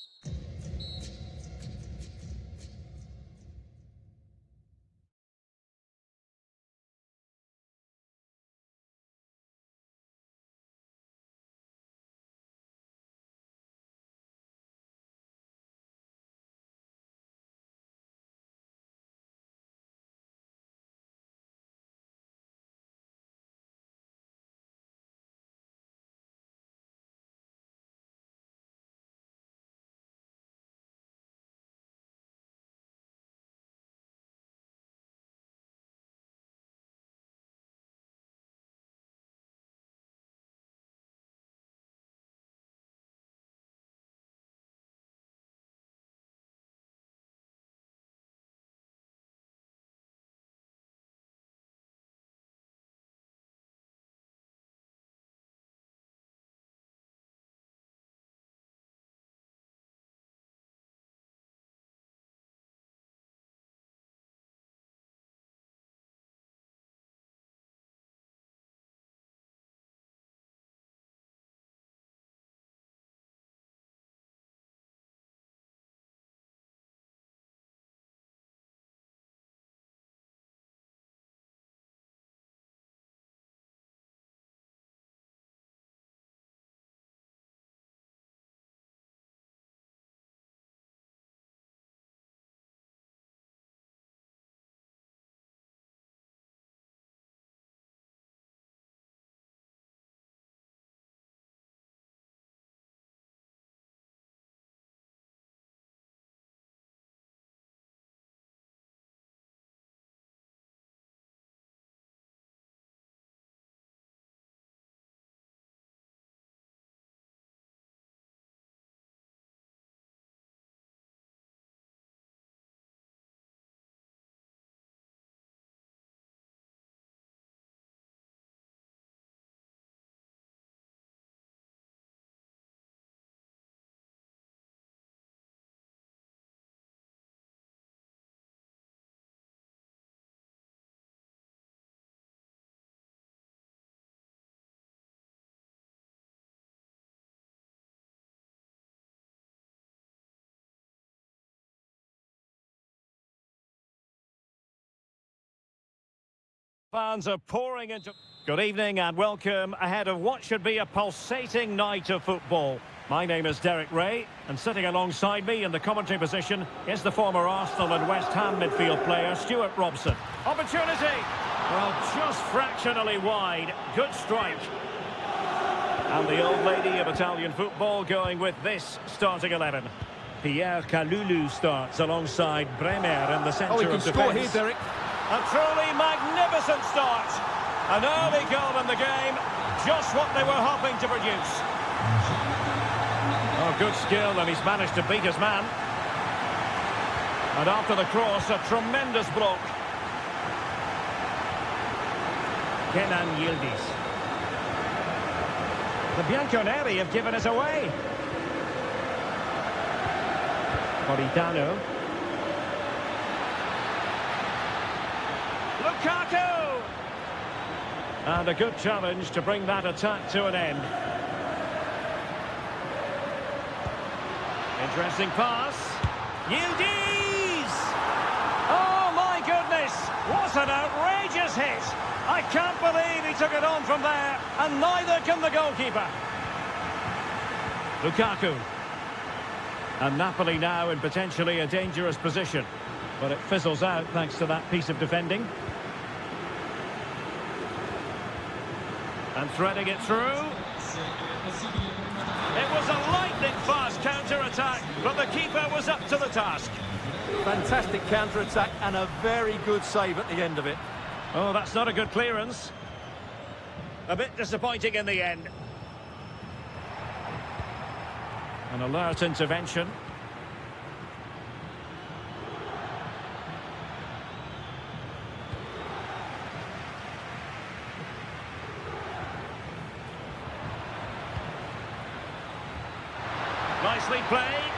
Fans are pouring into... Good evening and welcome ahead of what should be a pulsating night of football. My name is Derek Ray, and sitting alongside me in the commentary position is the former Arsenal and West Ham midfield player, Stuart Robson. Opportunity! Well, just fractionally wide. Good strike. And the old lady of Italian football going with this starting 11. Pierre Kalulu starts alongside Bremer in the centre of defence. Oh, he can score here, Derek. A truly magnificent start. An early goal in the game, just what they were hoping to produce. Oh, good skill, and he's managed to beat his man. And after the cross, a tremendous block. Kenan Yildiz. The Bianconeri have given us away. Politano. Lukaku! And a good challenge to bring that attack to an end. Interesting pass. Yildiz! Oh, my goodness! What an outrageous hit! I can't believe he took it on from there, and neither can the goalkeeper. Lukaku. And Napoli now in potentially a dangerous position. But it fizzles out thanks to that piece of defending. And threading it through. It was a lightning-fast counter-attack, but the keeper was up to the task. Fantastic counter-attack and a very good save at the end of it. Oh, that's not a good clearance. A bit disappointing in the end. An alert intervention. Nicely played.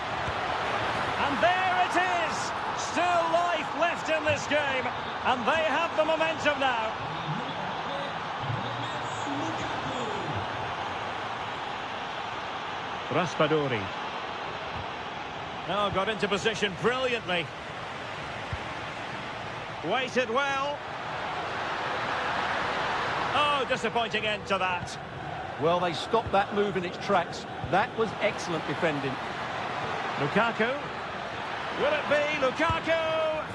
And there it is! Still life left in this game. And they have the momentum now. Raspadori. Oh, got into position brilliantly. Waited well. Oh, disappointing end to that. Well, they stopped that move in its tracks. That was excellent defending. Lukaku. Will it be Lukaku?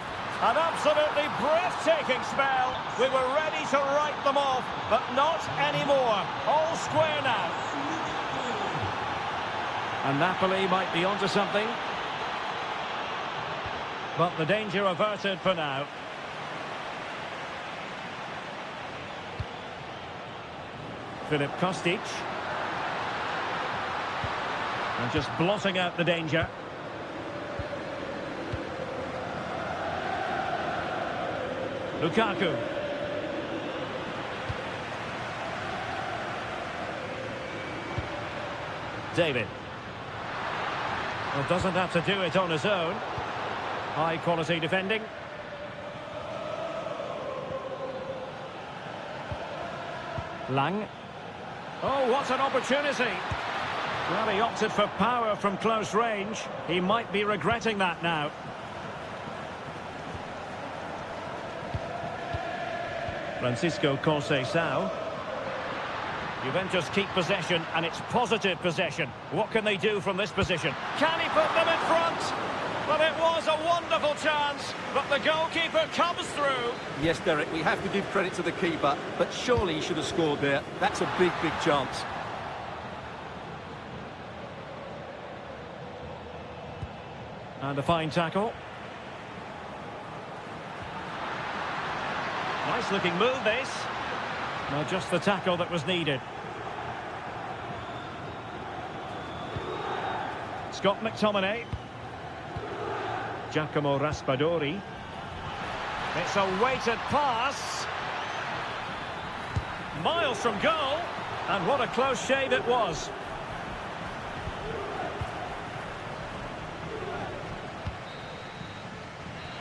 An absolutely breathtaking spell. We were ready to write them off, but not anymore. All square now. And Napoli might be onto something. But the danger averted for now. Filip Kostic. And just blotting out the danger. Lukaku. David. Well, doesn't have to do it on his own. High quality defending. Lang. Oh, what an opportunity. Well, he opted for power from close range. He might be regretting that now. Francisco Conceição. Juventus keep possession, and it's positive possession. What can they do from this position? Can he put them in front? Well, it was a wonderful chance, but the goalkeeper comes through. Yes, Derek, we have to give credit to the keeper, but surely he should have scored there. That's a big, big chance. And a fine tackle. Nice looking move, this. Well, just the tackle that was needed. Scott McTominay. Giacomo Raspadori. It's a weighted pass. Miles from goal. And what a close shave it was.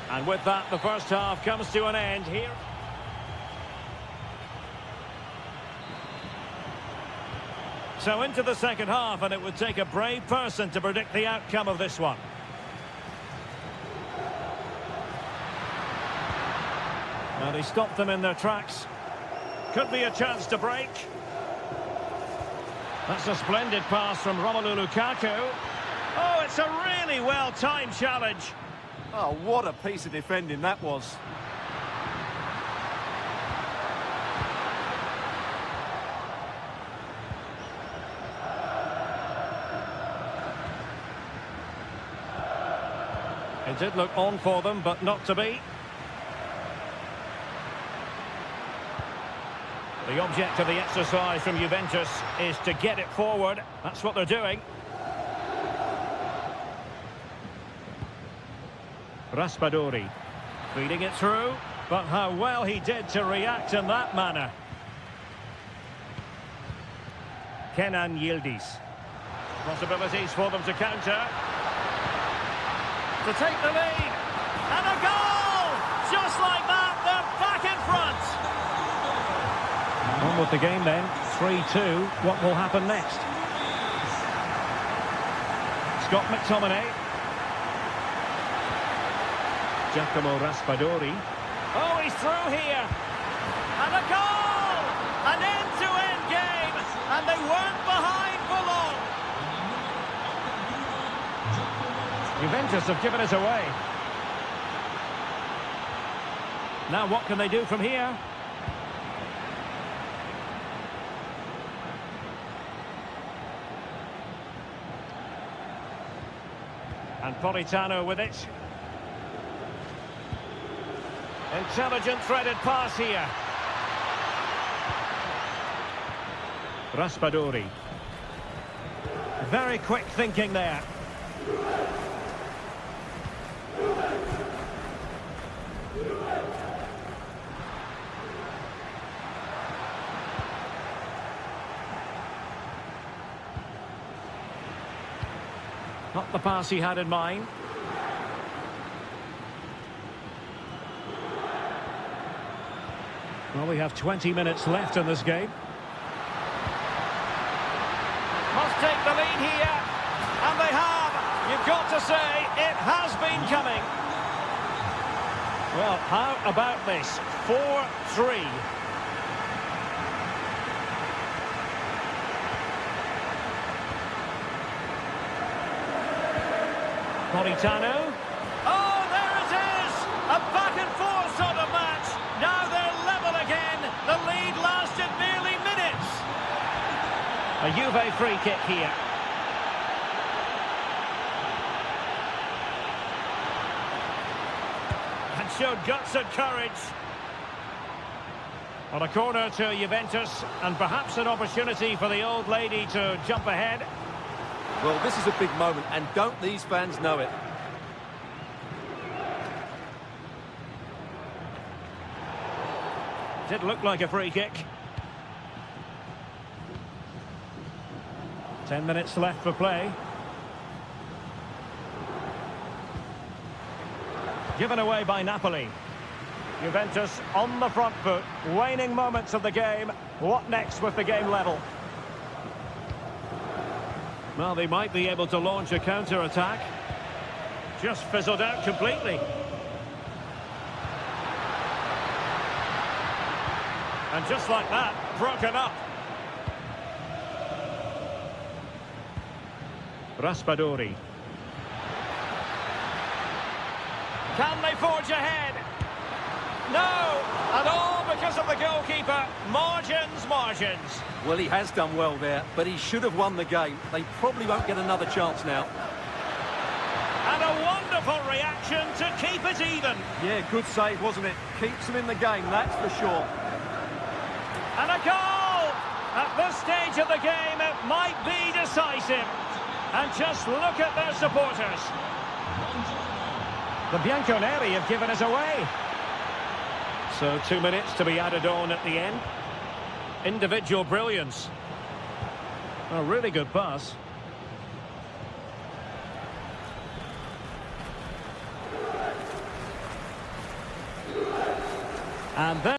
And with that, the first half comes to an end here. So into the second half, and it would take a brave person to predict the outcome of this one. And he stopped them in their tracks. Could be a chance to break. That's a splendid pass from Romelu Lukaku. Oh, it's a really well-timed challenge. Oh, what a piece of defending that was. It did look on for them, but not to be. The object of the exercise from Juventus is to get it forward. That's what they're doing. Raspadori feeding it through, but how well he did to react in that manner. Kenan Yildiz. Possibilities for them to counter. To take the lead. And a goal! Just like that, they're back in front. On with the game then. 3-2. What will happen next? Scott McTominay. Giacomo Raspadori. Oh, he's through here. And a goal! An end-to-end game. And they weren't behind for long. Juventus have given us away. Now what can they do from here? And Politano with it. Intelligent threaded pass here. Raspadori. Very quick thinking there. Not the pass he had in mind. Well, we have 20 minutes left in this game. Must take the lead here. And they have. You've got to say, it has been coming. Well, how about this? 4-3. Politano. Oh, there it is! A back-and-forth sort of match. Now they're level again. The lead lasted nearly minutes. A Juve free kick here. And showed guts and courage. On a corner to Juventus, and perhaps an opportunity for the old lady to jump ahead. Well, this is a big moment, and don't these fans know it? Did look like a free kick. 10 minutes left for play. Given away by Napoli. Juventus on the front foot. Waning moments of the game. What next with the game level? Well, they might be able to launch a counter-attack. Just fizzled out completely. And just like that, broken up. Raspadori. Can they forge ahead? No! And all because of the goalkeeper. Margins. Well, he has done well there, but he should have won the game. They probably won't get another chance now. And a wonderful reaction to keep it even. Yeah, good save, wasn't it? Keeps them in the game, that's for sure. And a goal! At this stage of the game, it might be decisive. And just look at their supporters. The Bianconeri have given us away. So 2 minutes to be added on at the end. Individual brilliance. A really good pass. And then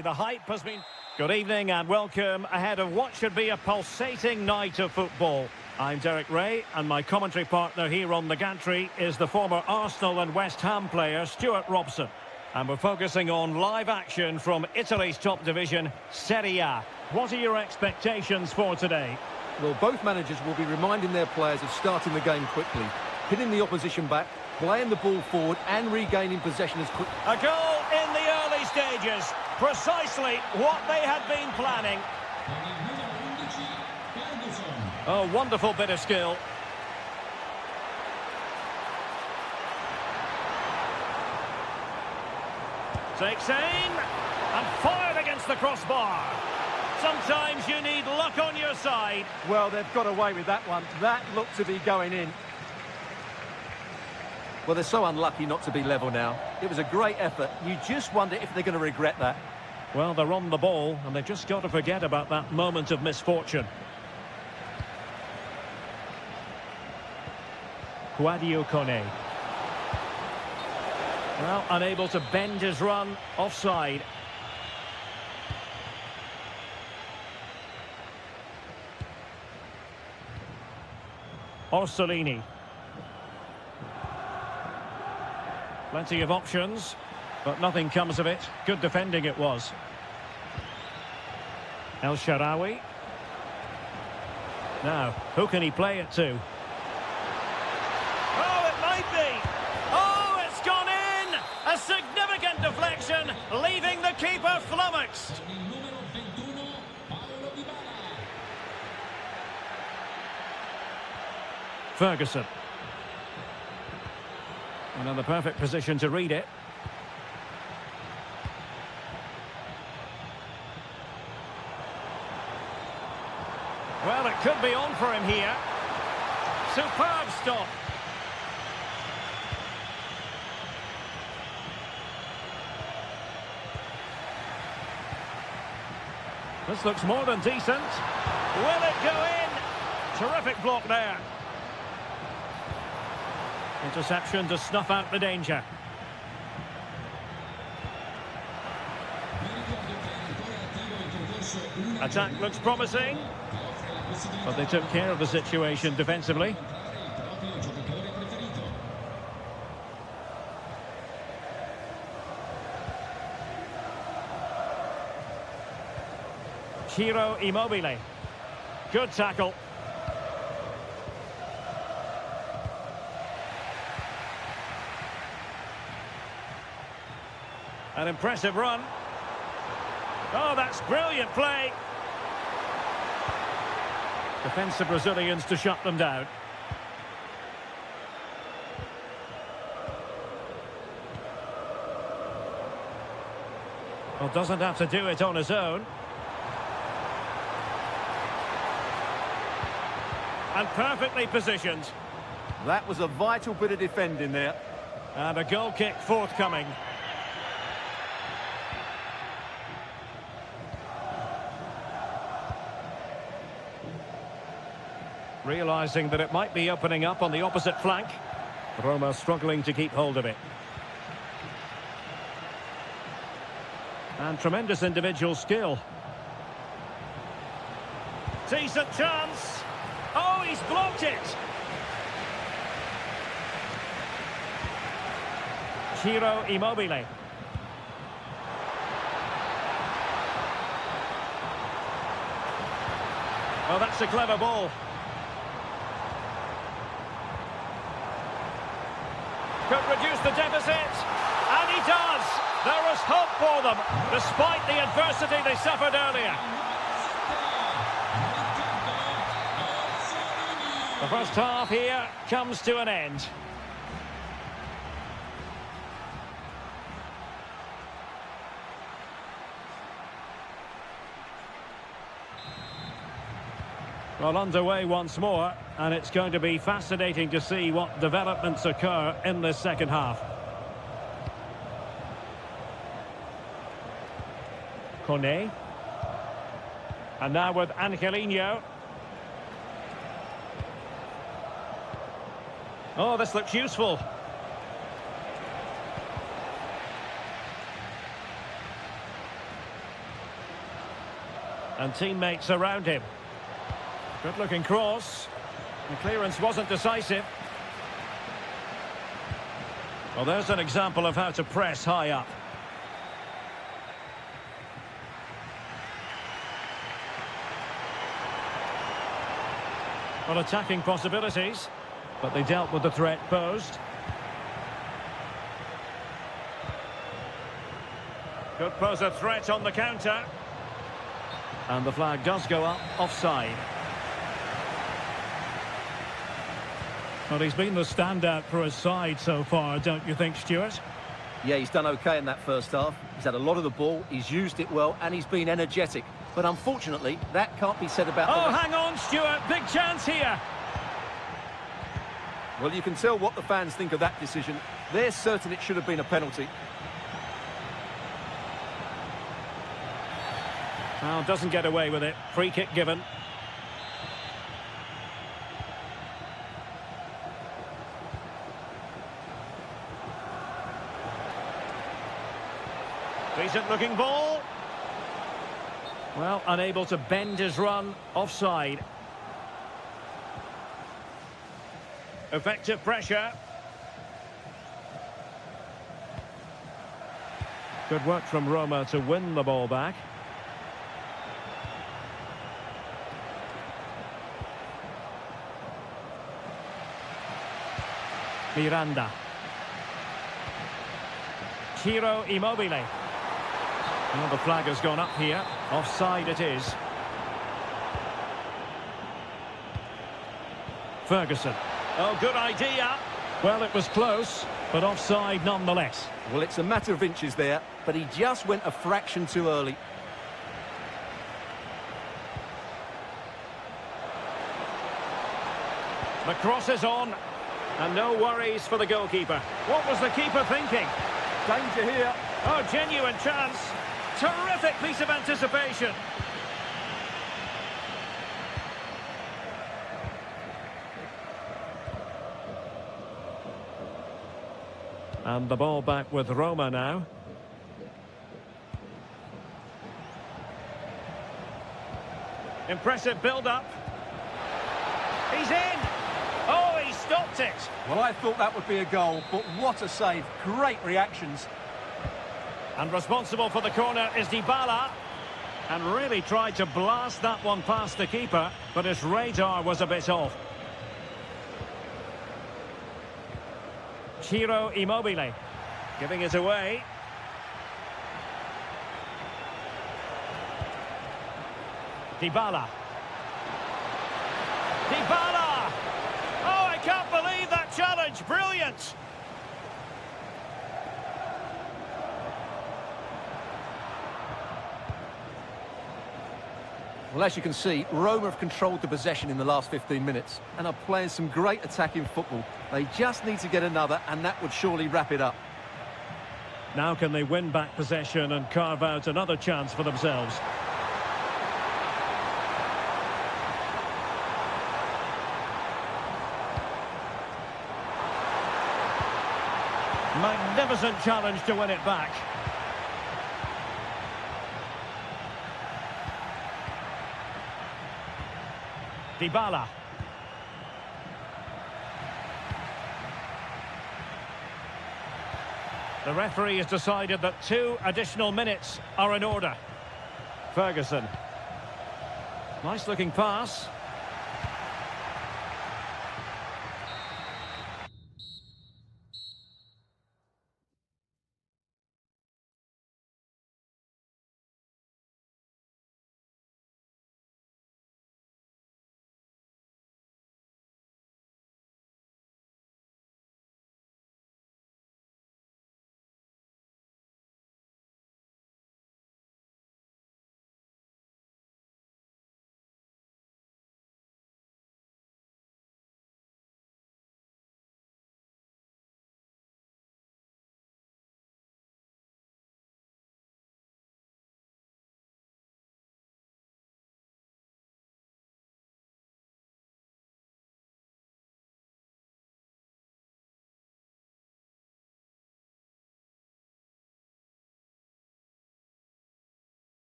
The hype has been... Good evening and welcome ahead of what should be a pulsating night of football. I'm Derek Ray, and my commentary partner here on the gantry is the former Arsenal and West Ham player Stuart Robson. And we're focusing on live action from Italy's top division, Serie A. What are your expectations for today? Well, both managers will be reminding their players of starting the game quickly, hitting the opposition back, playing the ball forward and regaining possession as quick. A goal in the early stages, precisely what they had been planning. A wonderful bit of skill. Takes aim and fired against the crossbar. Sometimes you need luck on your side. Well, they've got away with that one. That looked to be going in. Well, they're so unlucky not to be level now. It was a great effort. You just wonder if they're going to regret that. Well, they're on the ball, and they've just got to forget about that moment of misfortune. Quadio Kone. Well, unable to bend his run, offside. Orsolini. Plenty of options, but nothing comes of it. Good defending it was. El Shaarawy. Now, who can he play it to? Oh, it might be! Oh, it's gone in! A significant deflection, leaving the keeper flummoxed. Ferguson. And in the perfect position to read it. Well, it could be on for him here. Superb stop. This looks more than decent. Will it go in? Terrific block there. Interception to snuff out the danger. Attack looks promising, but they took care of the situation defensively. Ciro Immobile. Good tackle. An impressive run. Oh, that's brilliant play. Defensive Brazilians to shut them down. Well, doesn't have to do it on his own. And perfectly positioned. That was a vital bit of defending there. And a goal kick forthcoming. Realising that it might be opening up on the opposite flank. Roma struggling to keep hold of it. And tremendous individual skill. Decent chance. Oh, he's blocked it. Ciro Immobile. Oh, that's a clever ball. Could reduce the deficit, and he does. There is hope for them, despite the adversity they suffered earlier. The first half here comes to an end. Well, underway once more, and it's going to be fascinating to see what developments occur in this second half. Kone. And now with Angelino. Oh, this looks useful. And teammates around him. Good looking cross. The clearance wasn't decisive. Well, there's an example of how to press high up. Well, attacking possibilities, but they dealt with the threat posed. Could pose a threat on the counter. And the flag does go up, offside. Well, he's been the standout for his side so far, don't you think, Stuart? Yeah, he's done okay in that first half. He's had a lot of the ball, he's used it well, and he's been energetic. But unfortunately, that can't be said about... Oh, hang on, Stuart, big chance here. Well, you can tell what the fans think of that decision. They're certain it should have been a penalty. Well, doesn't get away with it. Free kick given. Decent looking ball. Well, unable to bend his run. Offside. Effective pressure. Good work from Roma to win the ball back. Miranda. Ciro Immobile. Well, the flag has gone up here. Offside it is. Ferguson. Oh, good idea. Well, it was close, but offside nonetheless. Well, it's a matter of inches there, but he just went a fraction too early. The cross is on, and no worries for the goalkeeper. What was the keeper thinking? Danger here. Oh, genuine chance. Terrific piece of anticipation. And the ball back with Roma now. Impressive build-up. He's in. Oh, he stopped it. Well, I thought that would be a goal, but what a save. Great reactions. And responsible for the corner is Dybala. And really tried to blast that one past the keeper, but his radar was a bit off. Ciro Immobile giving it away. Dybala. Dybala! Oh, I can't believe that challenge. Brilliant! Well, as you can see, Roma have controlled the possession in the last 15 minutes and are playing some great attacking football. They just need to get another, and that would surely wrap it up. Now can they win back possession and carve out another chance for themselves? Magnificent challenge to win it back. Dybala. The referee has decided that 2 additional minutes are in order. Ferguson. Nice looking pass.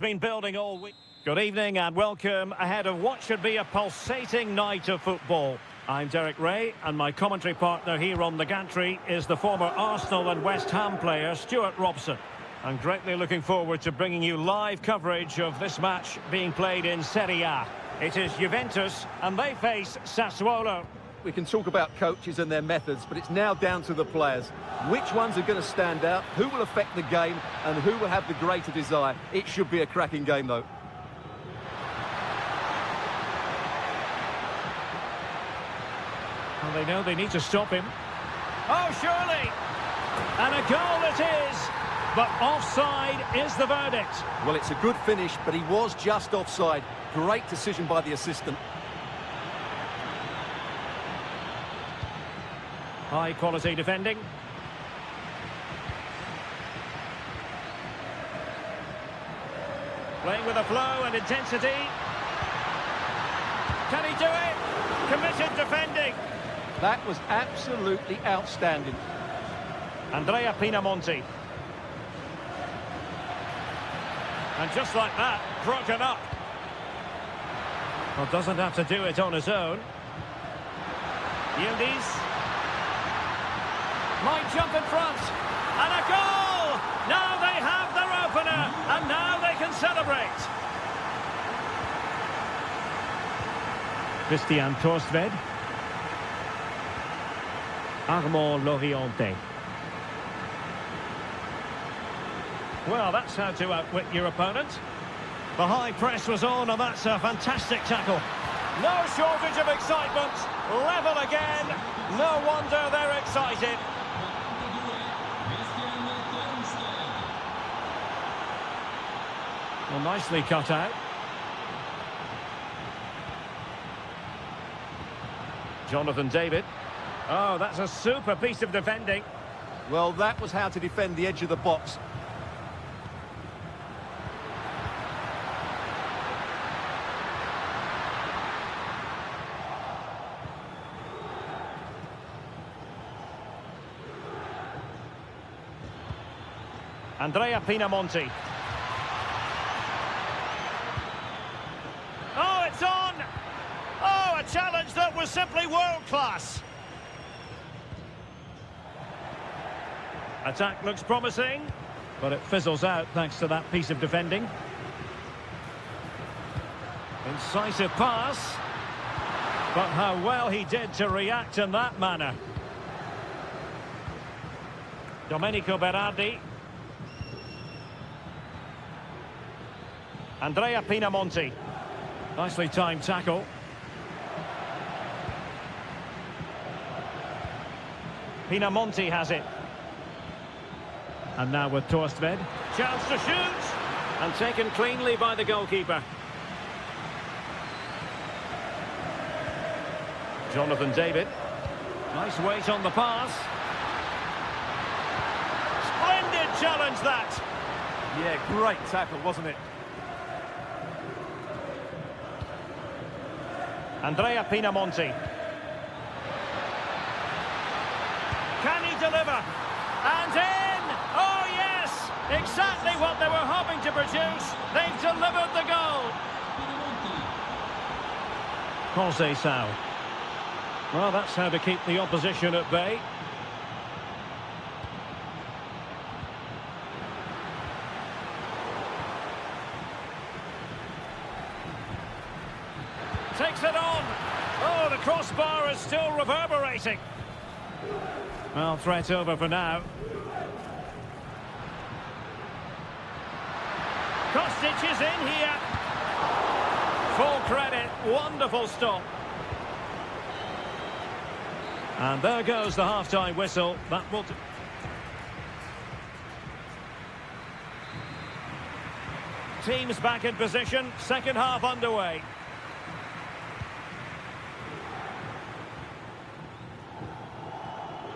been building all week. Good evening and welcome ahead of what should be a pulsating night of football. I'm Derek Ray, and my commentary partner here on the gantry is the former Arsenal and West Ham player Stuart Robson. I'm greatly looking forward to bringing you live coverage of this match being played in Serie A. It is Juventus, and they face Sassuolo. We can talk about coaches and their methods, but it's now down to the players. Which ones are going to stand out, who will affect the game, and who will have the greater desire? It should be a cracking game, though. Well, they know they need to stop him. Oh, surely! And a goal it is! But offside is the verdict. Well, it's a good finish, but he was just offside. Great decision by the assistant. High quality defending. Playing with a flow and intensity. Can he do it? Committed defending. That was absolutely outstanding. Andrea Pinamonti. And just like that, broken up. Well, doesn't have to do it on his own. Yildiz. Might jump in front. And a goal! Now they have their opener. And now they can celebrate. Christian Torsved. Armand Loriente. Well, that's how to outwit your opponent. The high press was on, and that's a fantastic tackle. No shortage of excitement. Level again. No wonder they're excited. Well, nicely cut out. Jonathan David. Oh, that's a super piece of defending. Well, that was how to defend the edge of the box. Andrea Pinamonti. Oh, it's on! Oh, a challenge that was simply world-class. Attack looks promising, but it fizzles out thanks to that piece of defending. Incisive pass. But how well he did to react in that manner. Domenico Berardi. Andrea Pinamonti. Nicely timed tackle. Pinamonti has it. And now with Torsved. Chance to shoot! And taken cleanly by the goalkeeper. Jonathan David. Nice weight on the pass. Splendid challenge that! Yeah, great tackle, wasn't it? Andrea Pinamonti. Can he deliver? And in! Oh yes! Exactly what they were hoping to produce. They've delivered the goal. Conceição. Well, that's how to keep the opposition at bay. Takes it on. Oh, the crossbar is still reverberating. Well, threat over for now. Kostic is in here. Full credit. Wonderful stop. And there goes the half-time whistle. That will... Teams back in position. Second half underway.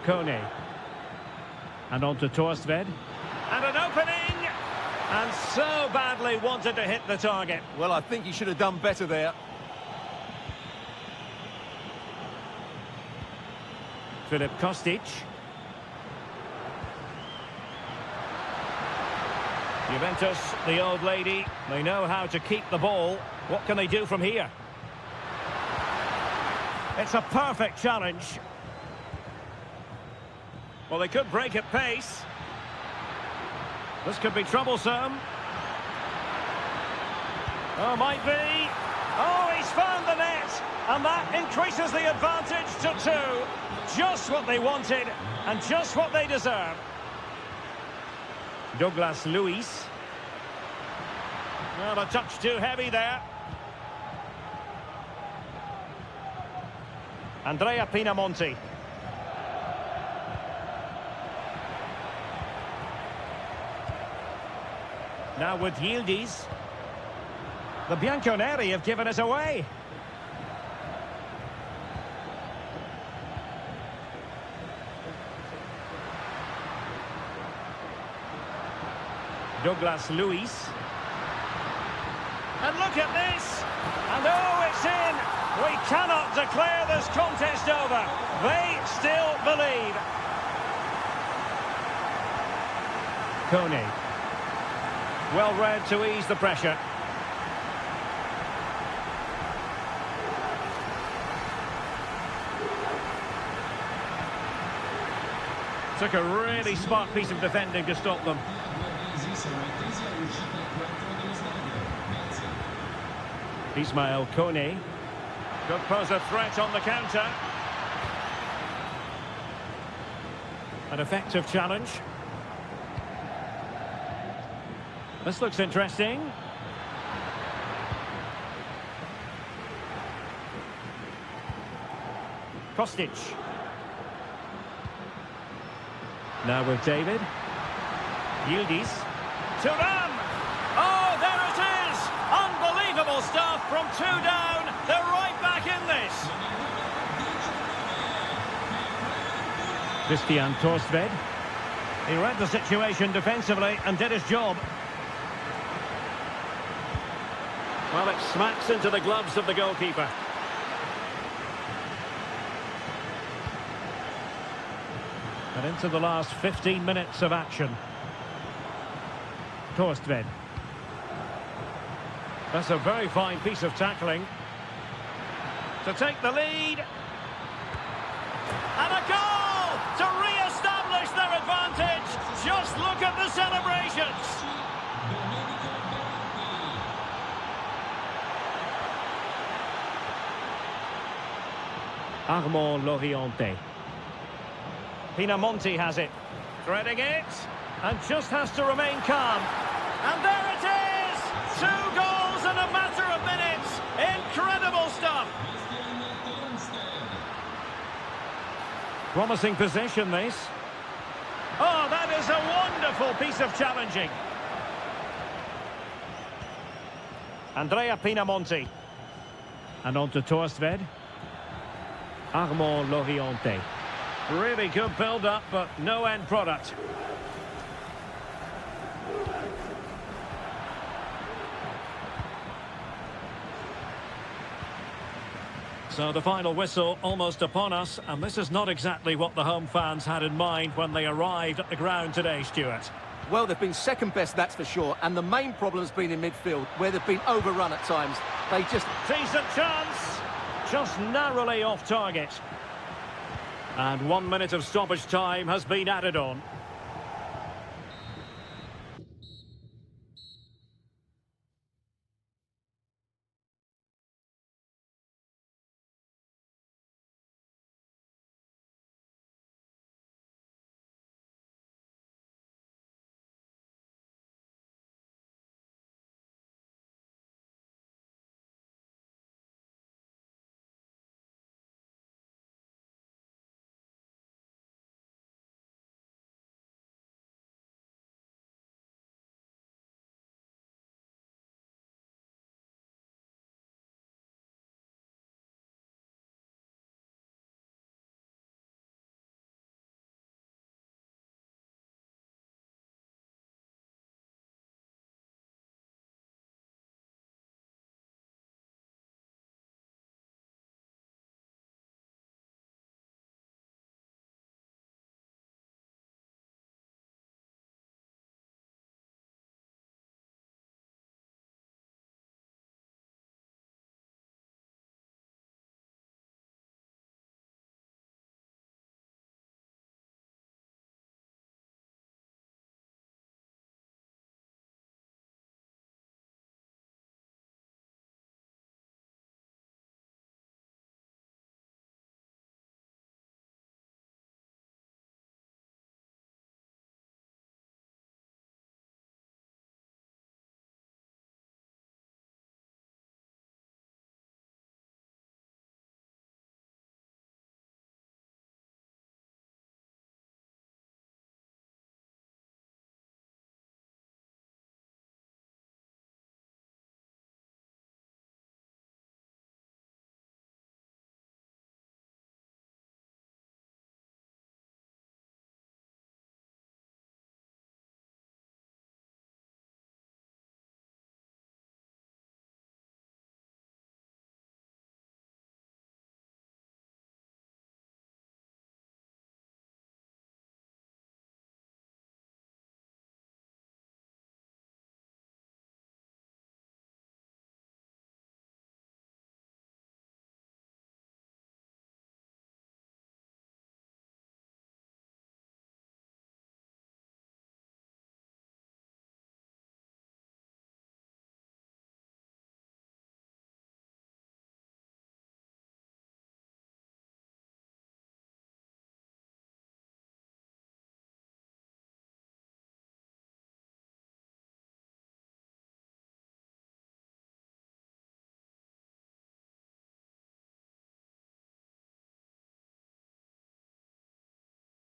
Kone. And on to Torsved. And an opening! And so badly wanted to hit the target. Well, I think he should have done better there. Filip Kostic. Juventus, the old lady, they know how to keep the ball. What can they do from here? It's a perfect challenge. Well, they could break at pace. This could be troublesome. Oh, might be. Oh, he's found the net. And that increases the advantage to 2. Just what they wanted and just what they deserve. Douglas Luiz. Well, a touch too heavy there. Andrea Pinamonti. Now with Yildiz. The Bianconeri have given us away. Douglas Luiz. And look at this. And oh, it's in. We cannot declare this contest over. They still believe. Kone. Well read to ease the pressure. Took a really smart piece of defending to stop them. Ismail Kone. Could pose a threat on the counter. An effective challenge. This looks interesting. Kostic. Now with David. Yildiz. Thuram! Oh, there it is! Unbelievable stuff from 2 down. They're right back in this. Christian Torsved. He read the situation defensively and did his job. Well, it smacks into the gloves of the goalkeeper. And into the last 15 minutes of action. Torsved. That's a very fine piece of tackling. To take the lead. And a goal to re-establish their advantage. Just look at the celebrations. Armand Loriente. Pinamonti has it. Threading it. And just has to remain calm. And there it is! 2 goals in a matter of minutes. Incredible stuff. Promising position, this. Oh, that is a wonderful piece of challenging. Andrea Pinamonti. And on to Torsved. Armand Loriente. Really good build-up, but no end product. So the final whistle almost upon us, and this is not exactly what the home fans had in mind when they arrived at the ground today, Stuart. Well, they've been second best, that's for sure, and the main problem has been in midfield, where they've been overrun at times. They just... Decent chance, just narrowly off target. And 1 minute of stoppage time has been added on.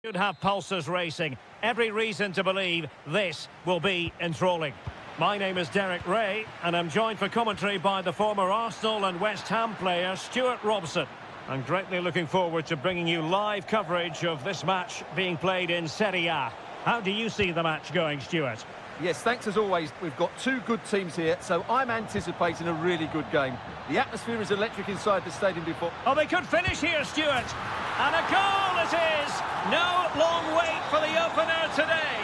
Should have pulses racing. Every reason to believe this will be enthralling. My name is Derek Ray, and I'm joined for commentary by the former Arsenal and West Ham player Stuart Robson. I'm greatly looking forward to bringing you live coverage of this match being played in Serie A. How do you see the match going, Stuart? Yes, thanks as always. We've got two good teams here, so I'm anticipating a really good game. The atmosphere is electric inside the stadium before... Oh, they could finish here, Stuart. And a goal it is! No long wait for the opener today.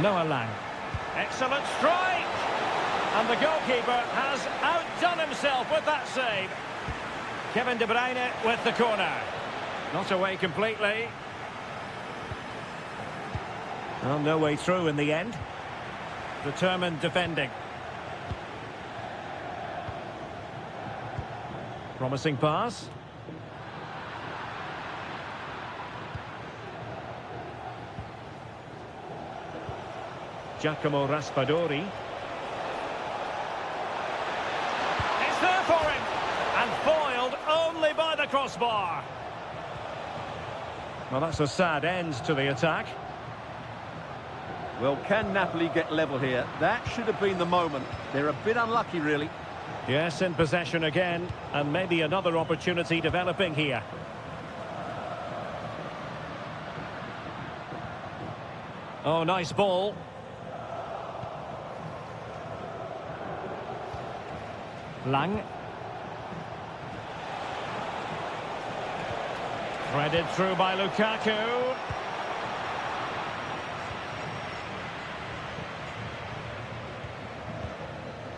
Noah Lang. Excellent strike! And the goalkeeper has outdone himself with that save. Kevin De Bruyne with the corner. Not away completely. Well, no way through in the end. Determined defending. Promising pass. Giacomo Raspadori. It's there for him. And foiled only by the crossbar. Well, that's a sad end to the attack. Well, can Napoli get level here? That should have been the moment. They're a bit unlucky, really. Yes, in possession again, and maybe another opportunity developing here. Oh, nice ball. Lang. Threaded through by Lukaku.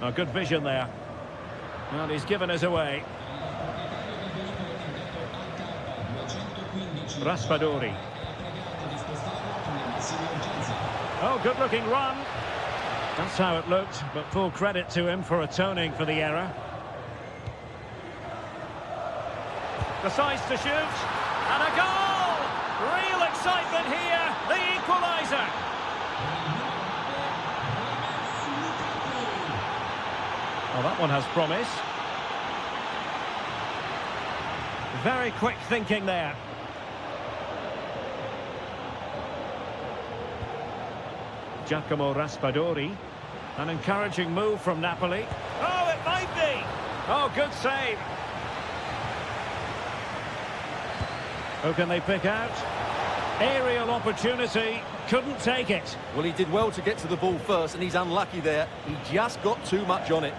Oh, good vision there. Well, he's given us away. Raspadori. Oh, good-looking run. That's how it looked, but full credit to him for atoning for the error. Decides to shoot. And a goal! Real excitement here. The equaliser. Well, that one has promise. Very quick thinking there. Giacomo Raspadori. An encouraging move from Napoli. Oh, it might be! Oh, good save. Who can they pick out? Aerial opportunity. Couldn't take it. Well, he did well to get to the ball first, and he's unlucky there. He just got too much on it.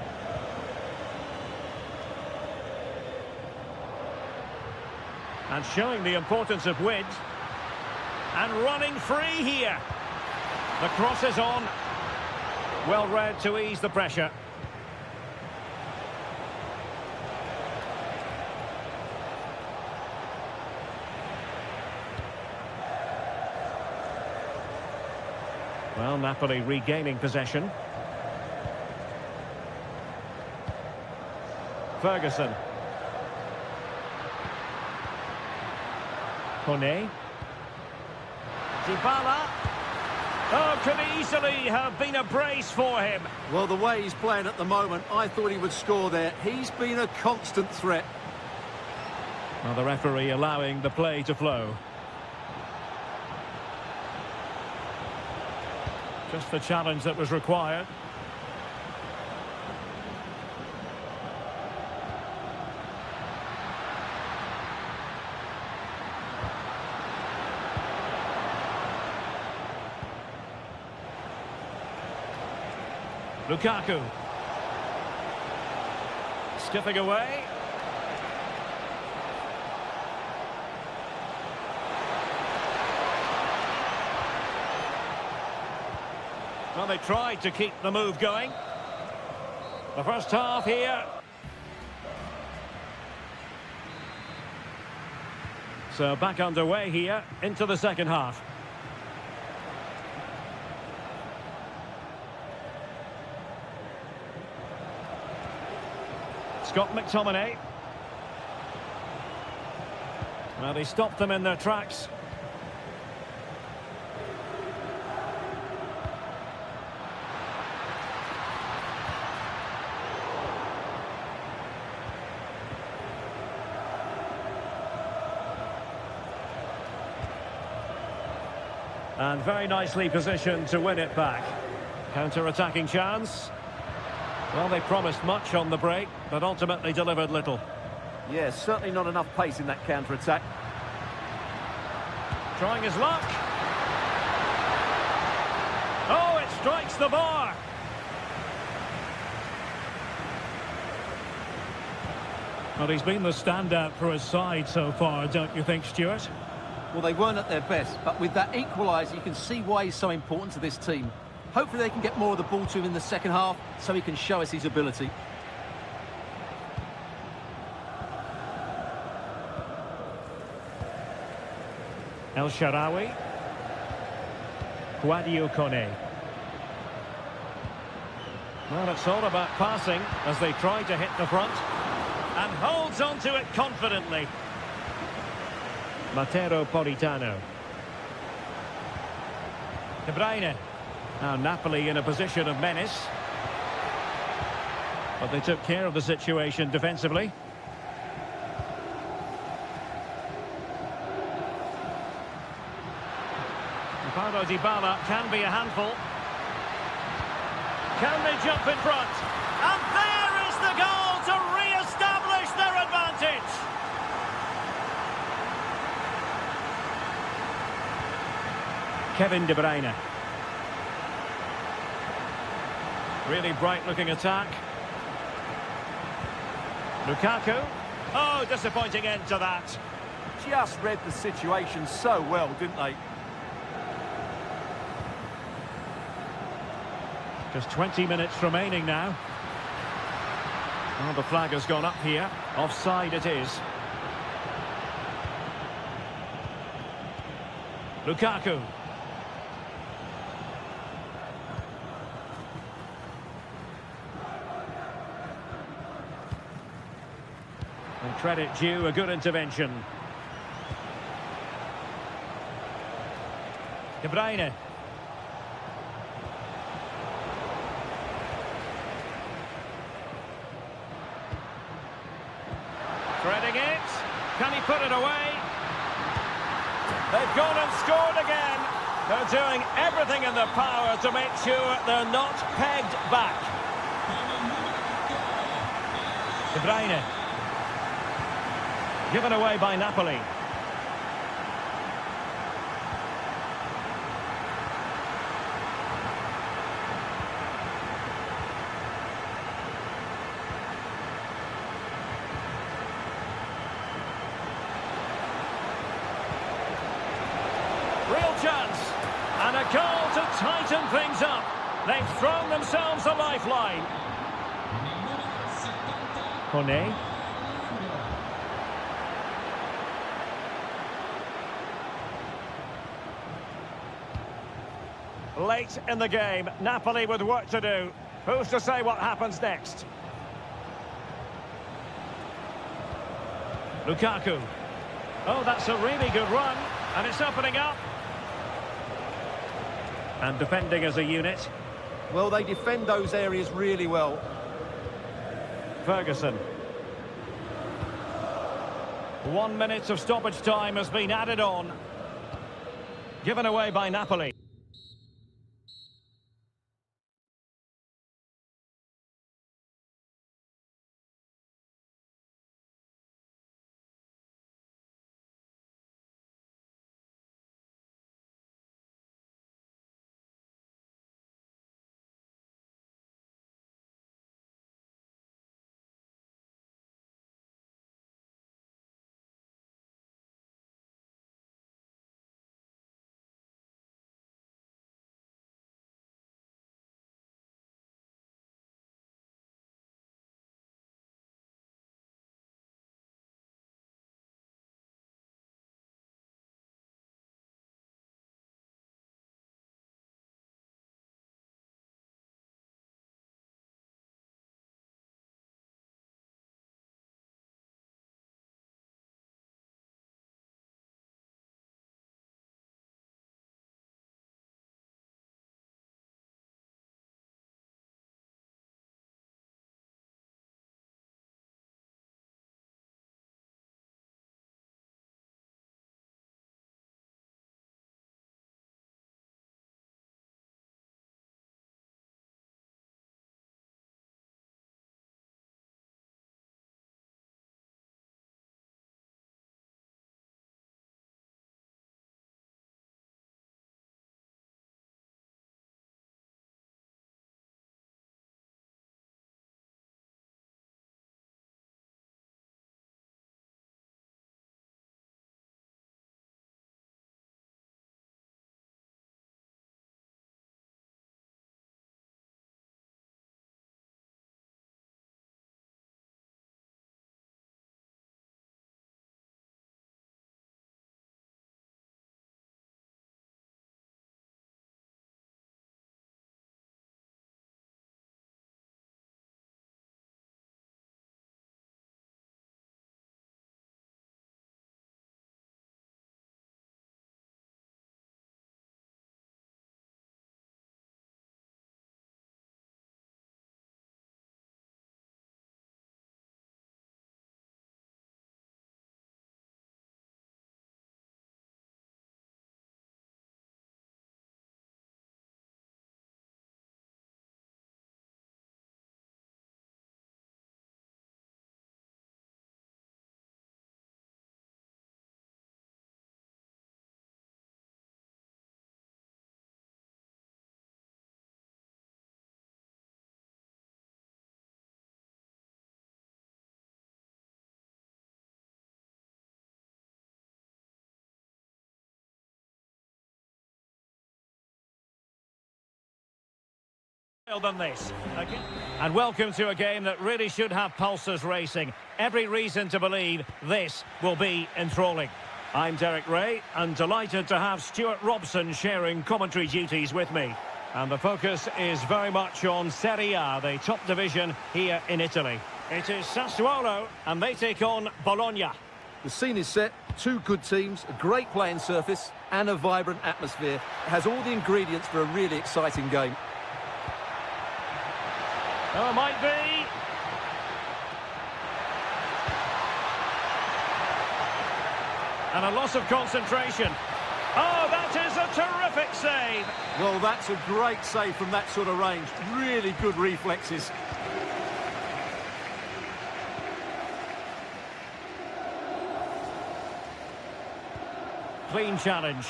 And showing the importance of width. And running free here. The cross is on. Well read to ease the pressure. Well, Napoli regaining possession. Ferguson. Kone. Dybala. Oh, could easily have been a brace for him. Well, the way he's playing at the moment, I thought he would score there. He's been a constant threat. Well, the referee allowing the play to flow. Just the challenge that was required. Lukaku. Skipping away. Well, they tried to keep the move going. The first half here. So back underway here into the second half. Scott McTominay. Well, they stopped them in their tracks. And very nicely positioned to win it back. Counter-attacking chance. Well, they promised much on the break, but ultimately delivered little. Yeah, certainly not enough pace in that counter-attack. Trying his luck. Oh, it strikes the bar. Well, he's been the standout for his side so far, don't you think, Stuart? Well, they weren't at their best, but with that equaliser, you can see why he's so important to this team. Hopefully they can get more of the ball to him in the second half, so he can show us his ability. El Shaarawy. Kouadio Kone. Well, it's all about passing as they try to hit the front. And holds onto it confidently. Matteo Politano. De Bruyne. Now Napoli in a position of menace. But they took care of the situation defensively. Paulo Dybala can be a handful. Can they jump in front? And there is the goal to re-establish their advantage. Kevin De Bruyne. Really bright-looking attack. Lukaku. Oh, disappointing end to that. Just read the situation so well, didn't they? Just 20 minutes remaining now. Well, the flag has gone up here. Offside it is. Lukaku. And credit due, a good intervention. De Bruyne. Threading it. Can he put it away? They've gone and scored again. They're doing everything in their power to make sure they're not pegged back. De Bruyne. Given away by Napoli. Real chance. And a goal to tighten things up. They've thrown themselves a lifeline. Kone. Late in the game, Napoli with work to do. Who's to say what happens next? Lukaku. Oh, that's a really good run. And it's opening up. And defending as a unit. Well, they defend those areas really well. Ferguson. 1 minute of stoppage time has been added on. Given away by Napoli. Than this. And welcome to a game that really should have pulses racing. Every reason to believe this will be enthralling. I'm Derek Ray, and delighted to have Stuart Robson sharing commentary duties with me. And the focus is very much on Serie A, the top division here in Italy. It is Sassuolo, and they take on Bologna. The scene is set, two good teams, a great playing surface, and a vibrant atmosphere. It has all the ingredients for a really exciting game. Oh, it might be. And a loss of concentration. Oh, that is a terrific save. Well, that's a great save from that sort of range. Really good reflexes. Clean challenge.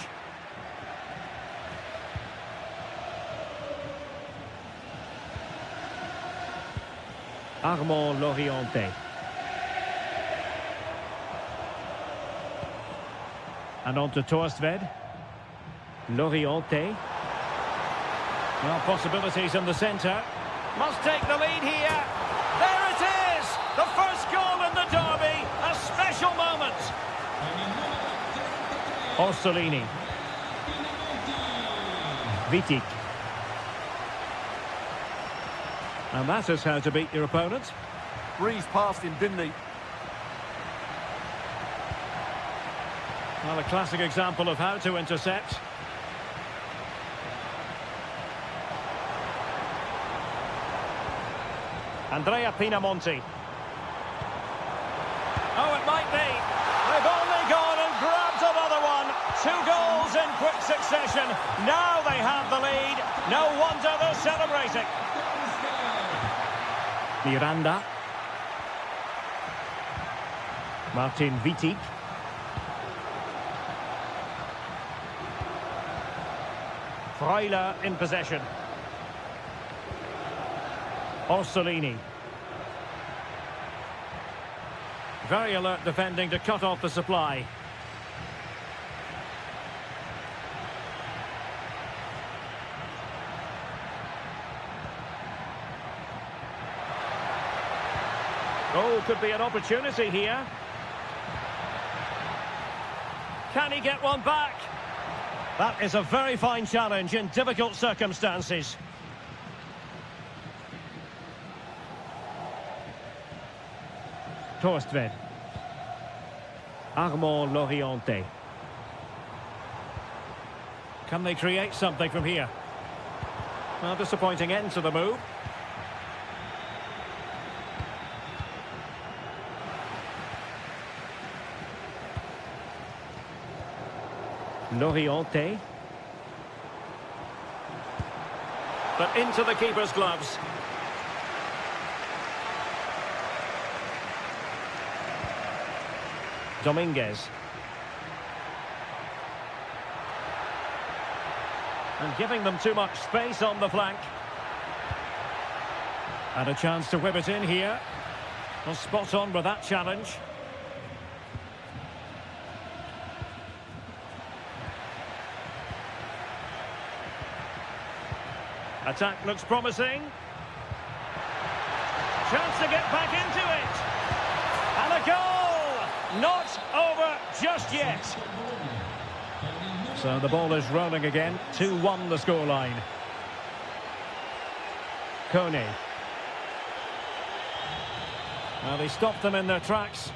Armand Loriente. And on to Torstved. Loriente. Well, possibilities in the centre. Must take the lead here. There it is! The first goal in the derby. A special moment. Orsolini. Vitic. And that is how to beat your opponent. Breezed past him, didn't he? Well, a classic example of how to intercept. Andrea Pinamonti. Oh, it might be. They've only gone and grabbed another one. 2 goals in quick succession. Now they have the lead. No wonder they're celebrating. Miranda. Martin Vitic. Freuler in possession. Orsolini. Very alert defending to cut off the supply. Oh, could be an opportunity here. Can he get one back? That is a very fine challenge in difficult circumstances. Torstved. Armand Loriente. Can they create something from here? Well, disappointing end to the move. Loriente. But into the keeper's gloves. Dominguez. And giving them too much space on the flank. And a chance to whip it in here. Well, spot on with that challenge. Attack looks promising. Chance to get back into it. And a goal! Not over just yet. So the ball is rolling again. 2-1 the scoreline. Kone. Well, they stopped them in their tracks.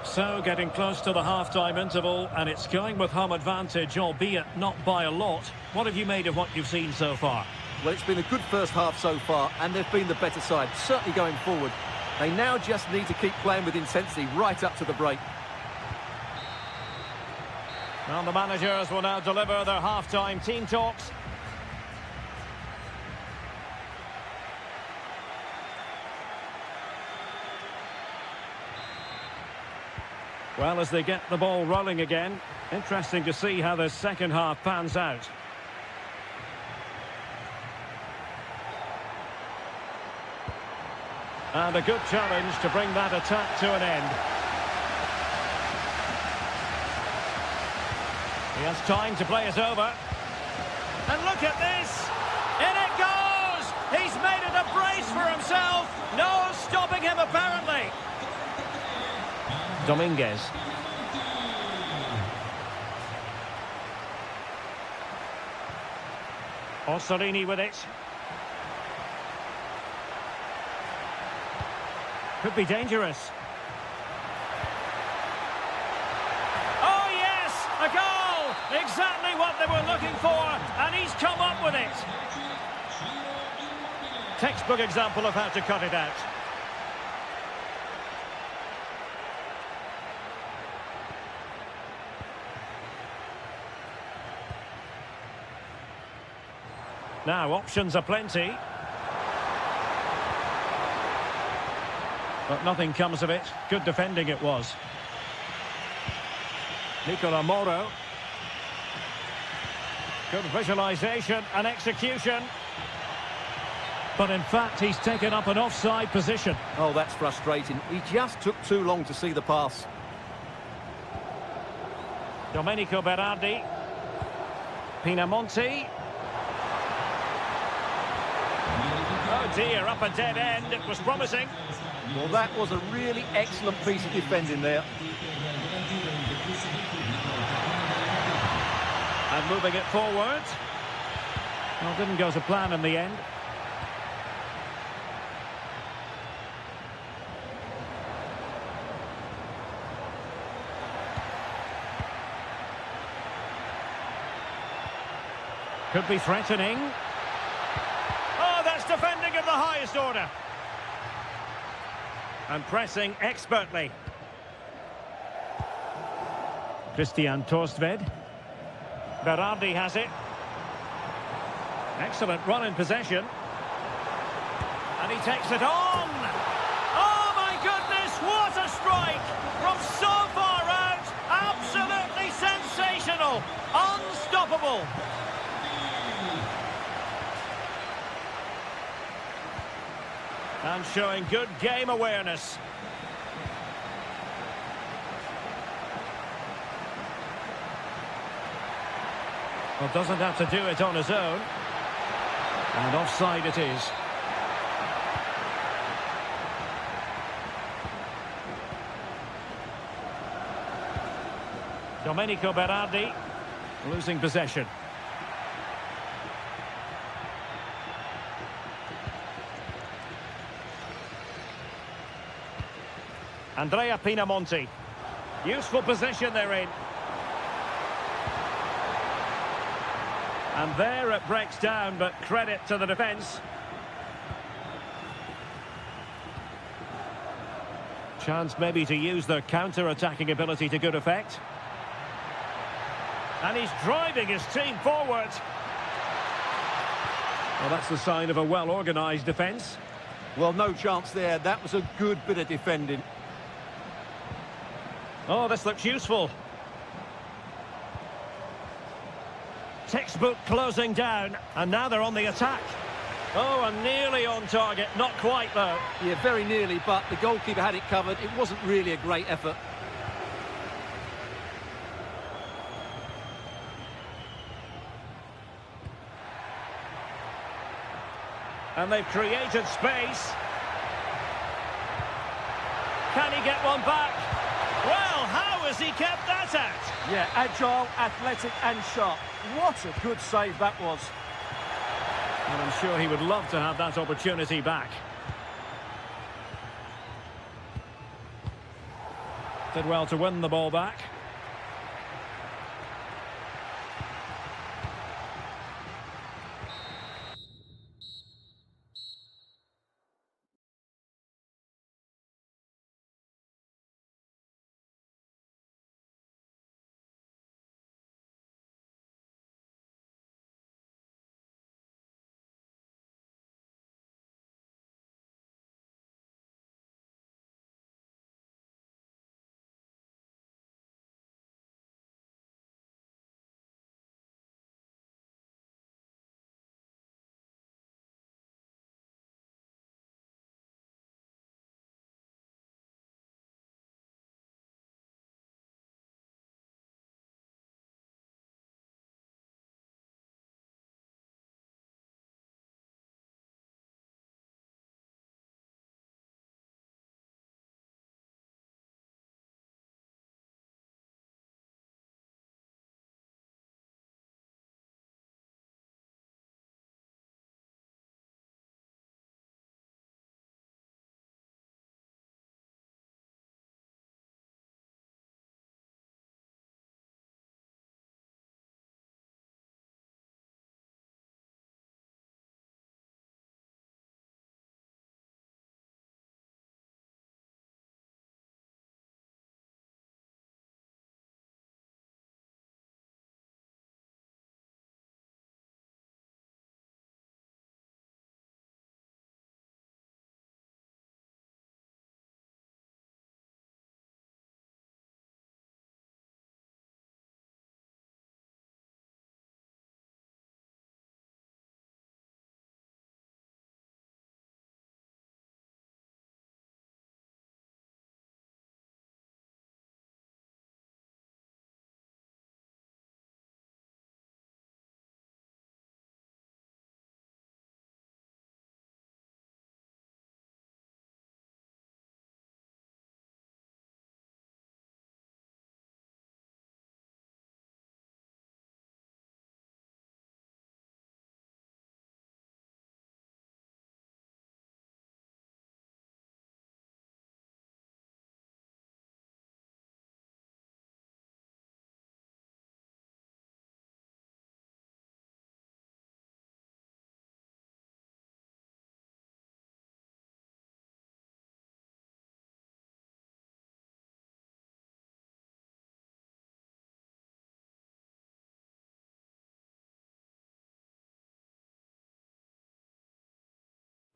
So, getting close to the half-time interval, and it's going with home advantage, albeit not by a lot. What have you made of what you've seen so far? Well, it's been a good first half so far, and they've been the better side, certainly going forward. They now just need to keep playing with intensity right up to the break. Well, the managers will now deliver their half-time team talks. Well, as they get the ball rolling again, interesting to see how the second half pans out. And a good challenge to bring that attack to an end. He has time to play it over. And look at this! In it goes! He's made it a brace for himself! No stopping him, apparently! Dominguez. Orsolini with it. Could be dangerous. Oh yes! A goal! Exactly what they were looking for, and he's come up with it. Textbook example of how to cut it out. Now, options are plenty. But nothing comes of it. Good defending it was. Nicola Moro. Good visualisation and execution. But in fact, he's taken up an offside position. Oh, that's frustrating. He just took too long to see the pass. Domenico Berardi. Pinamonti. Oh dear, up a dead end. It was promising. Well, that was a really excellent piece of defending there. And moving it forward. Well, didn't go to plan in the end. Could be threatening. Oh, that's defending of the highest order. And pressing expertly. Christian Torstved. Berardi has it. Excellent run in possession. And he takes it on. Oh my goodness, what a strike! From so far out, absolutely sensational. Unstoppable. And showing good game awareness. Well, doesn't have to do it on his own. And offside it is. Domenico Berardi losing possession. Andrea Pinamonti. Useful position they're in. And there it breaks down, but credit to the defence. Chance maybe to use their counter-attacking ability to good effect. And he's driving his team forward. Well, that's the sign of a well-organised defence. Well, no chance there. That was a good bit of defending. Oh, this looks useful. Textbook closing down, and now they're on the attack. Oh, and nearly on target. Not quite, though. Yeah, very nearly, but the goalkeeper had it covered. It wasn't really a great effort. And they've created space. Can he get one back? Well, how has he kept that out? Yeah, agile, athletic and sharp. What a good save that was. And I'm sure he would love to have that opportunity back. Did well to win the ball back.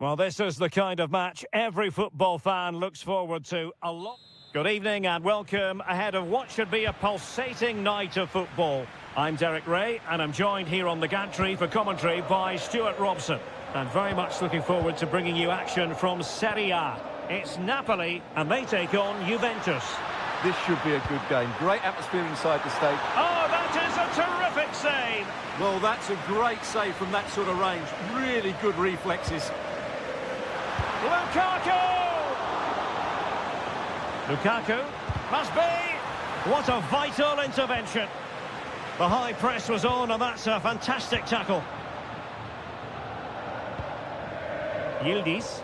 Well, this is the kind of match every football fan looks forward to a lot. Good evening and welcome ahead of what should be a pulsating night of football. I'm Derek Ray and I'm joined here on the gantry for commentary by Stuart Robson. And very much looking forward to bringing you action from Serie A. It's Napoli and they take on Juventus. This should be a good game. Great atmosphere inside the stadium. Oh, that is a terrific save. Well, that's a great save from that sort of range. Really good reflexes. Lukaku must be. What a vital intervention. The high press was on and that's a fantastic tackle. Yildiz.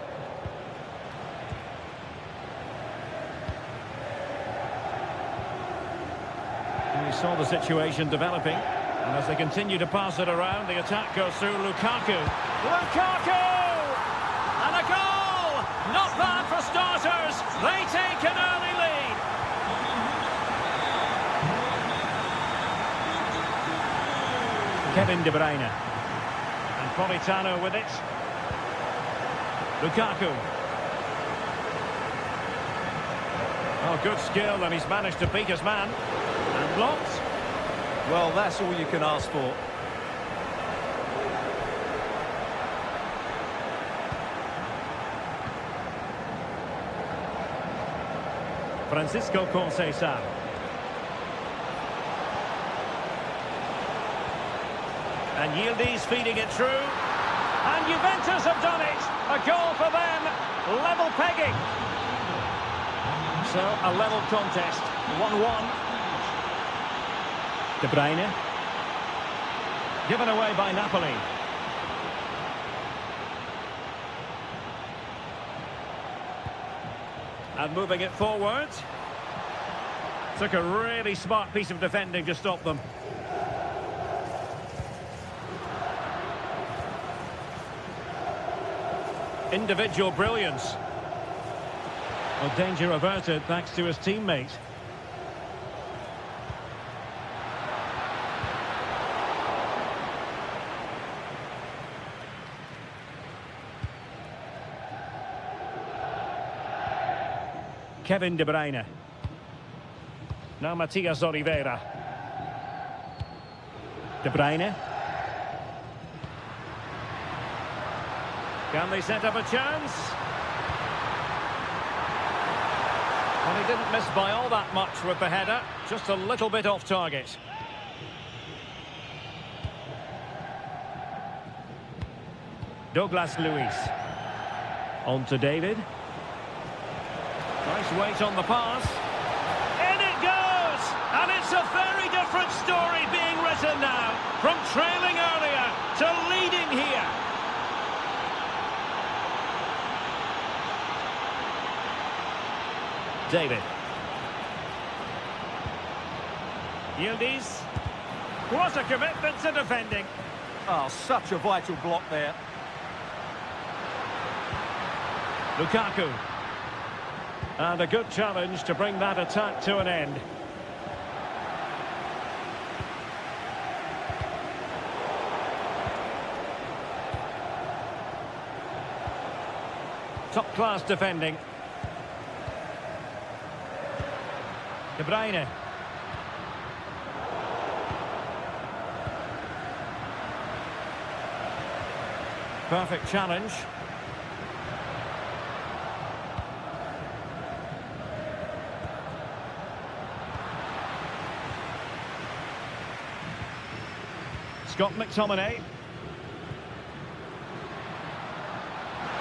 And we saw the situation developing. And as they continue to pass it around, the attack goes through Lukaku. Lukaku! And a goal! Not bad for starters. They take an early lead. Kevin De Bruyne. And Politano with it. Lukaku. Oh, good skill, and he's managed to beat his man. And blocked. Well, that's all you can ask for. Francisco Conceição. And Yildiz feeding it through. And Juventus have done it. A goal for them. Level pegging. So, a level contest. 1-1. De Bruyne. Given away by Napoli. And moving it forward. Took a really smart piece of defending to stop them. Individual brilliance. Well, danger averted thanks to his teammate. Kevin De Bruyne. Now Matias Oliveira. De Bruyne. Can they set up a chance? Well, he didn't miss by all that much with the header. Just a little bit off target. Douglas Luiz. On to David. Nice weight on the pass. In it goes! And it's a very different story being written now. From trailing earlier to leading here. David. Yildiz. What a commitment to defending. Oh, such a vital block there. Lukaku. And a good challenge to bring that attack to an end. Top-class defending. De Bruyne. Perfect challenge. Scott McTominay.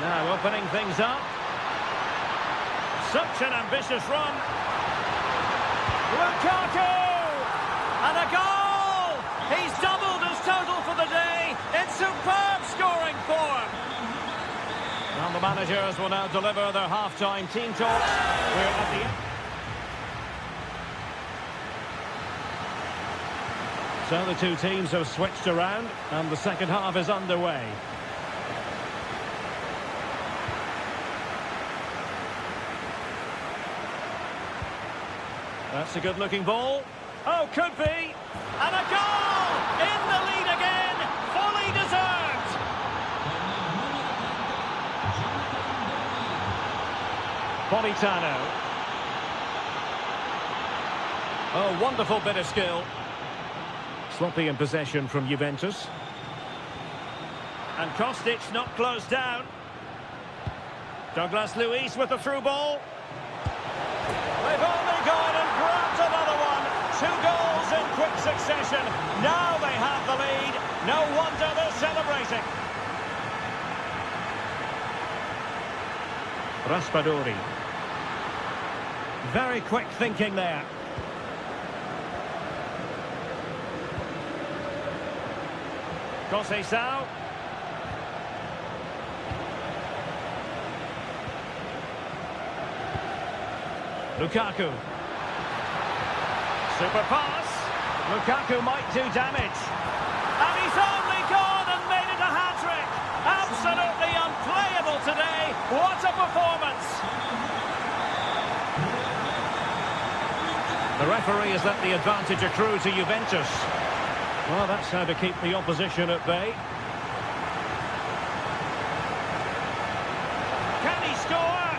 Now opening things up. Such an ambitious run. Lukaku! And a goal! He's doubled his total for the day in superb scoring form. And the managers will now deliver their half-time team talks. We're at the end. So the two teams have switched around and the second half is underway. That's a good-looking ball. Oh, could be. And a goal! In the lead again. Fully deserved. Napolitano. Oh, wonderful bit of skill. Sloppy in possession from Juventus. And Kostic not closed down. Douglas Luiz with the through ball. They've only gone and grabbed another one. 2 goals in quick succession. Now they have the lead. No wonder they're celebrating. Raspadori. Very quick thinking there. Conceição. Lukaku. Super pass. Lukaku might do damage. And he's only gone and made it a hat-trick. Absolutely unplayable today. What a performance. The referee has let the advantage accrue to Juventus. Well, that's how to keep the opposition at bay. Can he score?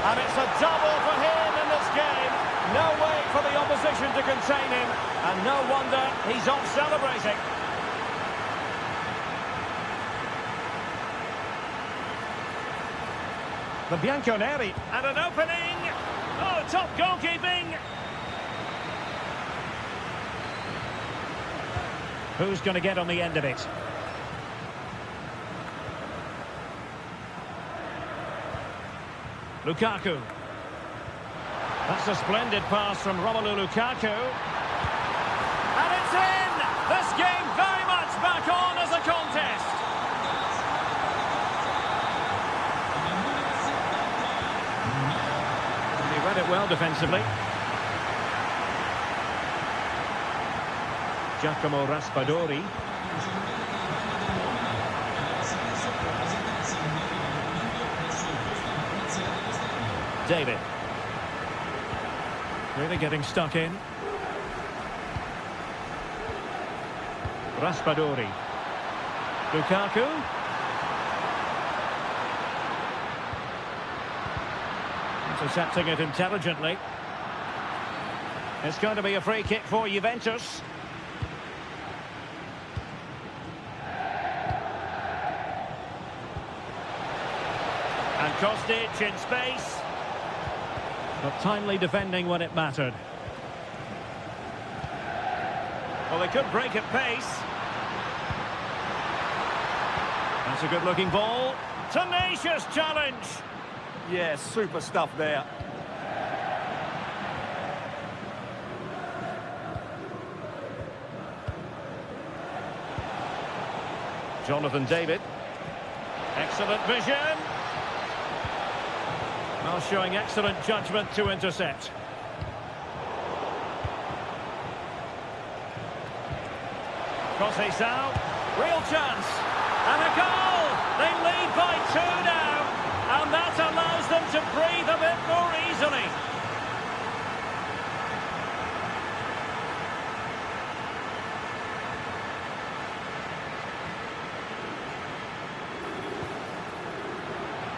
And it's a double for him in this game. No way for the opposition to contain him. And no wonder he's off celebrating. The Bianconeri. And an opening. Oh, top goalkeeping. Who's going to get on the end of it? Lukaku. That's a splendid pass from Romelu Lukaku. And it's in! This game very much back on as a contest. He read it well defensively. Giacomo Raspadori. David. Really getting stuck in. Raspadori. Lukaku. Intercepting it intelligently. It's going to be a free kick for Juventus. And Kostic in space. But timely defending when it mattered. Well, they could break at pace. That's a good-looking ball. Tenacious challenge. Yeah, super stuff there. Jonathan David. Excellent vision. Well, showing excellent judgment to intercept. Conceição, real chance, and a goal! They lead by 2 now, and that allows them to breathe a bit more easily.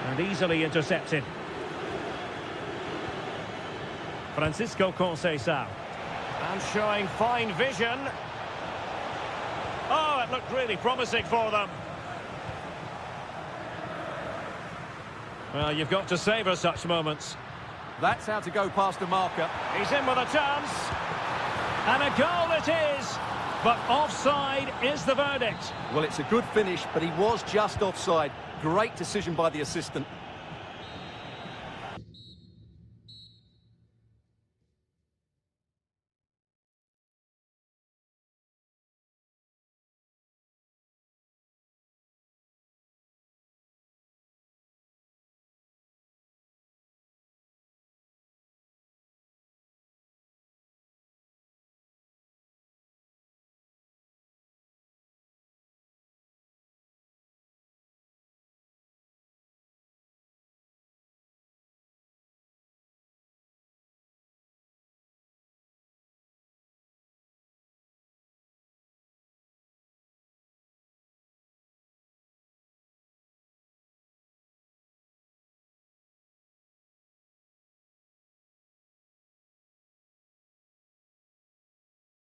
And easily intercepted. Francisco Conceição. And showing fine vision. Oh, it looked really promising for them. Well, you've got to savour such moments. That's how to go past a marker. He's in with a chance. And a goal it is. But offside is the verdict. Well, it's a good finish, but he was just offside. Great decision by the assistant.